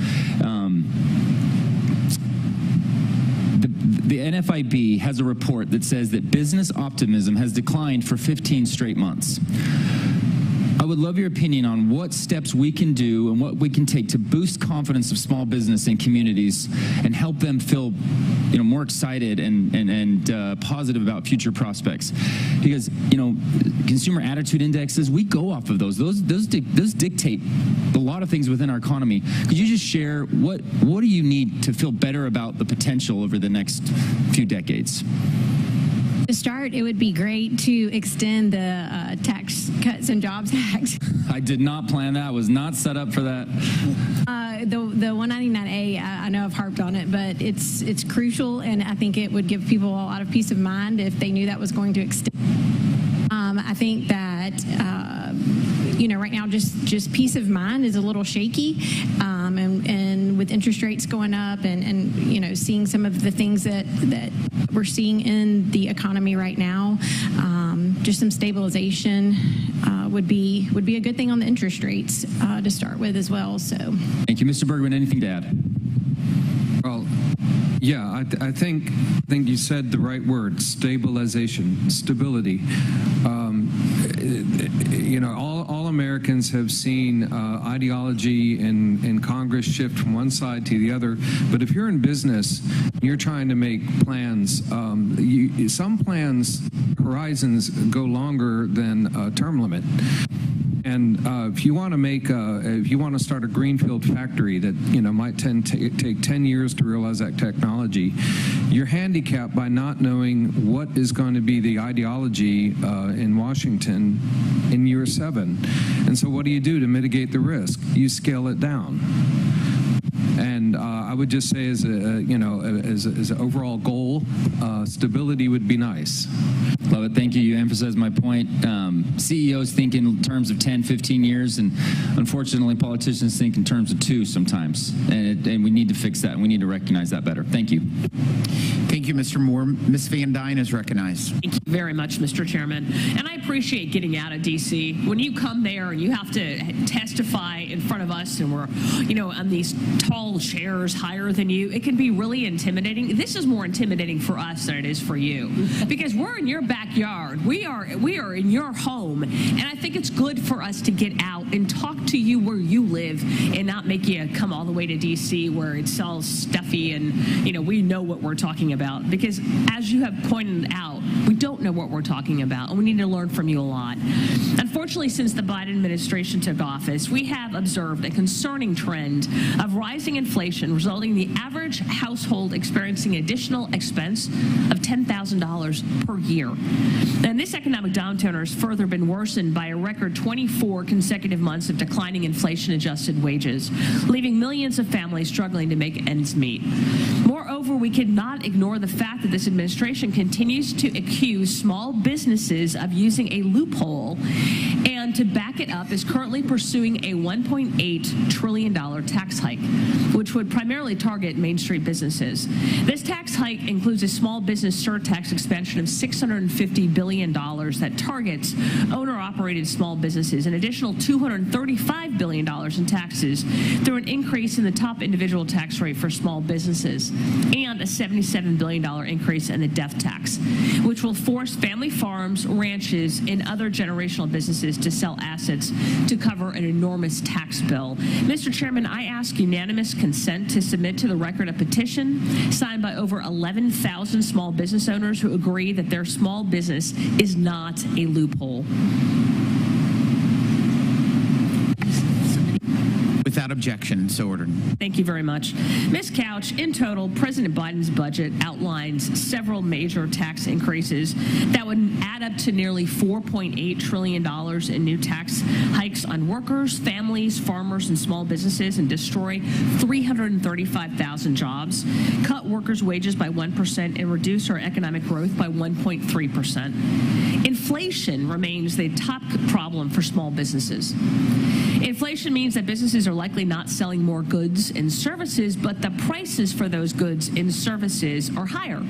The NFIB has a report that says that business optimism has declined for 15 straight months. I would love your opinion on what steps we can do and what we can take to boost confidence of small business and communities and help them feel more excited and positive about future prospects. Because consumer attitude indexes, we go off of those dictate a lot of things within our economy. Could you just share what do you need to feel better about the potential over the next few decades? To start, it would be great to extend the Tax Cuts and Jobs Act. I did not plan that. I was not set up for that. The 199A, I know I've harped on it, but it's crucial, and I think it would give people a lot of peace of mind if they knew that was going to extend. I think that right now just peace of mind is a little shaky, and with interest rates going up and seeing some of the things that we're seeing in the economy right now, just some stabilization would be a good thing on the interest rates to start with as well. So, thank you, Mr. Bergman. Anything to add? Well, yeah, I think you said the right word: stabilization, stability. All Americans have seen ideology in Congress shift from one side to the other. But if you're in business, you're trying to make plans. Some plans horizons go longer than a term limit. And if you want to start a greenfield factory that might take 10 years to realize that technology, you're handicapped by not knowing what is going to be the ideology in Washington in year 7. And so what do you do to mitigate the risk? You scale it down. And I would just say, as an overall goal, stability would be nice. Love it. Thank you. You emphasized my point. CEOs think in terms of 10, 15 years, and unfortunately, politicians think in terms of 2 sometimes. And we need to fix that, and we need to recognize that better. Thank you. Thank you, Mr. Moore. Ms. Van Dyne is recognized. Thank you very much, Mr. Chairman. And I appreciate getting out of D.C. When you come there and you have to testify in front of us, and we're, on these tall chairs higher than you, it can be really intimidating. This is more intimidating for us than it is for you, because we're in your backyard. We are in your home, and I think it's good for us to get out and talk to you where you live and not make you come all the way to D.C. where it's all stuffy and we know what we're talking about. about, because as you have pointed out, we don't know what we're talking about, and we need to learn from you a lot. Unfortunately, since the Biden administration took office, we have observed a concerning trend of rising inflation, resulting in the average household experiencing additional expense of $10,000 per year. And this economic downturn has further been worsened by a record 24 consecutive months of declining inflation-adjusted wages, leaving millions of families struggling to make ends meet. Moreover, we cannot ignore the fact that this administration continues to accuse small businesses of using a loophole, and to back it up is currently pursuing a $1.8 trillion tax hike, which would primarily target Main Street businesses. This tax hike includes a small business surtax expansion of $650 billion that targets owner-operated small businesses, an additional $235 billion in taxes through an increase in the top individual tax rate for small businesses, and a $77 billion increase in the death tax, which will force family farms, ranches, and other generational businesses to sell assets to cover an enormous tax bill. Mr. Chairman, I ask unanimous consent to submit to the record a petition signed by over 11,000 small business owners who agree that their small business is not a loophole. Without objection, so ordered. Thank you very much. Ms. Couch, in total, President Biden's budget outlines several major tax increases that would add up to nearly $4.8 trillion in new tax hikes on workers, families, farmers, and small businesses, and destroy 335,000 jobs, cut workers' wages by 1%, and reduce our economic growth by 1.3%. Inflation remains the top problem for small businesses. Inflation means that businesses are likely not selling more goods and services, but the prices for those goods and services are higher.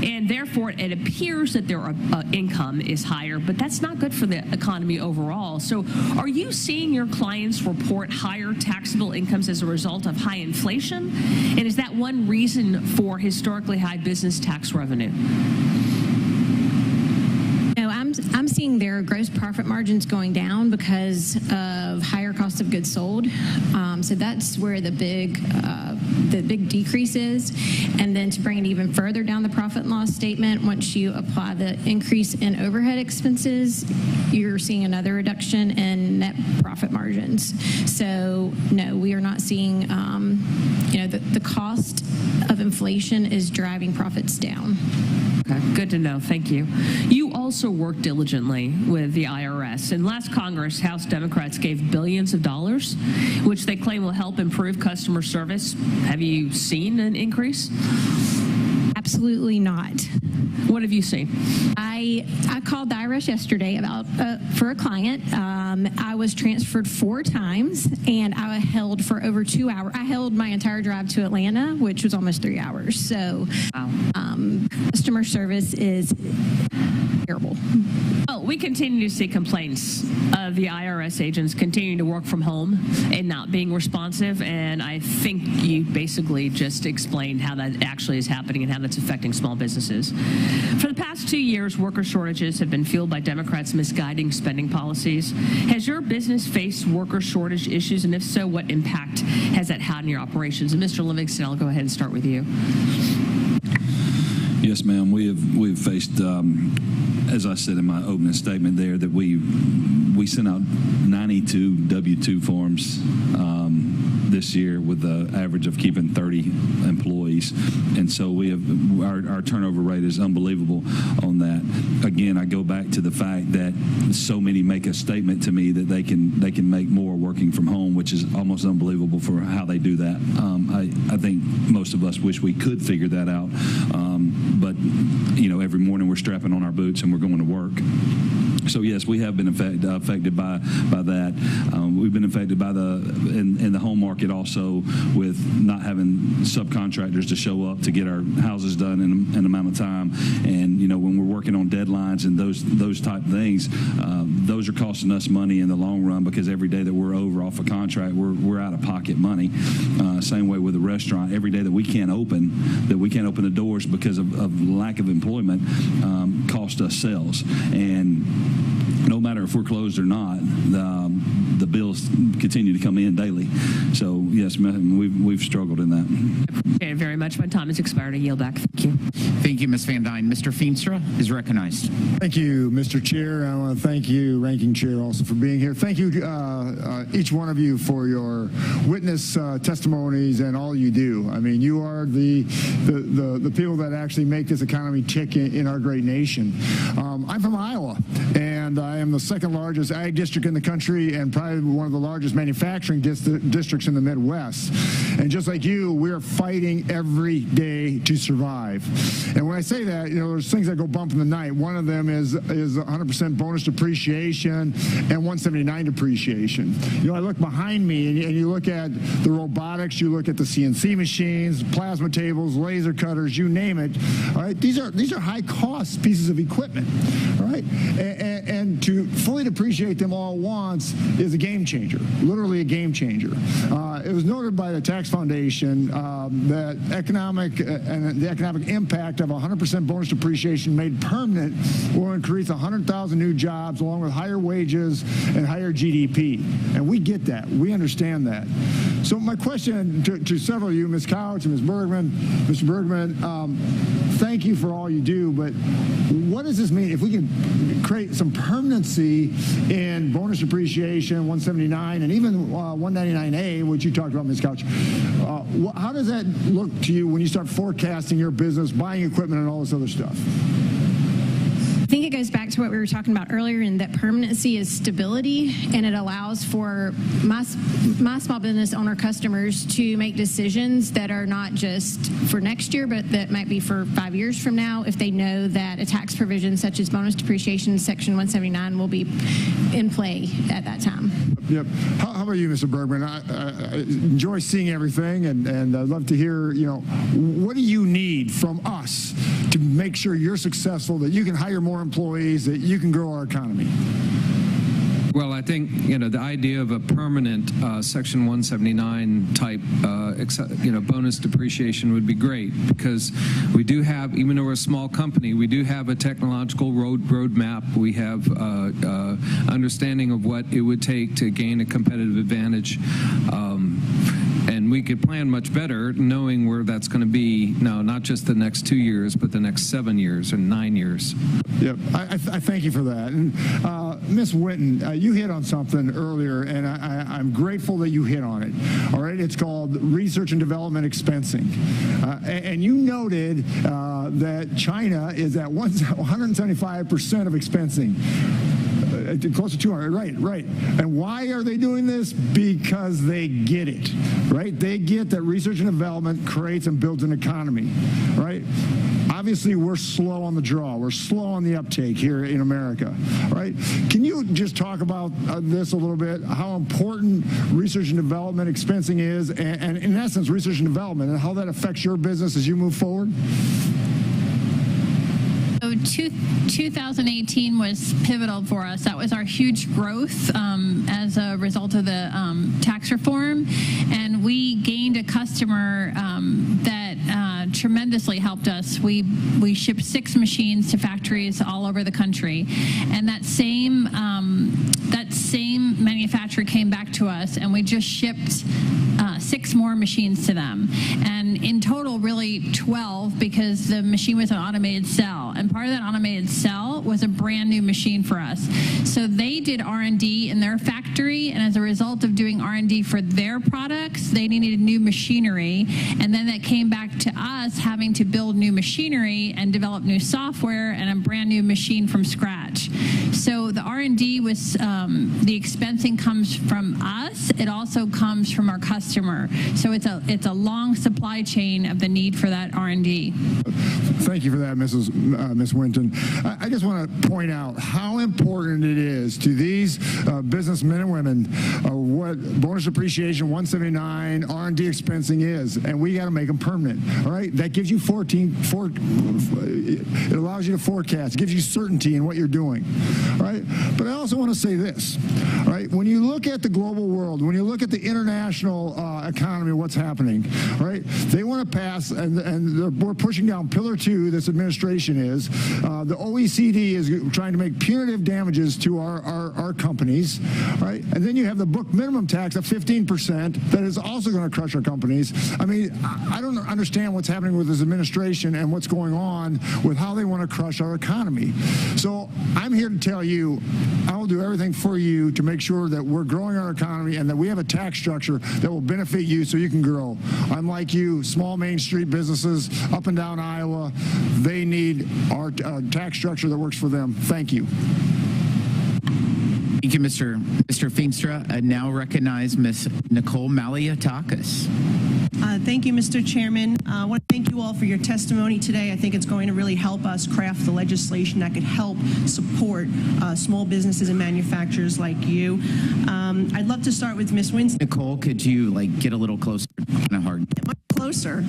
And therefore, it appears that their income is higher, but that's not good for the economy overall. So are you seeing your clients report higher taxable incomes as a result of high inflation? And is that one reason for historically high business tax revenue? I'm seeing their gross profit margins going down because of higher cost of goods sold. So that's where the big decrease is. And then to bring it even further down the profit and loss statement, once you apply the increase in overhead expenses, you're seeing another reduction in net profit margins. So no, we are not seeing, the cost of inflation is driving profits down. Okay, good to know. Thank you. You also work diligently with the IRS. In last Congress, House Democrats gave billions of dollars, which they claim will help improve customer service. Have you seen an increase? Absolutely not. What have you seen? I called the IRS yesterday for a client. I was transferred 4 times, and I held for over 2 hours. I held my entire drive to Atlanta, which was almost 3 hours. So customer service is terrible. Well, we continue to see complaints of the IRS agents continuing to work from home and not being responsive, and I think you basically just explained how that actually is happening and how that's affecting small businesses. For the past 2 years, worker shortages have been fueled by Democrats' misguiding spending policies. Has your business faced worker shortage issues, and if so, what impact has that had on your operations? And Mr. Livingston, I'll go ahead and start with you. Yes, ma'am. We've faced, as I said in my opening statement there, that we sent out 92 W-2 forms this year with the average of keeping 30 employees, and so we have our turnover rate is unbelievable on that. Again, I go back to the fact that so many make a statement to me that they can make more working from home, which is almost unbelievable for how they do that. I think most of us wish we could figure that out, but every morning we're strapping on our boots and we're going to work. So yes, we have been affected by that. We've been affected by in the home market also with not having subcontractors to show up to get our houses done in an amount of time. And when we're working on deadlines and those type of things, those are costing us money in the long run, because every day that we're over off a contract, we're out of pocket money. Same way with the restaurant. Every day that we can't open the doors because of lack of employment, cost us sales. And no matter if we're closed or not, the bills continue to come in daily. So yes, we've struggled in that. I appreciate it very much. My time has expired. I yield back. Thank you. Thank you, Ms. Van Dyne. Mr. Feenstra is recognized. Thank you, Mr. Chair. I want to thank you, Ranking Chair, also for being here. Thank you, each one of you, for your witness testimonies and all you do. I mean, you are the people that actually make this economy tick in our great nation. I'm from Iowa, and I am the second largest ag district in the country and probably one of the largest manufacturing districts in the Midwest. And just like you, we're fighting every day to survive. And when I say that, there's things that go bump in the night. One of them is 100% bonus depreciation and 179 depreciation. I look behind me and you look at the robotics, you look at the CNC machines, plasma tables, laser cutters, you name it. All right, these are high cost pieces of equipment. All right, and to fully depreciate them all at once is a game changer, literally a game changer. It was noted by the Tax Foundation that the economic impact of 100% bonus depreciation made permanent will increase 100,000 new jobs along with higher wages and higher GDP. And we get that. We understand that. So my question to several of you, Ms. Couch and Ms. Bergman, Mr. Bergman, thank you for all you do, but what does this mean? If we can create some permanency in bonus depreciation, 179, and even 199A, which you talked about, Ms. Couch, how does that look to you when you start forecasting your business, buying equipment, and all this other stuff? I think it goes back to what we were talking about earlier, in that permanency is stability, and it allows for my small business owner customers to make decisions that are not just for next year, but that might be for 5 years from now, if they know that a tax provision such as bonus depreciation, Section 179, will be in play at that time. Yep. How about you, Mr. Bergman? I enjoy seeing everything, and I'd love to hear, what do you need from us to make sure you're successful, that you can hire more employees, that you can grow our economy? Well, I think, the idea of a permanent Section 179 type, bonus depreciation would be great, because we do have, even though we're a small company, we do have a technological roadmap. We have understanding of what it would take to gain a competitive advantage. And we could plan much better knowing where that's going to be, not just the next 2 years, but the next 7 years or 9 years. Yep, I thank you for that. And Ms. Winton, you hit on something earlier, and I'm grateful that you hit on it. All right, it's called research and development expensing. And you noted that China is at 175% of expensing. Close to 200, right. And why are they doing this? Because they get it, right? They get that research and development creates and builds an economy, right? Obviously, we're slow on the draw. We're slow on the uptake here in America, right? Can you just talk about this a little bit, how important research and development expensing is, and in essence, research and development, and how that affects your business as you move forward? So 2018 was pivotal for us. That was our huge growth as a result of the tax reform, and we gained a customer that tremendously helped us. We shipped 6 machines to factories all over the country, and that same manufacturer came back to us, and we just shipped 6 more machines to them, and in total really 12, because the machine was an automated cell, and part of that automated cell was a brand new machine for us. So they did R&D in their factory, and as a result of doing R&D for their products, they needed new machinery, and then that came back to us having to build new machinery and develop new software and a brand new machine from scratch. So the R&D was, the expensing comes from us. It also comes from our customer. So it's a long supply chain of the need for that R&D. Thank you for that, Ms. Winton. I just want to point out how important it is to these businessmen and women what bonus depreciation, 179, R&D expensing is, and we got to make them permanent. All right, that gives you it allows you to forecast, it gives you certainty in what you're doing. All right, but I also want to say this. All right. right? When you look at the global world, when you look at the international economy, what's happening, right? They want to pass, and we're pushing down Pillar 2, this administration is. The OECD is trying to make punitive damages to our companies, right? And then you have the book minimum tax of 15% that is also going to crush our companies. I mean, I don't understand what's happening with this administration and what's going on with how they want to crush our economy. So I'm here to tell you, I will do everything for you to make sure that we're growing our economy and that we have a tax structure that will benefit you so you can grow. Unlike you, small Main Street businesses up and down Iowa, they need our tax structure that works for them. Thank you. Thank you, Mr. Feenstra. I now recognize Ms. Nicole Maliatakis. Thank you, Mr. Chairman. I want to thank you all for your testimony today. I think it's going to really help us craft the legislation that could help support small businesses and manufacturers like you. I'd love to start with Ms. Winston. Nicole, could you get a little closer? Kind of hard. Much closer.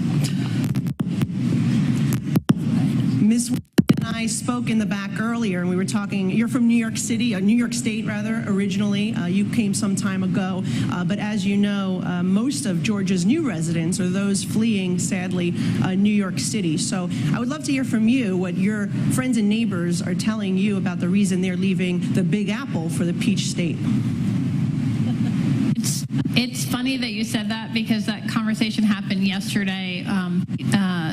Ms. Winston and I spoke in the back earlier, and we were talking. You're from New York City, or New York State, rather, originally. You came some time ago. But as you know, most of Georgia's new residents are those fleeing, sadly, New York City. So I would love to hear from you what your friends and neighbors are telling you about the reason they're leaving the Big Apple for the Peach State. It's funny that you said that because that conversation happened yesterday.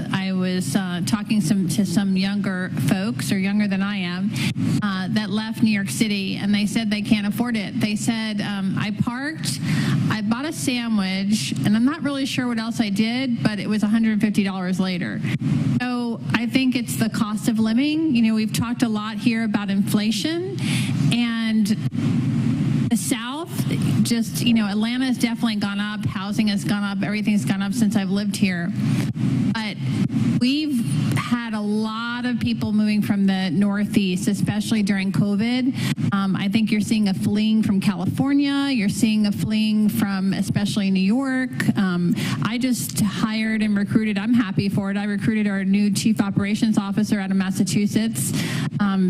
I was talking to some younger folks, or younger than I am, that left New York City, and they said they can't afford it. They said, I parked, I bought a sandwich, and I'm not really sure what else I did, but it was $150 later. So I think it's the cost of living. You know, we've talked a lot here about inflation, and the South, just, Atlanta has definitely gone up, housing has gone up, everything's gone up since I've lived here. But we've had a lot of people moving from the Northeast, especially during COVID. I think you're seeing a fleeing from California. You're seeing a fleeing from especially New York. I just hired and recruited. I'm happy for it. I recruited our new chief operations officer out of Massachusetts.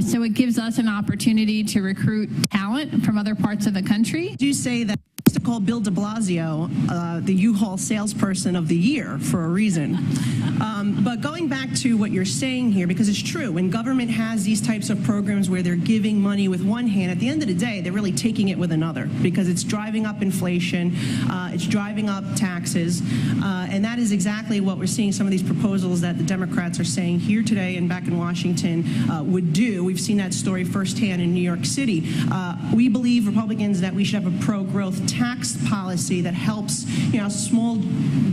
So it gives us an opportunity to recruit talent from other parts of the country. Do you say that to call Bill de Blasio the U-Haul salesperson of the year for a reason? But going back to what you're saying here, because it's true, when government has these types of programs where they're giving money with one hand, at the end of the day, they're really taking it with another, because it's driving up inflation, it's driving up taxes, and that is exactly what we're seeing some of these proposals that the Democrats are saying here today and back in Washington would do. We've seen that story firsthand in New York City. We believe, Republicans, that we should have a pro-growth tax policy that helps, small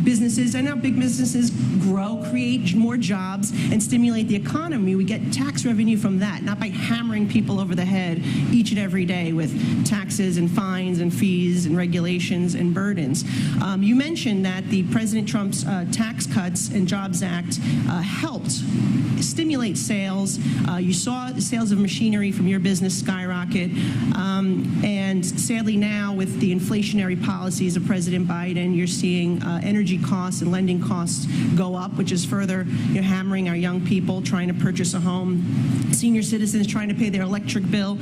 businesses and our big businesses grow, create more jobs, and stimulate the economy. We get tax revenue from that, not by hammering people over the head each and every day with taxes and fines and fees and regulations and burdens. You mentioned that the President Trump's Tax Cuts and Jobs Act helped stimulate sales. You saw the sales of machinery from your business skyrocket. And sadly now, with the inflationary policies of President Biden, you're seeing energy costs and lending costs go up, which is further hammering our young people trying to purchase a home, senior citizens trying to pay their electric bill.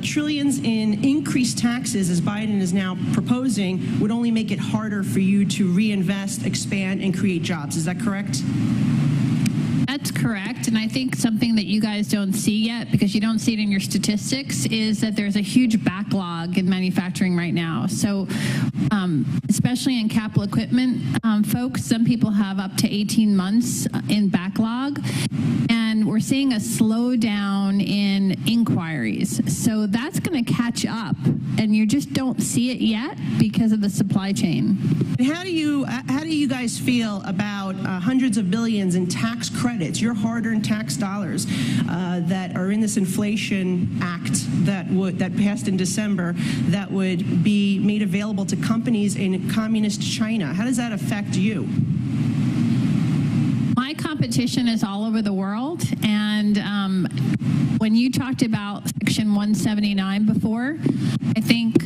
Trillions in increased taxes, as Biden is now proposing, would only make it harder for you to reinvest, expand, and create jobs. Is that correct? That's correct, and I think something that you guys don't see yet, because you don't see it in your statistics, is that there's a huge backlog in manufacturing right now. So especially in capital equipment, folks, some people have up to 18 months in backlog, and we're seeing a slowdown in inquiries. So that's going to catch up, and you just don't see it yet because of the supply chain. How do you guys feel about hundreds of billions in tax credits, your hard-earned tax dollars that are in this Inflation Act that passed in December, that would be made available to companies in communist China? How does that affect you? My competition is all over the world, and when you talked about Section 179 before, I think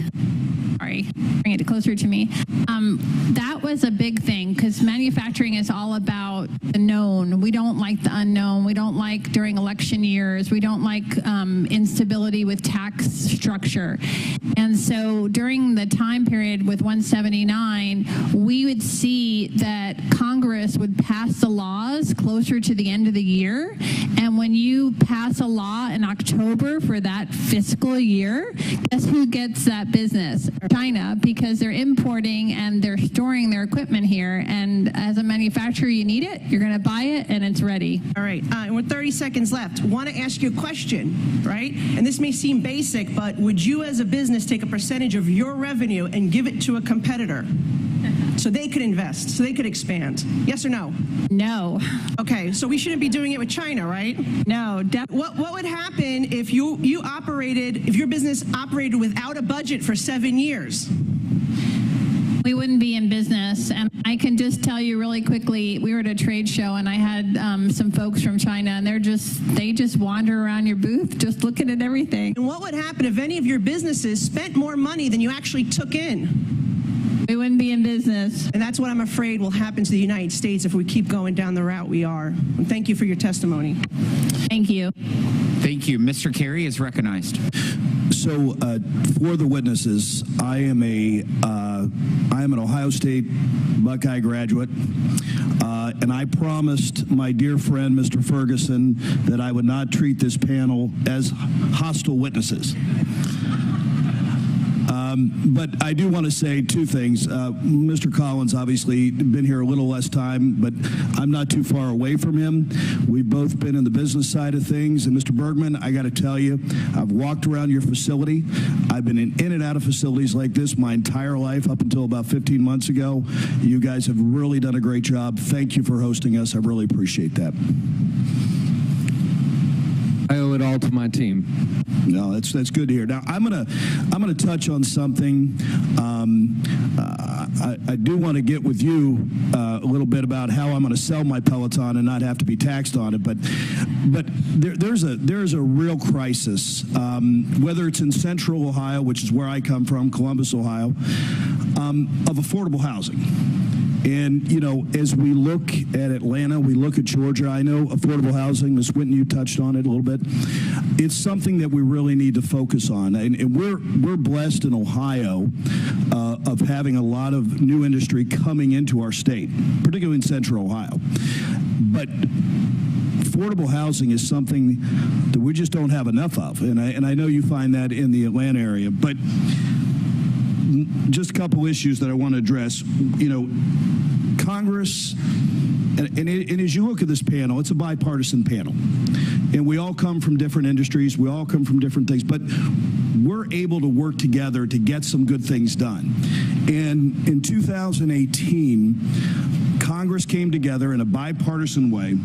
sorry, bring it closer to me. That was a big thing because manufacturing is all about the known. We don't like the unknown. We don't like during election years. We don't like instability with tax structure. And so during the time period with 179, we would see that Congress would pass the laws closer to the end of the year. And when you pass a law in October for that fiscal year, guess who gets that business? China, because they're importing and they're storing their equipment here. And as a manufacturer, you need it, you're going to buy it, and it's ready. All right, and with 30 seconds left, want to ask you a question, right? And this may seem basic, but would you as a business take a percentage of your revenue and give it to a competitor so they could invest, so they could expand? Yes or no? No. Okay, so we shouldn't be doing it with China, right? No. What would happen if if your business operated without a budget for 7 years? We wouldn't be in business. And I can just tell you really quickly, we were at a trade show and I had some folks from China, and they just wander around your booth just looking at everything. And what would happen if any of your businesses spent more money than you actually took in? We wouldn't be in business. And that's what I'm afraid will happen to the United States if we keep going down the route we are. And thank you for your testimony. Thank you. Thank you. Mr. Carey is recognized. So, for the witnesses, I am an Ohio State Buckeye graduate, and I promised my dear friend, Mr. Ferguson, that I would not treat this panel as hostile witnesses. But I do want to say two things. Mr. Collins obviously been here a little less time, but I'm not too far away from him. We've both been in the business side of things. And Mr. Bergman, I got to tell you, I've walked around your facility. I've been in and out of facilities like this my entire life up until about 15 months ago. You guys have really done a great job. Thank you for hosting us. I really appreciate that. I owe it all to my team. No, that's good to hear. Now I'm gonna touch on something. I do want to get with you a little bit about how I'm going to sell my Peloton and not have to be taxed on it. But there's a real crisis, whether it's in Central Ohio, which is where I come from, Columbus, Ohio, of affordable housing. And, you know, as we look at Atlanta, we look at Georgia, I know affordable housing, Ms. Whitten, you touched on it a little bit. It's something that we really need to focus on. And we're blessed in Ohio of having a lot of new industry coming into our state, particularly in Central Ohio. But affordable housing is something that we just don't have enough of. And I know you find that in the Atlanta area. But just a couple issues that I want to address. You know, Congress, and as you look at this panel, it's a bipartisan panel. And we all come from different industries. We all come from different things. But we're able to work together to get some good things done. And in 2018, Congress came together in a bipartisan way,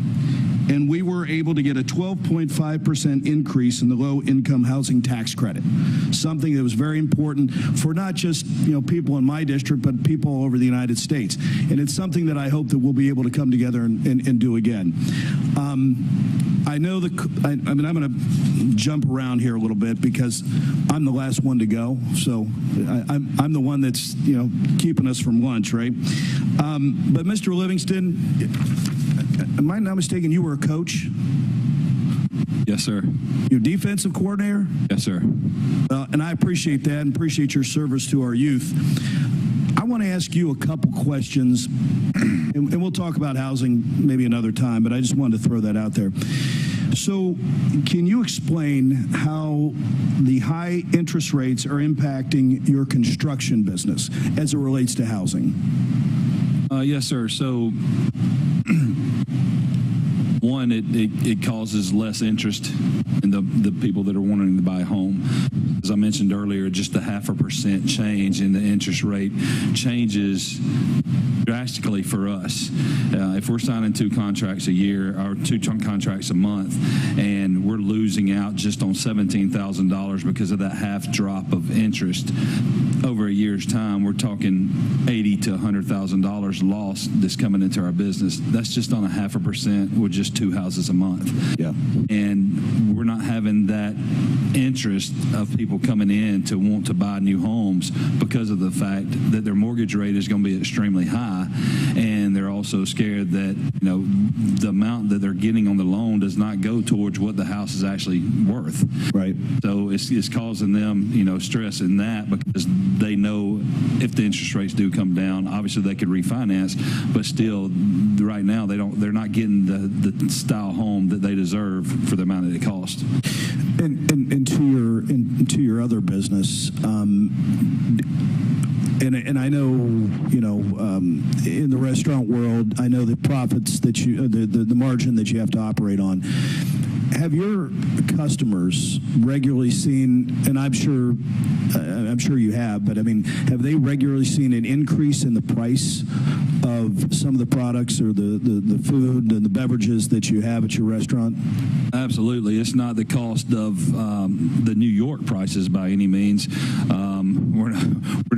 and we were able to get a 12.5% increase in the low-income housing tax credit, something that was very important for not just, you know, people in my district, but people all over the United States. And it's something that I hope that we'll be able to come together and do again. I know I'm going to jump around here a little bit because I'm the last one to go, so I'm the one that's, you know, keeping us from lunch, right? But Mr. Livingston, am I not mistaken, you were a coach? Yes, sir. You're defensive coordinator? Yes, sir. And I appreciate that and appreciate your service to our youth. I want to ask you a couple questions, and we'll talk about housing maybe another time, but I just wanted to throw that out there. So can you explain how the high interest rates are impacting your construction business as it relates to housing? Yes, sir. So one, it causes less interest in the people that are wanting to buy a home. As I mentioned earlier, just a 0.5% change in the interest rate changes drastically for us. If we're signing 2 contracts a year or 2 contracts a month, and we're losing out just on $17,000 because of that half drop of interest over a year's time, we're talking $80,000 to $100,000 loss that's coming into our business. That's just on a 0.5% with just 2 houses a month. Yeah. And we're not having that interest of people coming in to want to buy new homes because of the fact that their mortgage rate is going to be extremely high, and they're also scared that the amount that they're getting on the loan does not go towards what the house is actually worth. Right. So it's causing them stress in that, because they know if the interest rates do come down, obviously they could refinance, but still right now they're not getting the style home that they deserve for the amount that it costs. And to your other business, and I know, in the restaurant world, I know the profits that the margin that you have to operate on. Have your customers regularly seen, and I'm sure you have, but I mean, have they regularly seen an increase in the price of some of the products or the food and the beverages that you have at your restaurant? Absolutely. It's not the cost of the New York prices by any means.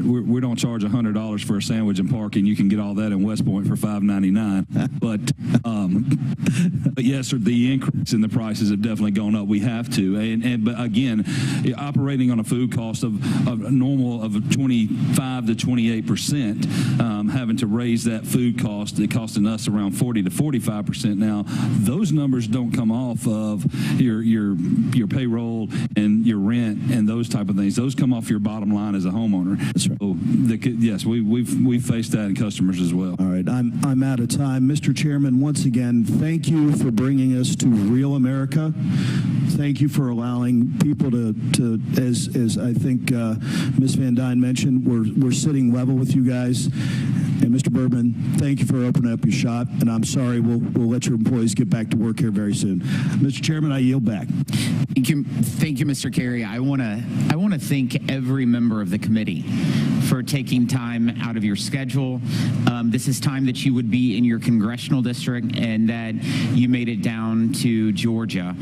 We don't charge $100 for a sandwich and parking. You can get all that in West Point for $5.99. But yes, the increase in the prices have definitely gone up. We have to. But again, operating on a food cost of normal of 25 to 28%, having to raise that food cost, it costing us around 40 to 45% now. Those numbers don't come off of your payroll and your rent and those type of things. Those come off your bottom line as a homeowner. That's right. So yes, we've faced that in customers as well. All right, I'm out of time. Mr. Chairman, once again, thank you for bringing us to real America. Thank you for allowing people to as I think Ms. Van Dyne mentioned, we're sitting level with you guys. And Mr. Bergman, thank you for opening up your shop. And I'm sorry, we'll let your employees get back to work here very soon. Mr. Chairman, I yield back. Thank you, Mr. Carey. I want to thank every member of the committee for taking time out of your schedule. This is time that you would be in your congressional district, and that you made it down to Georgia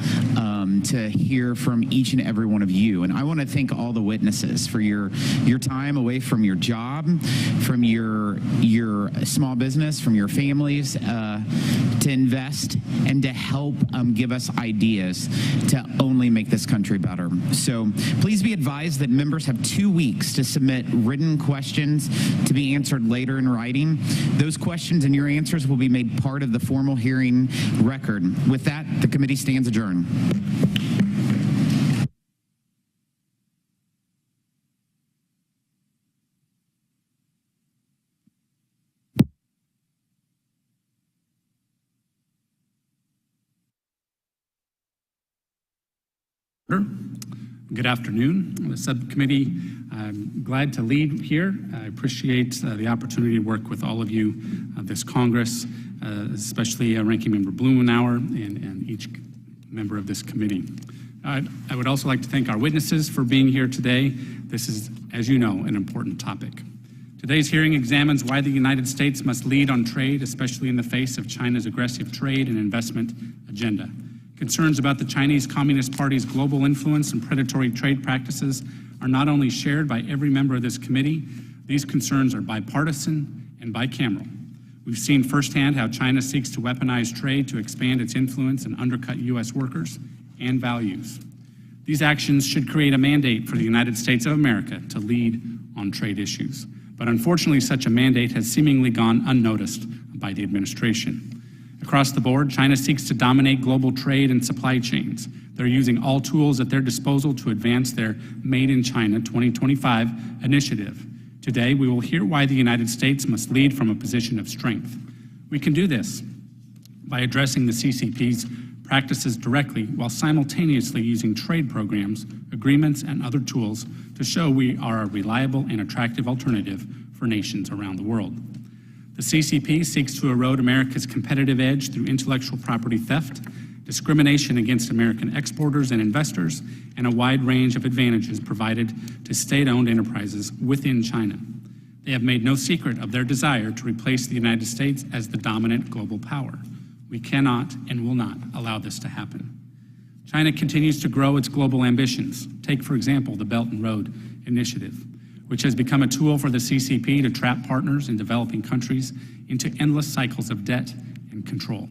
to hear from each and every one of you. And I want to thank all the witnesses for your time away from your job, from your small business, from your families, to invest and to help give us ideas to only make this country better. So please be advised that members have 2 weeks to submit written questions to be answered later in writing. Those questions and your answers will be made part of the formal hearing record. With that, the committee stands adjourned. Good afternoon. The subcommittee, I'm glad to lead here. I appreciate the opportunity to work with all of you this Congress, especially Ranking Member Blumenauer and each member of this committee. I would also like to thank our witnesses for being here today. This is, as you know, an important topic. Today's hearing examines why the United States must lead on trade, especially in the face of China's aggressive trade and investment agenda. Concerns about the Chinese Communist Party's global influence and predatory trade practices are not only shared by every member of this committee, these concerns are bipartisan and bicameral. We've seen firsthand how China seeks to weaponize trade to expand its influence and undercut U.S. workers and values. These actions should create a mandate for the United States of America to lead on trade issues. But unfortunately, such a mandate has seemingly gone unnoticed by the administration. Across the board, China seeks to dominate global trade and supply chains. They're using all tools at their disposal to advance their Made in China 2025 initiative. Today, we will hear why the United States must lead from a position of strength. We can do this by addressing the CCP's practices directly while simultaneously using trade programs, agreements, and other tools to show we are a reliable and attractive alternative for nations around the world. The CCP seeks to erode America's competitive edge through intellectual property theft, discrimination against American exporters and investors, and a wide range of advantages provided to state-owned enterprises within China. They have made no secret of their desire to replace the United States as the dominant global power. We cannot and will not allow this to happen. China continues to grow its global ambitions. Take, for example, the Belt and Road Initiative, which has become a tool for the CCP to trap partners in developing countries into endless cycles of debt and control.